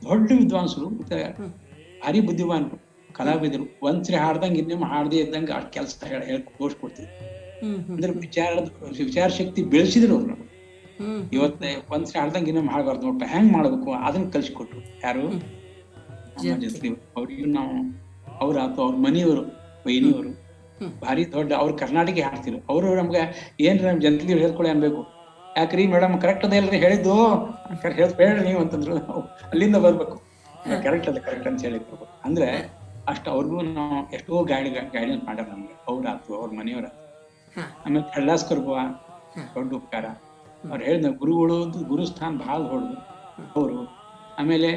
[SPEAKER 2] ದೊಡ್ಡ ವಿದ್ವಾಂಸರು, ಭಾರಿ ಬುದ್ಧಿವಾನ್ರು, ಕಲಾವಿದರು. ಒಂದ್ಸರಿ ಹಾಡ್ದಂಗ ಇನ್ನೊಮ್ಮೆ ಹಾಡದೇ ಇದ್ದಂಗ ಅಷ್ಟು ಕೆಲಸ ಹೇಳಿ ತೋರ್ಸ್ಕೊಡ್ತಿದ್ರು. ಅಂದ್ರೆ ವಿಚಾರ ಶಕ್ತಿ ಬೆಳೆಸಿದ್ರು ಅವ್ರು. ಇವತ್ತ ಒಂದ್ಸರಿ ಹಾಡ್ದಂಗ ಇನ್ನೊಮ್ಮೆ ಹಾಡ್ಬಾರ್ದು ನೋಡ್ಪ, ಹೆಂಗ್ ಮಾಡ್ಬೇಕು ಅದನ್ನ ಕಲ್ಸಿಕೊಟ್ರು. ಯಾರು? ಅವ್ರಿಗೂ ನಾವು ಅವ್ರಾತು, ಅವ್ರ ಮನೆಯವರು, ವೈನಿಯವರು ಭಾರಿ ದೊಡ್ಡ, ಅವ್ರು ಕರ್ನಾಟಕ ಹಾಡ್ತಿರು. ಅವರು ನಮ್ಗೆ ಏನ್ರಿ ನಮ್ ಜಂತ್ಲಿ ಹೇಳ್ಕೊಳ್ಳಿ ಅನ್ಬೇಕು. ಯಾಕ್ರಿ ಮೇಡಮ್ ಕರೆಕ್ಟ್ ಅದ ಇಲ್ರಿ ಹೇಳಿದ್ದು, ಹೇಳ್ರಿ ನೀವು ಅಂತಂದ್ರು. ನಾವು ಅಲ್ಲಿಂದ ಬರ್ಬೇಕು, ಕರೆಕ್ಟ್ ಅಂತ ಹೇಳಿ ಬರ್ಬೇಕು. ಅಂದ್ರೆ ಅಷ್ಟು ಅವ್ರಿಗೂ ನಾವು ಎಷ್ಟೋ ಗೈಡೆನ್ಸ್ ಮಾಡ್ಯಾರ ನಮ್ಗೆ. ಅವ್ರಾತು, ಅವ್ರ ಮನೆಯವ್ರಾತು. ಆಮೇಲೆ ಕಳ್ಳಾಸ್ಕರ್ ಬುವ ದೊಡ್ಡ ಉಪಕಾರ. ಅವ್ರು ಹೇಳಿದ ಗುರುಗಳು ಗುರುಸ್ಥಾನ ಬಹಳ ದೊಡ್ಡದು ಅವರು. ಆಮೇಲೆ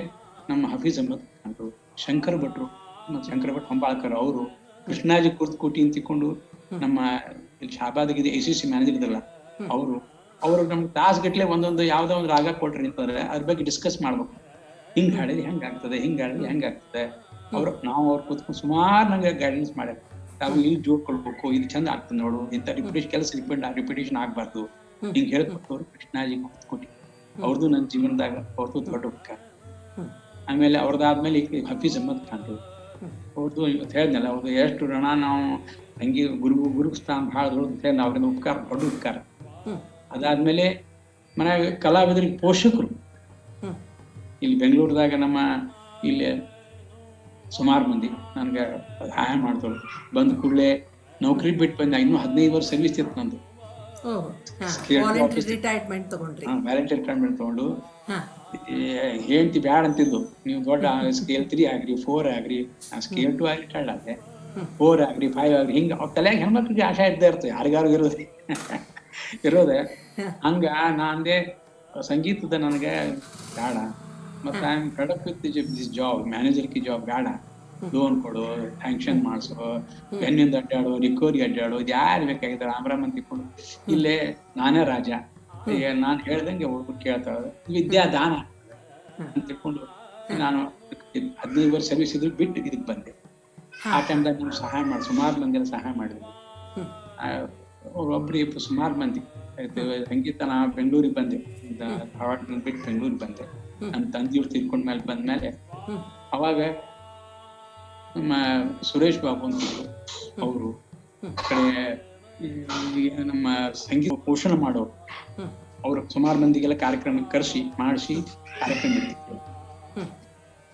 [SPEAKER 2] ನಮ್ಮ ಹಫೀಜ್ ಅಹಮದ್ ಖಾನ್ರು, ಶಂಕರ ಭಟ್ರು, ಶಂಕರ ಭಟ್ ಹೊಂಬಾಳ್ಕರ್ ಅವರು, ಕೃಷ್ಣಾಜಿ ಕುರ್ತಕೋಟಿ ಅಂತ ತಿಳ್ಕೊಂಡು ನಮ್ಮ ಇಲ್ಲಿ ಶಾಬಾದಿಗೆ ACC ಮ್ಯಾನೇಜರ್ ಇದ್ರಲ್ಲ ಅವರು ನಮ್ಗೆ ತಾಸ್ ಗಟ್ಲೆ ಒಂದೊಂದು ಯಾವ್ದೋ ಒಂದು ರಾಗ ಕೊಟ್ರಿ ಅಂತಂದ್ರೆ ಅದ್ರ ಬಗ್ಗೆ ಡಿಸ್ಕಸ್ ಮಾಡ್ಬೇಕು. ಹಿಂಗ್ ಹಾಡಿದ್ರೆ ಹೆಂಗಾಗ್ತದೆ, ಹಿಂಗ್ ಹಾಡಿದ್ರೆ ಹೆಂಗಾಗ್ತದೆ. ನಾವು ಅವ್ರು ಕೂತ್ಕೊಂಡು ಸುಮಾರು ನಂಗೆ ಗೈಡೆನ್ಸ್ ಮಾಡ್ಯಾರ. ತಾವು ಇಲ್ಲಿ ಜೋಡ್ಕೊಳ್ಬೇಕು, ಇದು ಚಂದ ಆಗ್ತದೆ ನೋಡು, ಇಂಥ ಕೆಲಸ ರಿಪಿಟೇಷನ್ ಆಗ್ಬಾರ್ದು, ಹಿಂಗ್ ಹೇಳ್ಕೊಟ್ಟವ್ರು ಕೃಷ್ಣಾಜಿ ಕುರ್ತಕೋಟಿ. ಅವ್ರದ್ದು ನನ್ನ ಜೀವನದಾಗ ಅವ್ರದ್ದು ದೊಡ್ಡ ಉಪಕಾರ. ಆಮೇಲೆ ಅವ್ರದ್ದಾದ್ಮೇಲೆ ಹಫೀಜ್ ಅಹಮದ್ ಖಾನ್ರು, ಅವ್ರದ್ದು ಇವತ್ತು ಹೇಳಿದ್ನಲ್ಲ, ಅವ್ರದ್ದು ಎಷ್ಟು ಋಣ ನಾವು ಹಂಗೆ ಗುರುಸ್ಥಾನ ಬಹಳ ದೊಡ್ಡ, ಅವ್ರಿಂದ ಉಪಕಾರ ದೊಡ್ಡ ಉಪಕಾರ. ಅದಾದ್ಮೇಲೆ ಮನ್ಯಾಗ ಕಲಾವಿದರಿಗೆ ಪೋಷಕರು ಇಲ್ಲಿ ಬೆಂಗಳೂರದಾಗ ನಮ್ಮ ಇಲ್ಲಿ ಸುಮಾರು ಮಂದಿ ನನ್ಗೆ ಸಹಾಯ ಮಾಡ್ದವ್ರು. ಬಂದ ಕೂಡಲೇ ನೌಕರಿ ಬಿಟ್ಟು ಬಂದ, ಇನ್ನೂ 15 ವರ್ಷ ಸರ್ವಿಸ್ ಇತ್ತು ನಂದು. ವ್ಯಾಲೆಂಟರಿ ರಿಟೈರ್ಮೆಂಟ್ ತಗೊಂಡು ಹೇಳ್ತಿ ಬ್ಯಾಡ ಅಂತಿದ್ದು, ನೀವು ದೊಡ್ಡ ಸ್ಕೇಲ್ 3 ಆಗ್ರಿ, 4 ಆಗ್ರಿ, ಸ್ಕೇಲ್ 2 ಆಗ್ರಿ, ರಿಟೈರ್ಡ್ ಆದ್ರೆ 4 ಆಗ್ರಿ, 5 ಆಗ್ರಿ, ಹಿಂಗ ಅವ್ರ ತಲೆಯಾಗ ಹೆಣ್ಮಕ್ಳಿಗೆ ಆಶಾ ಇದ್ದೇ ಇರ್ತದೆ, ಯಾರಿಗಾರು ಇರೋದೆ. ಹಂಗ ನಾ ಅಂದೆ ಸಂಗೀತದ ನನಗೆ ಬೇಡ, ಮತ್ತೆ I am Fed up with this job, manager Ki job ಬೇಡ, ಲೋನ್ ಕೊಡು, ಸ್ಯಾಂಕ್ಷನ್ ಮಾಡಿಸು, ಬೆನ್ನಿಂದ ಅಡ್ಡಾಡು, ರಿಕವರಿ ಅಡ್ಡಾಡು, ಯಾರು ಬೇಕಾಗಿದ್ದಾರೆ ಆಮ್ರಾಮನ್ ತಿಳ್ಕೊಂಡು ಇಲ್ಲೇ ನಾನೇ ರಾಜ, ನಾನು ಹೇಳ್ದಂಗೆ ಹುಡುಗರು ಕೇಳ್ತಾವೆ, ವಿದ್ಯಾದಾನ ಅಂತ ತಿಳ್ಕೊಂಡು ನಾನು 15 ವರ್ಷ ಸರ್ವಿಸ್ ಇದ್ರು ಬಿಟ್ಟು ಇದಕ್ಕೆ ಬಂದೆ. ಆ ಟೈಮ್ದಾಗ ನೀವು ಸಹಾಯ ಮಾಡಿ ಸುಮಾರು ಮಂದಿಗೆಲ್ಲ ಸಹಾಯ ಮಾಡಿದ್ವಿ. ಒಬ್ಬರು ಸುಮಾರು ಮಂದಿ ಸಂಗೀತ ನಾ ಬೆಂಗಳೂರಿಗೆ ಬಂದೆ, ಧಾರವಾಡ ಬಿಟ್ಟು ಬೆಂಗಳೂರಿಗೆ ಬಂದೆ. ನನ್ನ ತಂದೆಯವ್ರು ತೀರ್ಕೊಂಡ ಮೇಲೆ ಬಂದ್ಮೇಲೆ ಅವಾಗ ನಮ್ಮ ಸುರೇಶ್ ಬಾಬು ಅಂತಿದ್ರು, ಅವರು ಕಡೆ ನಮ್ಮ ಸಂಗೀತ ಪೋಷಣೆ ಮಾಡೋರು, ಅವ್ರು ಸುಮಾರು ಮಂದಿಗೆಲ್ಲ ಕಾರ್ಯಕ್ರಮ ಕರೆಸಿ ಮಾಡಿಸಿ ಕಾರ್ಯಕ್ರಮ ಇರ್ತಿದ್ರು.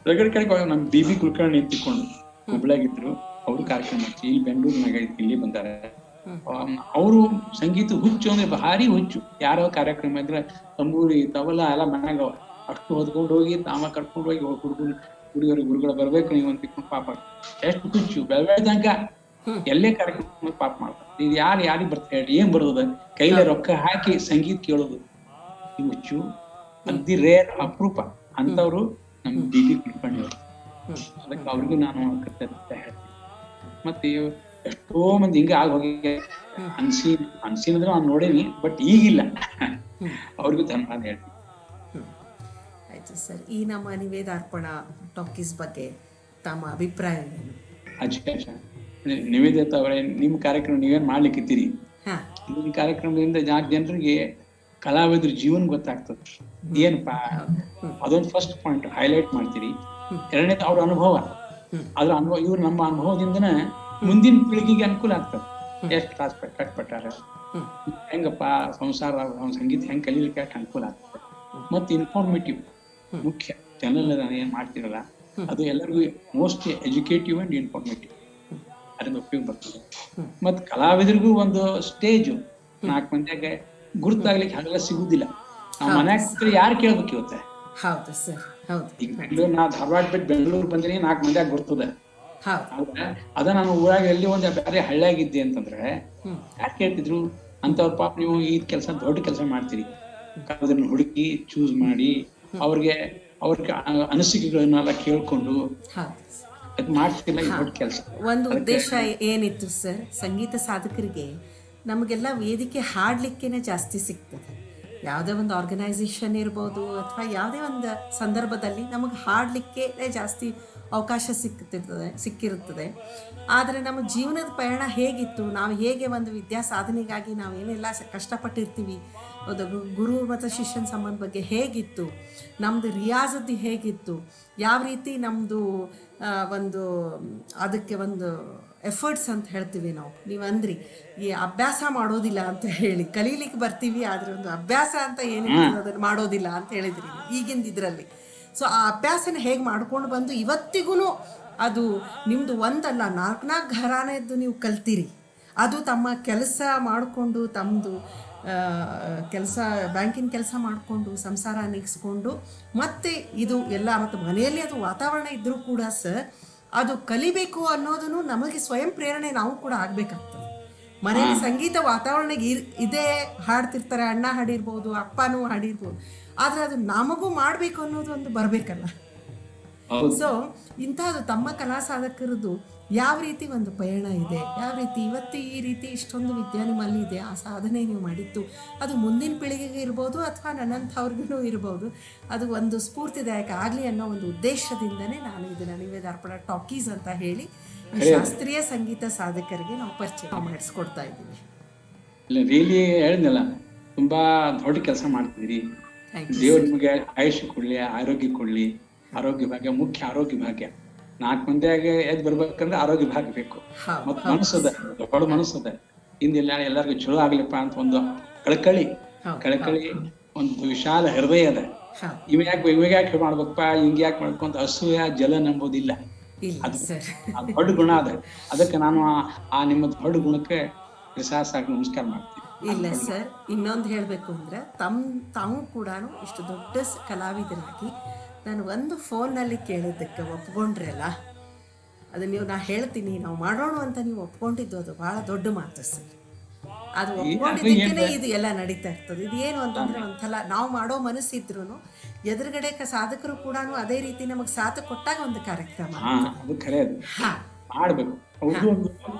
[SPEAKER 2] ರಗಡೆ ಕಡೆಗೆ ನಮ್ಮ BB ಕುಲಕರ್ಣಿ ನಿಂತಿಕೊಂಡು ಹುಬ್ಳ್ಯಾಗಿದ್ರು, ಅವರು ಕಾರ್ಯಕ್ರಮ ಮಾಡ್ತಿ. ಇಲ್ಲಿ ಬೆಂಗಳೂರಿನಾಗ ಇಲ್ಲಿ ಬಂದಾರೆ. ಅವರು ಸಂಗೀತ ಹುಚ್ಚು ಅಂದ್ರೆ ಭಾರಿ ಹುಚ್ಚು. ಯಾರೋ ಕಾರ್ಯಕ್ರಮ ಇದ್ರೆ ತಂಬೂರಿ ತಬಲ ಎಲ್ಲ ಮನ್ಯಾಗ ಅಷ್ಟು ಹೊದ್ಕೊಂಡು ಹೋಗಿ ತಾವ ಕರ್ಕೊಂಡು ಹೋಗಿ ಹುಡುಗರು ಹುಡುಗರು ಗುರುಗಳು ಬರ್ಬೇಕು ನೀವು ಅಂತ ತಿಳ್ಕೊಂಡು ಪಾಪ ಎಷ್ಟು ಹುಚ್ಚು. ಬೆಳತನಕ ಎಲ್ಲೇ ಕಾರ್ಯಕ್ರಮ ಪಾಪ ಮಾಡ್ತಾರೆ. ಇದು ಯಾರಿಗೆ ಬರ್ತಾ ಹೇಳಿ, ಏನ್ ಬರೋದ ಕೈಲೇ ರೊಕ್ಕ ಹಾಕಿ ಸಂಗೀತ ಕೇಳೋದು ಈ ಹುಚ್ಚು ಅತಿ ರೇರ್, ಅಪರೂಪ. ಅಂತವ್ರು ನಮ್ BB ಕುಲಕರ್ಣಿ ಅವರು. ಅದಕ್ಕೆ ಅವ್ರಿಗೂ ನಾನು ಕೃತಜ್ಞತೆ ಹೇಳ್ತೀನಿ. ಮತ್ತೆ ಎಷ್ಟೋ ಮಂದಿ ಹಿಂಗ ಆಗ ಹೋಗಿ ಅನ್ಸಿನಂದ್ರೆ ನಾನು ನೋಡೇನಿ, ಬಟ್ ಈಗಿಲ್ಲ. ಅವ್ರಿಗೂ ಧನ್ಯವಾದ ಹೇಳ್ತೀನಿ.
[SPEAKER 1] ಆಯ್ತು ಸರ್, ಈ ನಮ್ಮ ನಿವೇದಾರ್ಪಣ ಟಾಕೀಸ್ ಬಗ್ಗೆ ತಮ್ಮ ಅಭಿಪ್ರಾಯ ಏನು?
[SPEAKER 2] ನಿವೇದಿತ ಅವರೇ, ನಿಮ್ಮ ಕಾರ್ಯಕ್ರಮ ನೀವೇನ್ ಮಾಡ್ಲಿಕ್ಕಿದ್ದೀರಿ, ಈ ಕಾರ್ಯಕ್ರಮದಿಂದ ಜನರಿಗೆ ಕಲಾವಿದ್ರ ಜೀವನ ಗೊತ್ತಾಗ್ತದೆ ಏನಪ್ಪಾ, ಅದೊಂದು ಫಸ್ಟ್ ಪಾಯಿಂಟ್ ಹೈಲೈಟ್ ಮಾಡ್ತೀರಿ. ಎರಡನೇದು ಅವ್ರ ಅನುಭವ, ಅದ್ರ ಅನುಭವ, ಇವ್ರು ನಮ್ಮ ಅನುಭವದಿಂದನ ಮುಂದಿನ ಪೀಳಿಗೆಗೆ ಅನುಕೂಲ ಆಗ್ತದೆ. ಎಷ್ಟು ಕಷ್ಟಪಟ್ಟಾರ, ಹೆಂಗಪ್ಪ ಸಂಸಾರ ಸಂಗೀತ ಹೆಂಗ್ ಕಲೀಲಿಕ್ಕೆ ಅಷ್ಟು ಅನುಕೂಲ ಆಗ್ತದೆ. ಮತ್ತೆ ಇನ್ಫಾರ್ಮೇಟಿವ್ ಮುಖ್ಯ, ಚಾನಲ್ ಏನ್ ಮಾಡ್ತಿರಲ್ಲ ಅದು ಎಲ್ಲರಿಗೂ ಮೋಸ್ಟ್ ಎಜುಕೇಟಿವ್ ಅಂಡ್ ಇನ್ಫಾರ್ಮೇಟಿವ್, ಅದರಿಂದ ಉಪಯೋಗ ಬರ್ತದೆ. ಮತ್ ಕಲಾವಿದರಿಗೂ ಒಂದು ಸ್ಟೇಜ್ 4 ಮಂದಿಯಾಗ ಗುರುತಾಗ್ಲಿಕ್ಕೆ ಹಾಗೆಲ್ಲ ಸಿಗುದಿಲ್ಲ. ನಾವು ಮನ್ಯಾಗ ಕೂತ್ರೆ ಯಾರು ಕೇಳ್ಬೇಕು ಇವತ್ತೆ?
[SPEAKER 1] ಹೌದು ಸರ್, ಹೌದು.
[SPEAKER 2] ಈಗ ಬೆಂಗಳೂರು, ನಾ ಧಾರವಾಡ ಬಿಟ್ಟು ಬೆಂಗಳೂರು ಬಂದಿನಿ, 4 ಮಂದಿಯಾಗ ಗುರ್ತದ. ಅದ ನಾನು ಊರಾಗ ಎಲ್ಲಿ ಒಂದ್ ಬೇರೆ ಹಳ್ಳಿಯಾಗಿದ್ದೆ ಅಂತಂದ್ರೆ ಯಾಕೆ ಕೇಳ್ತಿದ್ರು ಅಂತವ್ರ ಪಾಪ ನೀವು ಈ ಕೆಲಸ ದೊಡ್ಡ ಕೆಲಸ ಮಾಡ್ತೀರಿ, ಅದನ್ನ ಹುಡುಕಿ ಚೂಸ್ ಮಾಡಿ ಅವ್ರಿಗೆ ಅನಿಸಿಕೆಗಳನ್ನೆಲ್ಲ ಕೇಳ್ಕೊಂಡು ಮಾಡ್ತಿಲ್ಲ. ದೊಡ್ಡ ಕೆಲಸ.
[SPEAKER 1] ಒಂದು ಉದ್ದೇಶ ಏನಿತ್ತು ಸರ್, ಸಂಗೀತ ಸಾಧಕರಿಗೆ ನಮಗೆಲ್ಲ ವೇದಿಕೆ ಹಾಡ್ಲಿಕ್ಕೇನೆ ಜಾಸ್ತಿ ಸಿಗ್ತದೆ. ಯಾವುದೇ ಒಂದು ಆರ್ಗನೈಸೇಷನ್ ಇರ್ಬೋದು ಅಥವಾ ಯಾವುದೇ ಒಂದು ಸಂದರ್ಭದಲ್ಲಿ ನಮಗೆ ಹಾಡಲಿಕ್ಕೆ ಜಾಸ್ತಿ ಅವಕಾಶ ಸಿಕ್ಕಿರುತ್ತದೆ. ಆದರೆ ನಮ್ಮ ಜೀವನದ ಪಯಣ ಹೇಗಿತ್ತು, ನಾವು ಹೇಗೆ ಒಂದು ವಿದ್ಯಾ ಸಾಧನೆಗಾಗಿ ನಾವು ಏನೆಲ್ಲ ಕಷ್ಟಪಟ್ಟಿರ್ತೀವಿ, ಅದು ಗುರು ಮತ್ತು ಶಿಷ್ಯನ ಸಂಬಂಧ ಬಗ್ಗೆ ಹೇಗಿತ್ತು, ನಮ್ಮದು ರಿಯಾಜದ್ದು ಹೇಗಿತ್ತು, ಯಾವ ರೀತಿ ನಮ್ಮದು ಒಂದು ಅದಕ್ಕೆ ಒಂದು ಎಫರ್ಟ್ಸ್ ಅಂತ ಹೇಳ್ತೀವಿ ನಾವು. ನೀವು ಅಂದ್ರಿ ಈ ಅಭ್ಯಾಸ ಮಾಡೋದಿಲ್ಲ ಅಂತ ಹೇಳಿ, ಕಲೀಲಿಕ್ಕೆ ಬರ್ತೀವಿ ಆದರೆ ಒಂದು ಅಭ್ಯಾಸ ಅಂತ ಏನಿರ್ತದೆ ಅದನ್ನು ಮಾಡೋದಿಲ್ಲ ಅಂತ ಹೇಳಿದ್ರಿ ಈಗಿಂದ ಇದರಲ್ಲಿ. ಸೊ ಆ ಅಭ್ಯಾಸನ ಹೇಗೆ ಮಾಡ್ಕೊಂಡು ಬಂದು ಇವತ್ತಿಗೂ ಅದು ನಿಮ್ಮದು ಒಂದಲ್ಲ 4 ಘರಾನೆದ್ದು ನೀವು ಕಲ್ತೀರಿ. ಅದು ತಮ್ಮ ಕೆಲಸ ಮಾಡಿಕೊಂಡು, ತಮ್ಮದು ಕೆಲಸ ಬ್ಯಾಂಕಿನ ಕೆಲಸ ಮಾಡಿಕೊಂಡು ಸಂಸಾರ ನೆಗೆಸ್ಕೊಂಡು ಮತ್ತೆ ಇದು ಎಲ್ಲ, ಮತ್ತು ಮನೆಯಲ್ಲಿ ಅದು ವಾತಾವರಣ ಇದ್ದರೂ ಕೂಡ ಸರ್ ಅದು ಕಲಿಬೇಕು ಅನ್ನೋದನ್ನು ನಮಗೆ ಸ್ವಯಂ ಪ್ರೇರಣೆ ನಾವು ಕೂಡ ಆಗಬೇಕಾಗ್ತದೆ. ಮನೆಯಲ್ಲಿ ಸಂಗೀತ ವಾತಾವರಣ ಇದೇ, ಹಾಡ್ತಿರ್ತಾರೆ, ಅಣ್ಣ ಹಾಡಿರ್ಬೋದು, ಅಪ್ಪನೂ ಹಾಡಿರ್ಬೋದು, ಆದರೆ ಅದು ನಮಗೂ ಮಾಡಬೇಕು ಅನ್ನೋದು ಒಂದು ಬರಬೇಕಲ್ಲ. ಸೊ ಇಂಥದ್ದು ತಮ್ಮ ಕಲಾ ಸಾಧಕರದ್ದು ಯಾವ ರೀತಿ ಒಂದು ಪಯಣ ಇದೆ, ಯಾವ ರೀತಿ ಇವತ್ತು ಈ ರೀತಿ ಇಷ್ಟೊಂದು ವಿದ್ಯೆ ನಿಮ್ಮಲ್ಲಿ ಇದೆ, ಆ ಸಾಧನೆ ನೀವು ಮಾಡಿತ್ತು, ಅದು ಮುಂದಿನ ಪೀಳಿಗೆಗೆ ಇರ್ಬೋದು ಅಥವಾ ನನ್ನಂಥವ್ರಿಗೂ ಇರ್ಬೋದು, ಅದು ಒಂದು ಸ್ಫೂರ್ತಿದಾಯಕ ಆಗಲಿ ಅನ್ನೋ ಒಂದು ಉದ್ದೇಶದಿಂದನೇ ನಾನು ಇದನ್ನು ನಿವೇದಾರ್ಪಣ ಟಾಕೀಸ್ ಅಂತ ಹೇಳಿ ಶಾಸ್ತ್ರೀಯ ಸಂಗೀತ ಸಾಧಕರಿಗೆ ನಾವು ಪರಿಚಯ ಮಾಡಿಸ್ಕೊಡ್ತಾ ಇದ್ದೀವಿ.
[SPEAKER 2] ಇಲ್ಲ ರಿಯಲಿ ಹೇಳಿದ್ನಲ್ಲ, ತುಂಬಾ ದೊಡ್ಡ ಕೆಲಸ ಮಾಡ್ತಿದ್ದೀರಿ. ದೇವ್ರ ನಿಮಗೆ ಆಯುಷ್ಯ ಕೊಡ್ಲಿ, ಆರೋಗ್ಯ ಕೊಡ್ಲಿ. ಆರೋಗ್ಯ ಭಾಗ್ಯ ಮುಖ್ಯ, ಆರೋಗ್ಯ ಭಾಗ್ಯ. 4 ಮಂದಿಯಾಗ ಎದ್ದು ಬರ್ಬೇಕಂದ್ರೆ ಆರೋಗ್ಯ ಭಾಗ್ಯ ಬೇಕು. ಮತ್ ಮನಸ್ಸದ, ದೊಡ್ಡ ಮನಸ್ಸದ, ಹಿಂದೆಲ್ಲ ಎಲ್ಲರಿಗೂ ಚಲೋ ಆಗ್ಲಿಪ್ಪ ಅಂತ ಒಂದು ಕಳಕಳಿ, ಒಂದು ವಿಶಾಲ ಹೃದಯ ಅದ. ಇವಾಗ ಯಾಕೆ ಮಾಡ್ಬೇಕಪ್ಪ, ಹಿಂಗ ಯಾಕೆ ಮಾಡ್ಕೊಂತ ಅಸೂಯ ಜಲ ನಂಬೋದಿಲ್ಲ. ಅದು ದೊಡ್ಡ ಗುಣ ಅದ. ಅದಕ್ಕೆ ನಾನು ಆ ನಿಮ್ಮ ದೊಡ್ಡ ಗುಣಕ್ಕೆ ನಮಸ್ಕಾರ ಮಾಡ್ತೀನಿ.
[SPEAKER 1] ಇಲ್ಲ ಸರ್, ಇನ್ನೊಂದು ಹೇಳಬೇಕು ಅಂದ್ರೆ ತಾವು ಕೂಡ ಇಷ್ಟು ದೊಡ್ಡ ಕಲಾವಿದರಾಗಿ ನಾನು ಒಂದು ಫೋನ್ನಲ್ಲಿ ಕೇಳಿದ್ದಕ್ಕೆ ಒಪ್ಕೊಂಡ್ರಲ್ಲ, ಅದು ನೀವು ನಾ ಹೇಳ್ತೀನಿ ನಾವು ಮಾಡೋಣ ಅಂತ ನೀವು ಒಪ್ಕೊಂಡಿದ್ದು, ಅದು ಭಾಳ ದೊಡ್ಡ ಮಾತು ಸರ್. ಅದು ಒಪ್ಕೊಂಡಿದ್ದಕ್ಕೇನೆ ಇದು ಎಲ್ಲ ನಡೀತಾ ಇರ್ತದೆ. ಇದು ಏನು ಅಂತಂದ್ರೆ ಒಂದ್ಸಲ ನಾವು ಮಾಡೋ ಮನಸ್ಸಿದ್ರು ಎದುರುಗಡೆ ಸಾಧಕರು ಕೂಡ ಅದೇ ರೀತಿ ನಮಗೆ ಸಾಥ್ ಕೊಟ್ಟಾಗ ಒಂದು ಕಾರ್ಯಕ್ರಮ.
[SPEAKER 2] ಅದು ಖರೆ, ಅದು ಮಾಡ್ಬೇಕು. ಅವ್ರದ್ದು ಒಂದು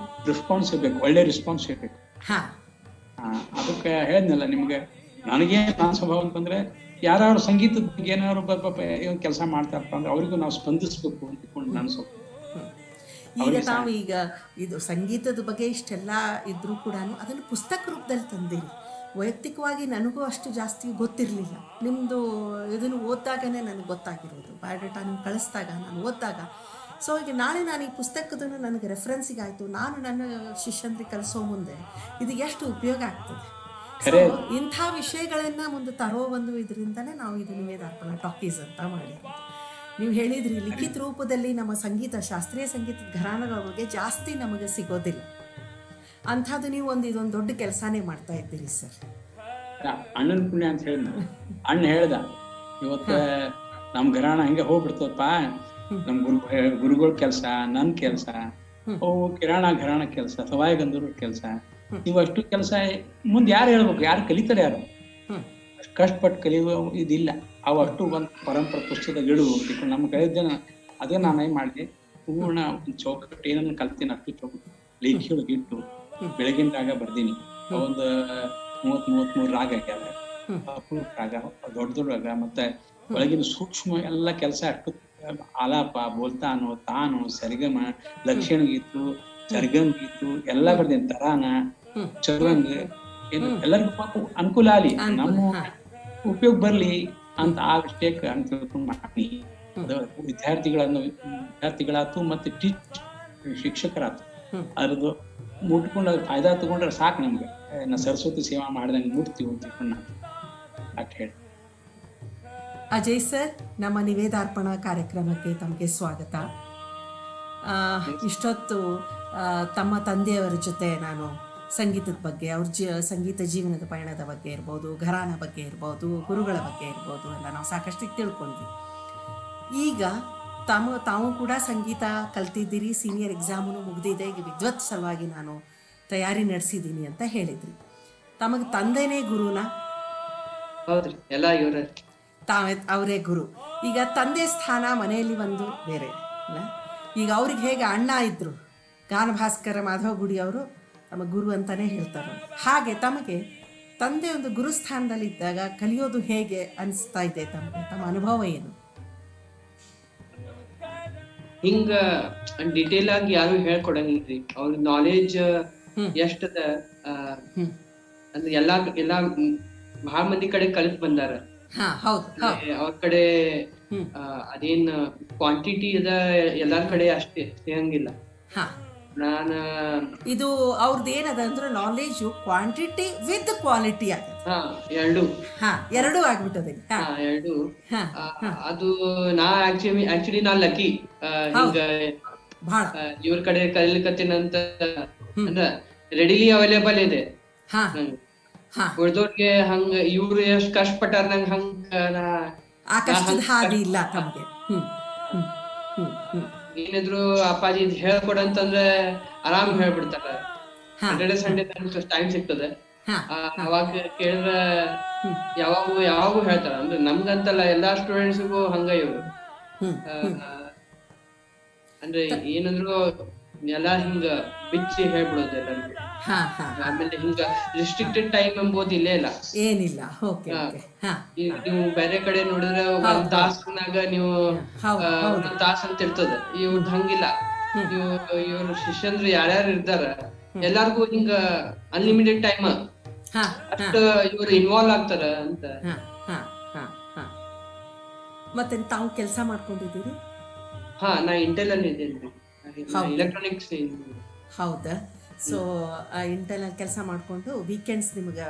[SPEAKER 2] ರೆಸ್ಪಾನ್ಸ್ ಇರ್ಬೇಕು, ಒಳ್ಳೆ ರೆಸ್ಪಾನ್ಸ್ ಇರ್ಬೇಕು. ಅದಕ್ಕೆ ಹೇಳಿದ್ನಲ್ಲ ನಿಮ್ಗೆ, ನನಗೆ ನನ್ನ ಸ್ವಭಾವ ಅಂತಂದ್ರೆ ಯಾರು ಸಂಗೀತದ ಬಗ್ಗೆ ಏನಾದ್ರು ಕೆಲಸ ಮಾಡ್ತಾರಪ್ಪ ಅಂದ್ರೆ ಅವ್ರಿಗೂ ನಾವು ಸ್ಪಂದಿಸ್ಬೇಕು ಅಂದ್ಕೊಂಡು ನಾನು ಸ್ವಲ್ಪ.
[SPEAKER 1] ಈಗ ತಾವು ಈಗ ಇದು ಸಂಗೀತದ ಬಗ್ಗೆ ಇಷ್ಟೆಲ್ಲ ಇದ್ರೂ ಕೂಡ ಅದನ್ನು ಪುಸ್ತಕ ರೂಪದಲ್ಲಿ ತಂದಿರಿ. ವೈಯಕ್ತಿಕವಾಗಿ ನನಗೂ ಅಷ್ಟು ಜಾಸ್ತಿ ಗೊತ್ತಿರಲಿಲ್ಲ. ನಿಮ್ಮದು ಇದನ್ನು ಓದಿದಾಗನೇ ನನಗೆ ಗೊತ್ತಾಗಿರೋದು. ಬಯೋಡೇಟಾ ನೀವು ಕಳಿಸಿದಾಗ ನಾನು ಓದಿದಾಗ, ಸೊ ಈಗ ನಾಳೆ ನಾನು ಈ ಪುಸ್ತಕದನ್ನು ನನಗೆ ರೆಫರೆನ್ಸಿಗೆ ಆಯಿತು. ನಾನು ನನ್ನ ಶಿಷ್ಯಂದ್ರಿಗೆ ಕಲಿಸೋ ಮುಂದೆ ಇದು ಎಷ್ಟು ಉಪಯೋಗ ಆಗ್ತದೆ. ಸೊ ಇಂಥ ವಿಷಯಗಳನ್ನು ಮುಂದೆ ತರೋ ಒಂದು ಇದರಿಂದನೇ ನಾವು ಇದು ನಿವೇದಾರ್ಪಣ ಟಾಕೀಸ್ ಅಂತ ಮಾಡಿರೋದು. ನೀವು ಹೇಳಿದ್ರಿ ಲಿಖಿತ ರೂಪದಲ್ಲಿ ನಮ್ಮ ಸಂಗೀತ, ಶಾಸ್ತ್ರೀಯ ಸಂಗೀತದ ಘರಾಣಗಳ ಬಗ್ಗೆ ಜಾಸ್ತಿ ನಮಗೆ ಸಿಗೋದಿಲ್ಲ. ಅಂಥದ್ದು ನೀವು ಇದೊಂದು ದೊಡ್ಡ ಕೆಲಸನೇ ಮಾಡ್ತಾ ಇದ್ದೀರಿ ಸರ್.
[SPEAKER 2] ಅಣ್ಣನ ಪುಣ್ಯ ಅಂತ ಹೇಳಿದ ಅಣ್ಣ ಹೇಳ್ದ, ಇವತ್ತ ನಮ್ ಘರಾಣ ಹಂಗೆ ಹೋಗ್ಬಿಡ್ತದಪ್ಪ. ನಮ್ ಗುರುಗಳ ಕೆಲ್ಸ, ನನ್ ಕೆಲ್ಸ, ಕಿರಾಣ ಘರಾಣ ಕೆಲ್ಸ, ಸವಾಯಿ ಗಂಧರ್ವ ಕೆಲ್ಸ, ಇವಷ್ಟು ಕೆಲಸ ಮುಂದೆ ಯಾರು ಹೇಳ್ಬೇಕು? ಯಾರು ಕಲಿತಾರೆ? ಯಾರು ಕಷ್ಟಪಟ್ಟು ಕಲಿಯುವ ಇದಿಲ್ಲ. ಅವಷ್ಟು ಒಂದು ಪರಂಪರೆ ಪುಸ್ತಕದ ಗಿಡು ನಮ್ಮ ಕಲಿದ್ದೇನ ಅದೇ ನಾನು ಏನ್ ಮಾಡಿದೆ, ಪೂರ್ಣ ಒಂದು ಚೌಕಟ್ಟು ಏನನ್ನ ಕಲ್ತೀನಿ ಅಷ್ಟು ಚೌಕಟ್ಟು ಲೇಖಿಯೊಳಗೆ ಇಟ್ಟು ಬೆಳಗಿನ ರಾಗ ಬರ್ದೀನಿ. ಒಂದು 33 ರಾಗ ಆಗ್ಯಾವ, ಅಪರೂಪ ರಾಗ, ದೊಡ್ಡ ದೊಡ್ಡ ರಾಗ, ಮತ್ತೆ ಒಳಗಿನ ಸೂಕ್ಷ್ಮ ಎಲ್ಲ ಕೆಲಸ ಅಷ್ಟು ಆಲಾಪ, ಬೋಲ್ತಾನು, ತಾನು, ಸರಿಗಮ, ಲಕ್ಷಣ ಗೀತು, ಸರ್ಗಮ್ ಗೀತು ಎಲ್ಲ ಬರ್ದೇನೆ. ತರಾನ, ಚದುರಂಗ, ಏನು ಎಲ್ಲರಿಗೂ ಪಾಪ ಅನುಕೂಲ ಆಗಲಿ, ನಮ್ಮ ಉಪಯೋಗ ಬರ್ಲಿ ಅಂತ ಆ ವಿಷಯಕ್ಕೆ ಅಂತ ತಿಳ್ಕೊಂಡು ಮಾಡಿ ವಿದ್ಯಾರ್ಥಿಗಳಾತು ಮತ್ತೆ ಶಿಕ್ಷಕರಾತು ಅದ್ರದ್ದು ಮುಟ್ಕೊಂಡು ಫಾಯ್ದಾ ತಗೊಂಡ್ರೆ ಸಾಕು ನಮ್ಗೆ. ನಾ ಸರಸ್ವತಿ ಸೇವಾ ಮಾಡ್ದಂಗೆ ಮುಟ್ತೀವಿ ಅಂತ ತಿಳ್ಕೊಂಡು ಅಟ್ ಹೇಳಿ.
[SPEAKER 1] ಅಜಯ್ ಸರ್, ನಮ್ಮ ನಿವೇದಾರ್ಪಣ ಕಾರ್ಯಕ್ರಮಕ್ಕೆ ತಮಗೆ ಸ್ವಾಗತ. ಇಷ್ಟೊತ್ತು ತಮ್ಮ ತಂದೆಯವರ ಜೊತೆ ನಾನು ಸಂಗೀತದ ಬಗ್ಗೆ, ಅವ್ರ ಸಂಗೀತ ಜೀವನದ ಪಯಣದ ಬಗ್ಗೆ ಇರ್ಬೋದು, ಘರಾಣ ಬಗ್ಗೆ ಇರ್ಬೋದು, ಗುರುಗಳ ಬಗ್ಗೆ ಇರ್ಬೋದು ಎಲ್ಲ ನಾವು ಸಾಕಷ್ಟು ತಿಳ್ಕೊಂಡ್ವಿ. ಈಗ ತಾವು ಕೂಡ ಸಂಗೀತ ಕಲ್ತಿದ್ದೀರಿ, ಸೀನಿಯರ್ ಎಕ್ಸಾಮೂ ಮುಗಿದಿದೆ, ಈಗ ವಿದ್ವತ್ ಸಲುವಾಗಿ ನಾನು ತಯಾರಿ ನಡೆಸಿದ್ದೀನಿ ಅಂತ ಹೇಳಿದ್ರಿ. ತಮಗೆ ತಂದೆನೇ ಗುರುನಾ?
[SPEAKER 3] ಹೌದ್ರಿ, ಎಲ್ಲ ಇವರೇ,
[SPEAKER 1] ಅವರೇ ಗುರು. ಈಗ ತಂದೆ ಸ್ಥಾನ ಮನೆಯಲ್ಲಿ ಒಂದು ಬೇರೆ ಅಲ್ಲ. ಈಗ ಅವ್ರಿಗೆ ಹೇಗೆ ಅಣ್ಣ ಇದ್ರು, ಗಾನಭಾಸ್ಕರ ಮಾಧವ ಗುಡಿ ಅವರು ತಮ್ಮ ಗುರು ಅಂತಾನೆ ಹೇಳ್ತಾರೆ. ಹಾಗೆ ತಮಗೆ ತಂದೆ ಒಂದು ಗುರುಸ್ಥಾನದಲ್ಲಿ ಇದ್ದಾಗ ಕಲಿಯೋದು ಹೇಗೆ ಅನಿಸ್ತಾ ಇದೆ ತಮಗೆ? ತಮ್ಮ ಅನುಭವ ಏನು?
[SPEAKER 3] ಹಿಂಗ ಡಿಟೇಲ್ ಆಗಿ ಯಾರು ಹೇಳ್ಕೊಡಂಗಿಲ್ರಿ. ಅವ್ರ ನಾಲೆಜ್ ಎಷ್ಟದ ಅಂದ್ರೆ ಎಲ್ಲಾ ಬಹಳ ಮಂದಿ ಕಡೆ ಕಲಿತ್ ಬಂದಾರ. ಅವ್ರ ಕಡೆ ಅದೇನ್ ಕ್ವಾಂಟಿಟಿ ಅದ ಎಲ್ಲಾರ ಕಡೆ ಅಷ್ಟೇ ಸಿಗಂಗಿಲ್ಲ. ನಾನ
[SPEAKER 1] ಇದು ಅವ್ರದ್ದು ಏನದ ಅಂದ್ರೆ ನಾಲೆಜ್ ಕ್ವಾಂಟಿಟಿ ವಿತ್ ಕ್ವಾಲಿಟಿ ಎರಡೂ ಆಗ್ಬಿಟ್ಟದೆ.
[SPEAKER 3] ಎರಡು ಅದು ನಾ ಆಕ್ಚುಲಿ ನಾ ಲಕ್ಕಿ ಹಿಂಗ ಇವ್ರ ಕಡೆ ಕಲಿಲಿಕತ್ತೀನಂತ ಅಂದ್ರ ರೆಡಿಲಿ ಅವೈಲೇಬಲ್ ಇದೆ. ಉಳ್ದೋರ್ಗೆ ಹಂಗ ಇವ್ರು ಎಷ್ಟ್ ಕಷ್ಟಪಟ್ಟಾರ ನಂಗ ಹಂಗ
[SPEAKER 1] ಹಾದಿ ಇಲ್ಲ ತಮ್ಗೆ.
[SPEAKER 3] ಏನಿದ್ರು ಅಪ್ಪಾಜಿ ಹೇಳ್ಕೊಡಂತಂದ್ರೆ ಆರಾಮ್ ಹೇಳ್ಬಿಡ್ತಾರ. ಸ್ಯಾಟರ್ಡೆ ಸಂಡೇ ಟೈಮ್ ಸಿಗ್ತದೆ, ಅವಾಗ ಕೇಳಿದ್ರ ಯಾವಾಗೂ ಹೇಳ್ತಾರ. ಅಂದ್ರೆ ನಮ್ಗಂತಲ್ಲ, ಎಲ್ಲಾ ಸ್ಟೂಡೆಂಟ್ಸ್ಗೂ ಹಂಗ ಇವ್ರು. ಅಂದ್ರೆ ಏನಂದ್ರು ಎಲ್ಲಾ ಹಿಂಗ ಬಿಚ್ಚಿ ಹೇಳ್ಬಿಡೋದು ಎಲ್ಲರಿಗೂ. ಆಮೇಲೆ ಹಿಂಗ ರಿಸ್ಟ್ರಿಕ್ಟೆಡ್ ಟೈಮ್ ಎಂಬುದು ಇಲ್ಲೇ ಇಲ್ಲ, ಏನಿಲ್ಲ. ನೀವು ಬೇರೆ ಕಡೆ ನೋಡಿದ್ರೆ ಒಂದ್ ತಾಸ್ನಾಗ ನೀವು ಒಂದ್ ತಾಸ್ ಅಂತ ಇರ್ತದ. ಇವ್ರದ್ ಹಂಗಿಲ್ಲ. ನೀವು ಇವ್ರ ಶಿಷ್ಯಂದ್ರು ಯಾರ್ಯಾರು ಇರ್ತಾರ ಎಲ್ಲಾರ್ಗು ಹಿಂಗ ಅನ್ಲಿಮಿಟೆಡ್ ಟೈಮ್ ಅಷ್ಟ ಇವ್ರು ಇನ್ವಾಲ್ವ್ ಆಗ್ತಾರ ಅಂತ.
[SPEAKER 1] ಮತ್ತೆ ತಾವು ಕೆಲಸ ಮಾಡ್ಕೊಂಡಿದ್ದೀರಿ?
[SPEAKER 3] ನಾ ಇಂಟೆಲ್ ಅಲ್ಲಿ ಇದ್ದೇನೆ, ಎಲೆಕ್ಟ್ರಾನಿಕ್ಸ್.
[SPEAKER 1] ಹೌದಾ? ಸೊ ಇಂಟೆಲ್ ಕೆಲಸ ಮಾಡಿಕೊಂಡು ವೀಕೆಂಡ್ಸ್ ನಿಮ್ಗೆ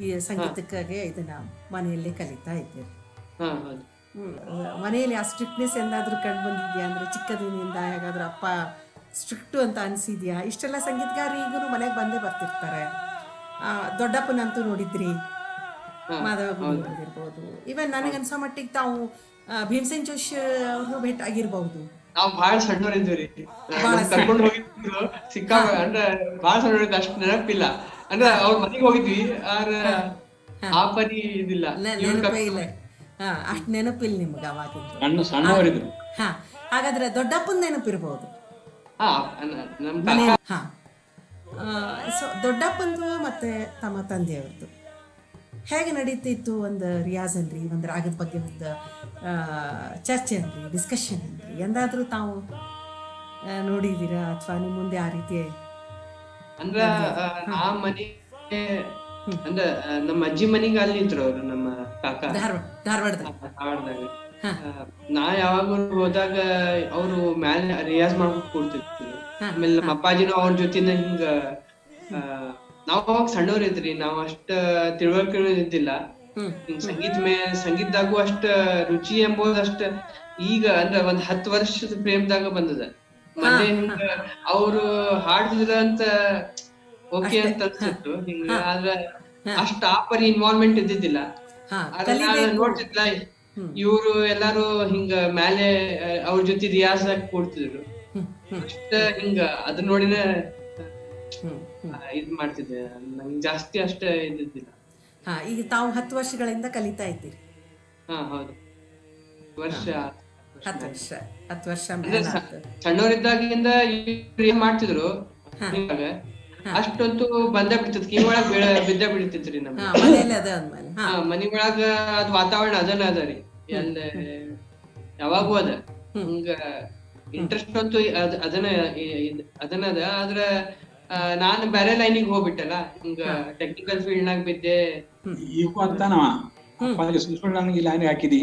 [SPEAKER 1] ಈ ಸಂಗೀತಕ್ಕಾಗಿ ಇದನ್ನ ಮನೆಯಲ್ಲೇ ಕಲಿತಾ ಇದ್ದೀರಿ. ಮನೆಯಲ್ಲಿ ಆ ಸ್ಟ್ರಿಕ್ಟ್ನೆಸ್ ಏನಾದ್ರೂ ಕಂಡು ಬಂದಿದ್ಯಾ? ಅಂದ್ರೆ ಚಿಕ್ಕದಿನಿಂದ ಹೇಗಾದ್ರೂ ಅಪ್ಪ ಸ್ಟ್ರಿಕ್ಟು ಅಂತ ಅನ್ಸಿದ್ಯಾ? ಇಷ್ಟೆಲ್ಲ ಸಂಗೀತಗಾರ ಈಗೂ ಮನೆಗೆ ಬಂದೇ ಬರ್ತಿರ್ತಾರೆ. ದೊಡ್ಡಪ್ಪನಂತೂ ನೋಡಿದ್ರಿ, ಮಾಧವ ಗುರು ಆಗಿರ್ಬೋದು. ಇವನ್ ನನಗನ್ಸೋ ಮಟ್ಟಿಗೆ ತಾವು ಭೀಮಸೇನ್ ಜೋಶಿ ಅವ್ರನ್ನೂ ಭೇಟಿ ಆಗಿರ್ಬಹುದು.
[SPEAKER 3] ನಾವ್ ಬಾಳ ಸಣ್ಣವ್ರ ಇದ್ವಿ, ಕರ್ಕೊಂಡು ಹೋಗಿದ್ರು. ಅಂದ್ರೆ ಬಾಳ ಸಣ್ಣ ಅಷ್ಟು ನೆನಪಿಲ್ಲ. ಅಂದ್ರೆ ಅವ್ರ ಮನೆಗೆ ಹೋಗಿದ್ವಿ ಆದ್ರೆ ಆ ಪರಿ ಇದಿಲ್ಲ.
[SPEAKER 1] ನೆನಪೇ ಇಲ್ಲ. ಅಷ್ಟು ನೆನಪಿಲ್ಲ ನಿಮ್ಗೆ ಅವಾಗಿದ್ದು.
[SPEAKER 2] ಸಣ್ಣವರಿದ್ರು.
[SPEAKER 1] ಹಾ, ಹಾಗಾದ್ರೆ ದೊಡ್ಡಪ್ಪನ ನೆನಪಿರ್ಬೋದು.
[SPEAKER 3] ಹಾ, ನಮ್
[SPEAKER 1] ಮನೆ ಹಾ. ಸೊ ದೊಡ್ಡಪ್ಪಂದು ಮತ್ತೆ ತಮ್ಮ ತಂದೆಯವ್ರದ್ದು ಹೇಗೆ ನಡೀತಿತ್ತು? ಒಂದು ರಿಯಾಜ್ ಅನ್ರಿ, ಒಂದು ರಾಗದ ಬಗ್ಗೆ ಒಂದು ಚರ್ಚೆ ಅನ್ರಿ, ಡಿಸ್ಕಷನ್ ಅನ್ರಿ, ಎಂದಾದ್ರೂ ತಾವು ನೋಡಿದ್ದೀರಾ ಅಥವಾ ನಿಮ್ಮ ಮುಂದೆ ಆ ರೀತಿ?
[SPEAKER 3] ಅಂದ್ರ ಆ ಮನೆ ಅಂದ್ರ ನಮ್ಮ ಅಜ್ಜಿ ಮನಿಗೆ ಅಲ್ಲಿ ಇದ್ರು ಅವ್ರು, ನಮ್ಮ ಕಾಕ
[SPEAKER 1] ಧಾರವಾಡದಾಗ.
[SPEAKER 3] ನಾ ಯಾವಾಗ ಹೋದಾಗ ಅವ್ರು ಮ್ಯಾಲೆ ರಿಯಾಜ್ ಮಾಡ್ಕೊಂಡು ಕೂಡ್ತಿದ್ರು. ಆಮೇಲೆ ನಮ್ಮ ಅಪ್ಪಾಜಿನೂ ಅವ್ರ ಜೊತೆನ ಹಿಂಗ ನಾವ್ ಅವಾಗ ಸಣ್ಣವ್ರ ಇದ್ರಿ, ನಾವ್ ಅಷ್ಟ ತಿಳುವಳಿಕೆ ಇದ್ದಿಲ್ಲ. ಹಿಂಗ್ ಸಂಗೀತದಾಗೂ ಅಷ್ಟ ರುಚಿ ಎಂಬುದು ಅಷ್ಟ ಈಗ ಅಂದ್ರ ಒಂದ್ 10 ವರ್ಷದ ಪ್ರೇಮದಾಗ ಬಂದದ. ಮತ್ತೆ ಹಿಂಗ ಅವ್ರು ಹಾಡ್ತಿದ್ರ ಅಂತ ಓಕೆ ಅಂತ ಅನ್ಸಿತ್ತು ಹಿಂಗ. ಆದ್ರ ಅಷ್ಟ ಆ ಪರಿ ಇನ್ವಾಲ್ವ್ಮೆಂಟ್ ಇದ್ದಿದ್ದಿಲ್ಲ. ನೋಡ್ತಿದ್ಲ ಇವ್ರು ಎಲ್ಲಾರು ಹಿಂಗ ಮ್ಯಾಲೆ ಅವ್ರ ಜೊತೆ ರಿಯಾಜ್ ಆಗಿ ಕೂಡ್ತಿದ್ರು. ಅಷ್ಟ ಹಿಂಗ ಅದನ್ನ ನೋಡಿನ ಇದ್ ಮಾಡ್ತಿದ್ದೆ. ನಂಗೆ ಜಾಸ್ತಿ ಅಷ್ಟ ಇದ್ದಿದ್ದಿಲ್ಲ.
[SPEAKER 1] ಈಗ ತಾವು 10 ವರ್ಷಗಳಿಂದ ಕಲಿತಾ ಇದ್ದೀರಿ?
[SPEAKER 3] ಹಾ, ಹೌದು. ವರ್ಷ
[SPEAKER 1] 10 ವರ್ಷ
[SPEAKER 3] ಸಣ್ಣವರಿದ್ದಾಗಿಂದ ಮಾಡ್ತಿದ್ರು. ಅಷ್ಟೊಂದು ಬಂದ ಬಿಡ್ತಿದ್, ಕಿವೊಳಗ ಬಿದ್ದ ಬಿಡ್ತಿದ್ರಿ ನಮ್ಗೆ. ಮನಿ ಒಳಗ ಅದ್ ವಾತಾವರಣ ಅದನ್ನ ಅದ ರೀ, ಎಲ್ಲ ಯಾವಾಗೂ ಅದ. ಹಿಂಗ ಇಂಟ್ರೆಸ್ಟ್ ಅಂತೂ ಅದನ್ನ ಅದ. ಆದ್ರ ನಾನು ಬೇರೆ ಲೈನಿಗೆ ಹೋಗ್ಬಿಟ್ಟಲ್ಲ, ಹಿಂಗ ಟೆಕ್ನಿಕಲ್ ಫೀಲ್ಡ್ ನಾಗ ಬಿದ್ದೆ.
[SPEAKER 2] ಈಗ ಅಂತ ಸುಳ್ಳು ನನಗೆ ಈ ಲೈನ್ ಹಾಕಿದಿ,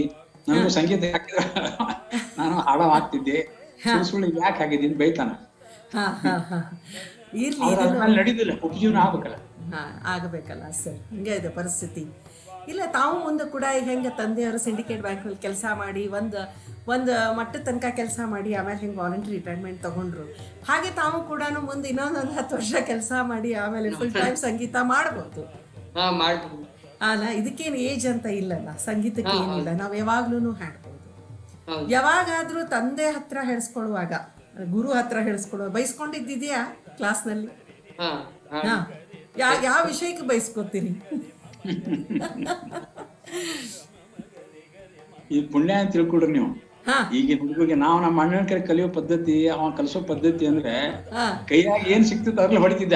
[SPEAKER 2] ನನಗೂ ಸಂಗೀತ ಹಾಕಿದ್ರ ನಾನು ಹಾಡ ಹಾಕ್ತಿದ್ದೆ, ಸುಳ್ಳು ಯಾಕೆ ಹಾಕಿದ್ದೀನಿ ಬೈತಾನ. ನಡೀದಿಲ್ಲ, ಉಪಜೀವನ ಆಗ್ಬೇಕಲ್ಲ.
[SPEAKER 1] ಆಗಬೇಕಲ್ಲ ಸರ್, ಹಿಂಗೆ ಇದೆ ಪರಿಸ್ಥಿತಿ. ಇಲ್ಲ, ತಾವು ಮುಂದೆ ಕೂಡ ಈಗ ಹೆಂಗೆ ತಂದೆಯವರು ಸಿಂಡಿಕೇಟ್ ಬ್ಯಾಂಕ್ನಲ್ಲಿ ಕೆಲಸ ಮಾಡಿ ಒಂದು ಮಟ್ಟದ ತನಕ ಕೆಲಸ ಮಾಡಿ ಆಮೇಲೆ ಹೆಂಗೆ ವಾಲಂಟ್ರಿ ರಿಟೈರ್ಮೆಂಟ್ ತಗೊಂಡ್ರು, ಹಾಗೆ ತಾವು ಕೂಡ ಮುಂದೆ ಇನ್ನೊಂದು 10 ವರ್ಷ ಕೆಲಸ ಮಾಡಿ ಆಮೇಲೆ ಫುಲ್ ಟೈಮ್ ಸಂಗೀತ ಮಾಡ್ಬೋದು ಅಲ್ಲ. ಇದಕ್ಕೇನು ಏಜ್ ಅಂತ ಇಲ್ಲಲ್ಲ, ಸಂಗೀತಕ್ಕೆ ಏನಿಲ್ಲ, ನಾವು ಯಾವಾಗ್ಲೂ ಹಾಡ್ಬೋದು. ಯಾವಾಗಾದ್ರೂ ತಂದೆ ಹತ್ರ ಹೇಳಿಸ್ಕೊಳ್ಳುವಾಗ, ಗುರು ಹತ್ರ ಹೇಳಿಸ್ಕೊಳ್ಳುವಾಗ ಬೈಸ್ಕೊಂಡಿದ್ದಿದ್ಯಾ ಕ್ಲಾಸ್ನಲ್ಲಿ? ಯಾವ ವಿಷಯಕ್ಕೆ ಬೈಸ್ಕೊತೀರಿ?
[SPEAKER 2] ಈ ಪುಣ್ಯ ಅಂತ ತಿಳ್ಕೊಡ್ರಿ ನೀವು. ಈಗಿನ ಹುಡುಗರಿಗೆ ನಾವು ನಮ್ಮ ಅಣ್ಣನ ಕಡೆ ಕಲಿಯೋ ಪದ್ಧತಿ, ಅವ ಕಲಿಸೋ ಪದ್ಧತಿ ಅಂದ್ರೆ ಕೈಯಾಗ ಏನ್ ಸಿಕ್ತದ ಅದ್ರಲ್ಲಿ ಹೊಡಿತಿದ್ದ.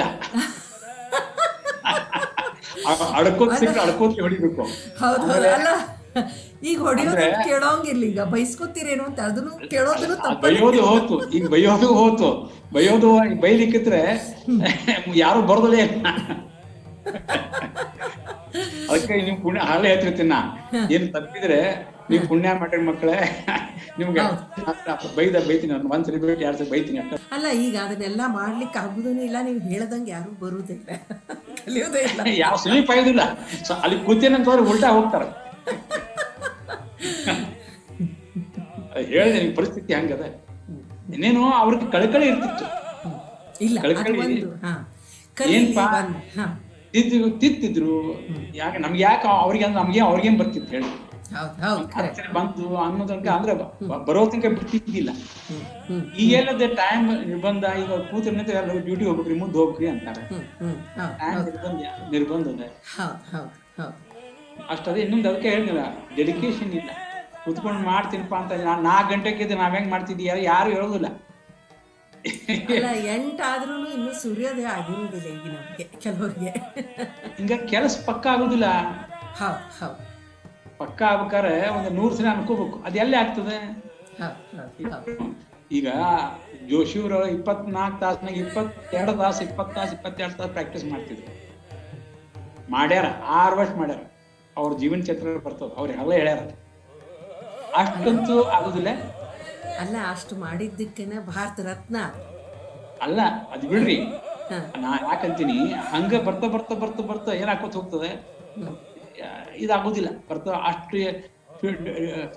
[SPEAKER 2] ಅಡ್ಕೋತ್ ಸಿಕ್ಕ ಅಡ್ಕೋತ್ ಹೊಡಿಬೇಕು.
[SPEAKER 1] ಅಲ್ಲ, ಈಗ ಹೊಡಿಯೋದು ಕೇಳೋಂಗಿಲ್ಲ, ಈಗ ಬೈಸ್ಕೊತೀರೇನು ಅಂತ ಅದನ್ನು ಕೇಳೋದನ್ನು ತಪ್ಪ.
[SPEAKER 2] ಬೈಯೋದು ಹೋತು, ಈಗ ಬೈಯೋದು ಬೈಲಿಕ್ಕಿದ್ರೆ ಯಾರು ಬರ್ದಲೇ ಇಲ್ಲ. ಅದಕ್ಕೆ ನೀವು ಪುಣ್ಯ ಹಾಳೆ ಹೇಳ್ತಿರ್ತೀನಿ ನಾ, ಏನ್ ತಪ್ಪಿದ್ರೆ ನೀವು ಪುಣ್ಯ ಮಾಡ್ರಿ ಮಕ್ಕಳೇ, ನಿಮ್ಗೆ ಬೈತೀನಿ, ಒಂದ್ಸರಿ ಬೇಟಿ 2 ಸರಿ ಬೈತೀನಿ ಅಷ್ಟ.
[SPEAKER 1] ಅಲ್ಲ, ಈಗ ಅದನ್ನೆಲ್ಲ ಮಾಡ್ಲಿಕ್ಕೆ ಆಗುದೂ ಇಲ್ಲ, ನೀವು ಹೇಳ್ದಂಗೆ ಯಾರು ಬರುವುದಿಲ್ಲ, ಕಲಿಯೋದೇ ಇಲ್ಲ,
[SPEAKER 2] ಯಾವ ಸ್ಲೀಪ್ ಆಗುದಿಲ್ಲ. ಅಲ್ಲಿ ಕೂತೇನಂತವ್ರು ಉಲ್ಟಾ ಹೋಗ್ತಾರ. ಹೇಳಿದೆ ನಿಮ್ ಪರಿಸ್ಥಿತಿ ಹಂಗದ. ಇನ್ನೇನು ಅವ್ರಿಗೆ ಕಳಕಳಿ ಇರ್ತಿತ್ತು. ಏನ್ಪಾ ತಿತ್ತಿದ್ರು, ಯಾಕೆ ನಮ್ಗೆ ಯಾಕೆ ಅವ್ರಿಗೆ ಅಂದ್ರೆ ಅವ್ರಿಗೇನ್ ಬರ್ತಿತ್ತು ಹೇಳಿ ಬಂತು ಅನ್ನೋದಕ್ಕೆ ಅಂದ್ರೆ ಬರೋ ತನಕ ಬಿಟ್ಟಿದ್ದಿಲ್ಲ. ಈಗೆಲ್ಲದ ಟೈಮ್ ನಿರ್ಬಂಧ, ಈಗ ಕೂತಿರ್ನಂತ ಡ್ಯೂಟಿ ಹೋಗ್ಬೇಕ್ರಿ, ಮುಂದೆ ಹೋಗ್ಬೇಕ್ರಿ ಅಂತಾರೆ. ನಿರ್ಬಂಧ ಅದ ಅಷ್ಟದ. ಇನ್ನೊಂದು ಅದಕ್ಕೆ ಹೇಳಿಲ್ಲ, ಡೆಡಿಕೇಶನ್ ಇಲ್ಲ. ಕುತ್ಕೊಂಡು ಮಾಡ್ತೀನಪ್ಪ ಅಂತ 4 ಗಂಟೆಗೆ ನಾವ್ ಹೆಂಗ್ ಮಾಡ್ತಿದ್ದೀಯ ಯಾರು ಹೇಳೋದಿಲ್ಲ.
[SPEAKER 1] 8 ಆದ್ರೂ ಇನ್ನು ಸೂರ್ಯೋದಯ ಆಗಿರುವುದಿಲ್ಲ ಈಗ ನಮ್ಗೆ ಕೆಲವರಿಗೆ.
[SPEAKER 2] ಹಿಂಗ ಕೆಲಸ ಪಕ್ಕ ಆಗುದಿಲ್ಲ. ಪಕ್ಕ ಆಗ್ಬೇಕಾರೆ ಒಂದು 100 ಸಲ ಅನ್ಕೋಬೇಕು, ಅದೆಲ್ಲ ಆಗ್ತದೆ. ಈಗ ಜೋಶಿಯವರು 24 ತಾಸ್ನಾಗ 22 ತಾಸು 20 ತಾಸು 22 ತಾಸು ಪ್ರಾಕ್ಟೀಸ್ ಮಾಡ್ತಿದ್ರು. ಮಾಡ್ಯಾರ 6 ವರ್ಷ ಮಾಡ್ಯಾರ. ಅವ್ರ ಜೀವನ ಚರಿತ್ರೆ ಬರ್ತದ, ಅವ್ರೆಲ್ಲ ಹೇಳ್ಯಾರ. ಅಷ್ಟಂತೂ ಆಗುದಿಲ್ಲ.
[SPEAKER 1] ಅಲ್ಲ, ಅಷ್ಟು ಮಾಡಿದ್ದಕ್ಕೇನೆ ಭಾರತ ರತ್ನ
[SPEAKER 2] ಅಲ್ಲ, ಅದ್ ಬಿಡ್ರಿ. ನಾ ಯಾಕಂತೀನಿ, ಹಂಗ ಬರ್ತಾ ಏನಾಕೋತ ಹೋಗ್ತದೆ, ಇದಾಗೋದಿಲ್ಲ. ಅಷ್ಟು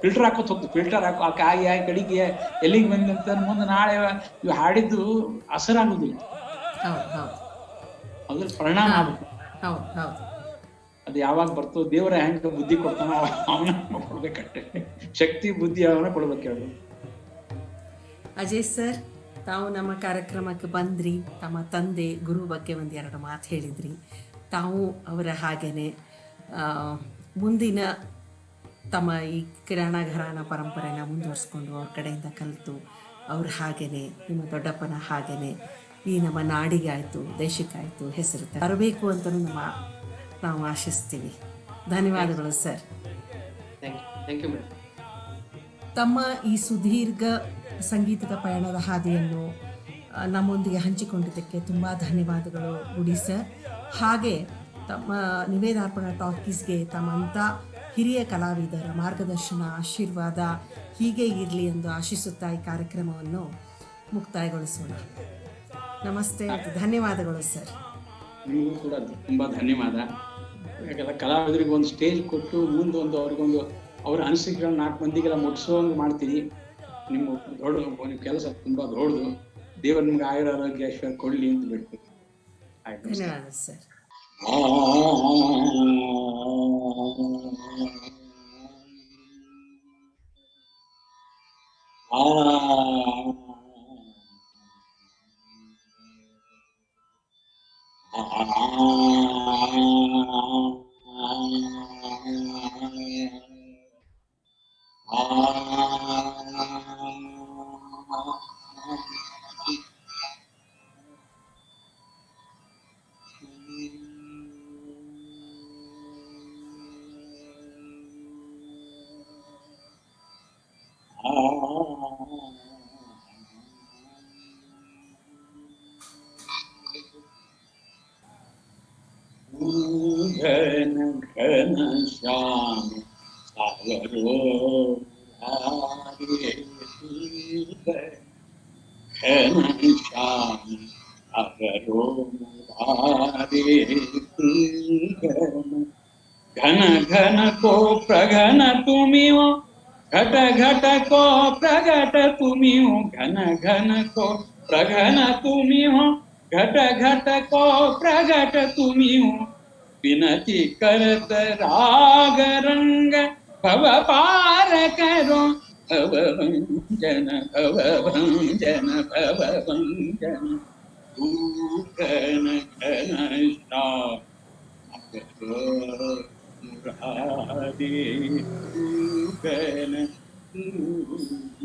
[SPEAKER 2] ಫಿಲ್ಟರ್ ಹಾಕೋತ ಹೋಗ್ತದೆ. ಫಿಲ್ಟರ್ ಹಾಕೋ ಕಾಯಿ ಕಡಿಗೆ ಎಲ್ಲಿಗೆ ಬಂದಂತ ಮುಂದೆ ನಾಳೆ ಇವ್ ಹಾಡಿದ್ದು ಅಸರಾಗುದಿಲ್ಲ, ಅದ್ರ ಪರಿಣಾಮ ಆಗುತ್ತೆ. ಅದು ಯಾವಾಗ ಬರ್ತೋ ದೇವರ ಹೆಂಗ ಬುದ್ಧಿ ಕೊಡ್ತಾನೋ ಅವನ ಕೊಡ್ಬೇಕಷ್ಟೆ. ಶಕ್ತಿ ಬುದ್ಧಿ ಅವನ ಕೊಡ್ಬೇಕು. ಹೇಳು
[SPEAKER 1] ಅಜಯ್ ಸರ್, ತಾವು ನಮ್ಮ ಕಾರ್ಯಕ್ರಮಕ್ಕೆ ಬಂದ್ರಿ, ತಮ್ಮ ತಂದೆ ಗುರು ಬಗ್ಗೆ ಒಂದೆರಡು ಮಾತು ಹೇಳಿದ್ರಿ. ತಾವು ಅವರ ಹಾಗೇ ಮುಂದಿನ ತಮ್ಮ ಈ ಕಿರಾಣ ಘರಾನ ಪರಂಪರೆನ ಮುಂದುವರಿಸ್ಕೊಂಡು ಅವ್ರ ಕಡೆಯಿಂದ ಕಲಿತು ಅವ್ರು ಹಾಗೇ ನಿಮ್ಮ ದೊಡ್ಡಪ್ಪನ ಹಾಗೇ ಈ ನಮ್ಮ ನಾಡಿಗಾಯಿತು ದೇಶಕ್ಕಾಯಿತು ಹೆಸರು ತರಬೇಕು ಅಂತಲೂ ನಾವು ಆಶಿಸ್ತೀವಿ. ಧನ್ಯವಾದಗಳು ಸರ್.
[SPEAKER 3] Thank you madam.
[SPEAKER 1] ತಮ್ಮ ಈ ಸುದೀರ್ಘ ಸಂಗೀತದ ಪಯಣದ ಹಾದಿಯನ್ನು ನಮ್ಮೊಂದಿಗೆ ಹಂಚಿಕೊಂಡಿದ್ದಕ್ಕೆ ತುಂಬ ಧನ್ಯವಾದಗಳು ಗುಡಿ ಸರ್. ಹಾಗೆ ತಮ್ಮ ನಿವೇದಾರ್ಪಣಾ ಟಾಕೀಸ್ಗೆ ತಮ್ಮಂಥ ಹಿರಿಯ ಕಲಾವಿದರ ಮಾರ್ಗದರ್ಶನ ಆಶೀರ್ವಾದ ಹೀಗೆ ಇರಲಿ ಎಂದು ಆಶಿಸುತ್ತಾ ಈ ಕಾರ್ಯಕ್ರಮವನ್ನು ಮುಕ್ತಾಯಗೊಳಿಸೋಣ. ನಮಸ್ತೆ, ಧನ್ಯವಾದಗಳು ಸರ್.
[SPEAKER 2] ನಿಮಗೂ ಕೂಡ ತುಂಬ ಧನ್ಯವಾದ. ಯಾಕಂದ್ರೆ ಕಲಾವಿದರಿಗೆ ಒಂದು ಸ್ಟೇಜ್ ಕೊಟ್ಟು ಮುಂದೊಂದು ಅವ್ರಿಗೊಂದು ಅವ್ರ ಅನಿಸಿಕೆಗಳನ್ನ 4 ಮಂದಿಗೆಲ್ಲ ಮುಟ್ಸೋಂಗೆ ಮಾಡ್ತೀವಿ. ನಿಮ್ಮ ಕೆಲಸ ತುಂಬ ದೊಡ್ಡದು. ದೇವರು ನಿಮ್ಗೆ ಆರೋಗ್ಯ ಐಶ್ವರ್ಯ ಕೊಡಲಿ ಅಂತ ಬಿಡ್ತೀವಿ.
[SPEAKER 1] ಧನ್ಯವಾದ ಸರ್.
[SPEAKER 2] घन घन श्याम सागरो घन श्याम सागरो घन घन को प्रघन तुम्ही हो, घट घट को प्रगट तुम्ही हो, घन घन को प्रघन तुम्ही हो, घट घट को प्रगट तुम्ही हो, विनती करत राग रंग भव पार करो, भव भंजन भव भंजन भव भंजन तू घन घन श्याम मुरारी घन घन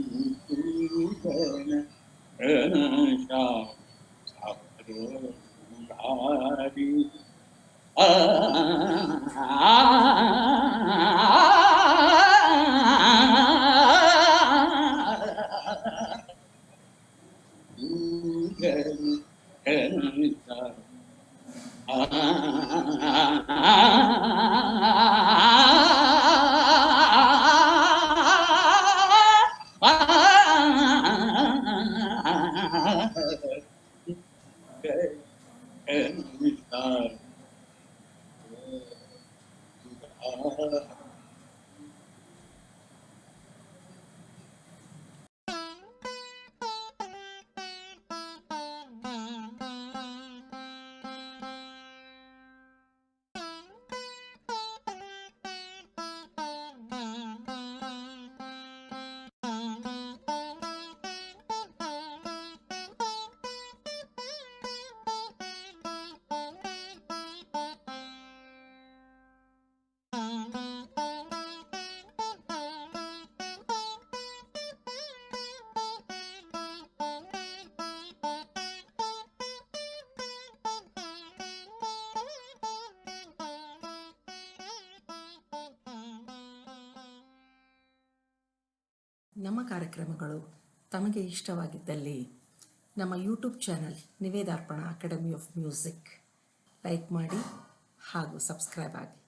[SPEAKER 2] श्याम मुरारी ನಮ್ಮ ಕಾರ್ಯಕ್ರಮಗಳು ತಮಗೆ ಇಷ್ಟವಾಗಿದ್ದಲ್ಲಿ ನಮ್ಮ YouTube channel Nivedarpana academy of music like ಮಾಡಿ ಹಾಗೂ ಸಬ್ಸ್ಕ್ರೈಬ್ ಆಗಿ.